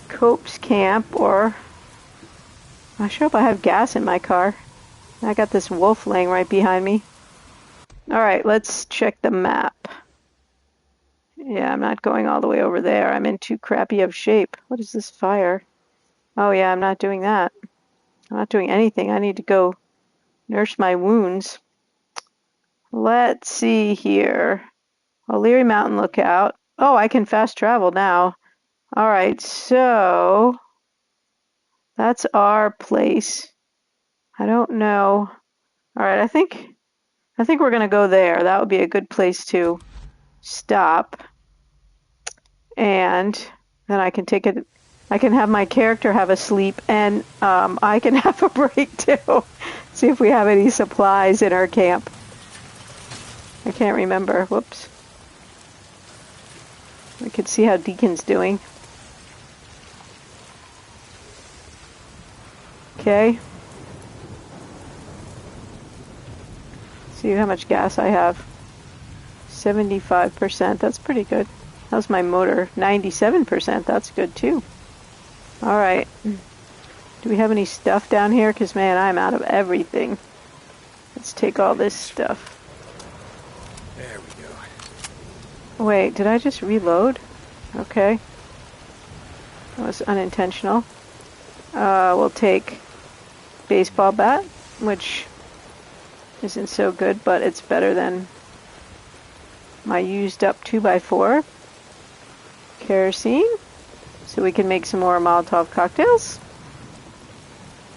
Cope's camp, or I sure hope I have gas in my car. I got this wolf laying right behind me. Alright, let's check the map. Yeah, I'm not going all the way over there. I'm in too crappy of shape. What is this fire? Oh yeah, I'm not doing that. I'm not doing anything. I need to go nurse my wounds. Let's see here. O'Leary Mountain Lookout. Oh, I can fast travel now. Alright, so that's our place. I don't know. Alright, I think we're gonna go there. That would be a good place to stop. And then I can take it. I can have my character have a sleep, and I can have a break too. See if we have any supplies in our camp. I can't remember. Whoops. We could see how Deacon's doing. Okay. See how much gas I have. 75%. That's pretty good. How's my motor? 97%. That's good too. Alright. Do we have any stuff down here? Because, man, I'm out of everything. Let's take all this stuff. There we go. Wait, did I just reload? Okay. That was unintentional. We'll take baseball bat, which isn't so good, but it's better than my used up 2x4. Kerosene, so we can make some more Molotov cocktails.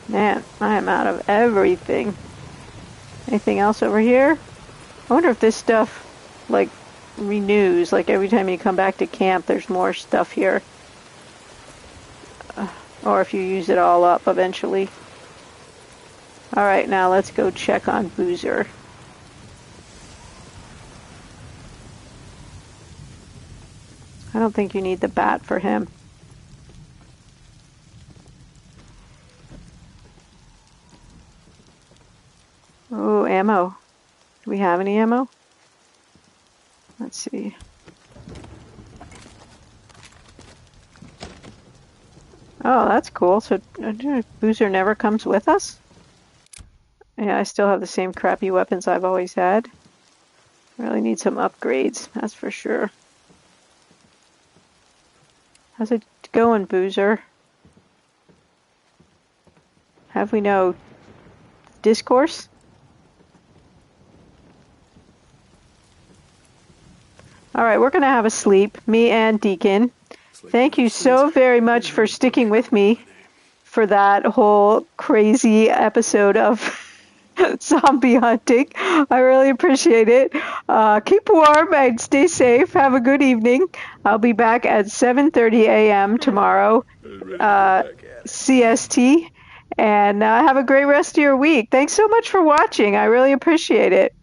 Man, I am out of everything. Anything else over here? I wonder if this stuff, like, renews. Like, every time you come back to camp, there's more stuff here. Or if you use it all up eventually. Alright, now let's go check on Boozer. I don't think you need the bat for him. Oh, ammo. Do we have any ammo? Let's see. Oh, that's cool. So Boozer never comes with us? Yeah, I still have the same crappy weapons I've always had. Really need some upgrades, that's for sure. How's it going, Boozer? Have we no discourse? Alright, we're going to have a sleep, me and Deacon. Thank you so very much for sticking with me for that whole crazy episode of zombie hunting. I really appreciate it. Keep warm and stay safe. Have a good evening. I'll be back at 7:30 a.m. tomorrow, CST. And have a great rest of your week. Thanks so much for watching. I really appreciate it.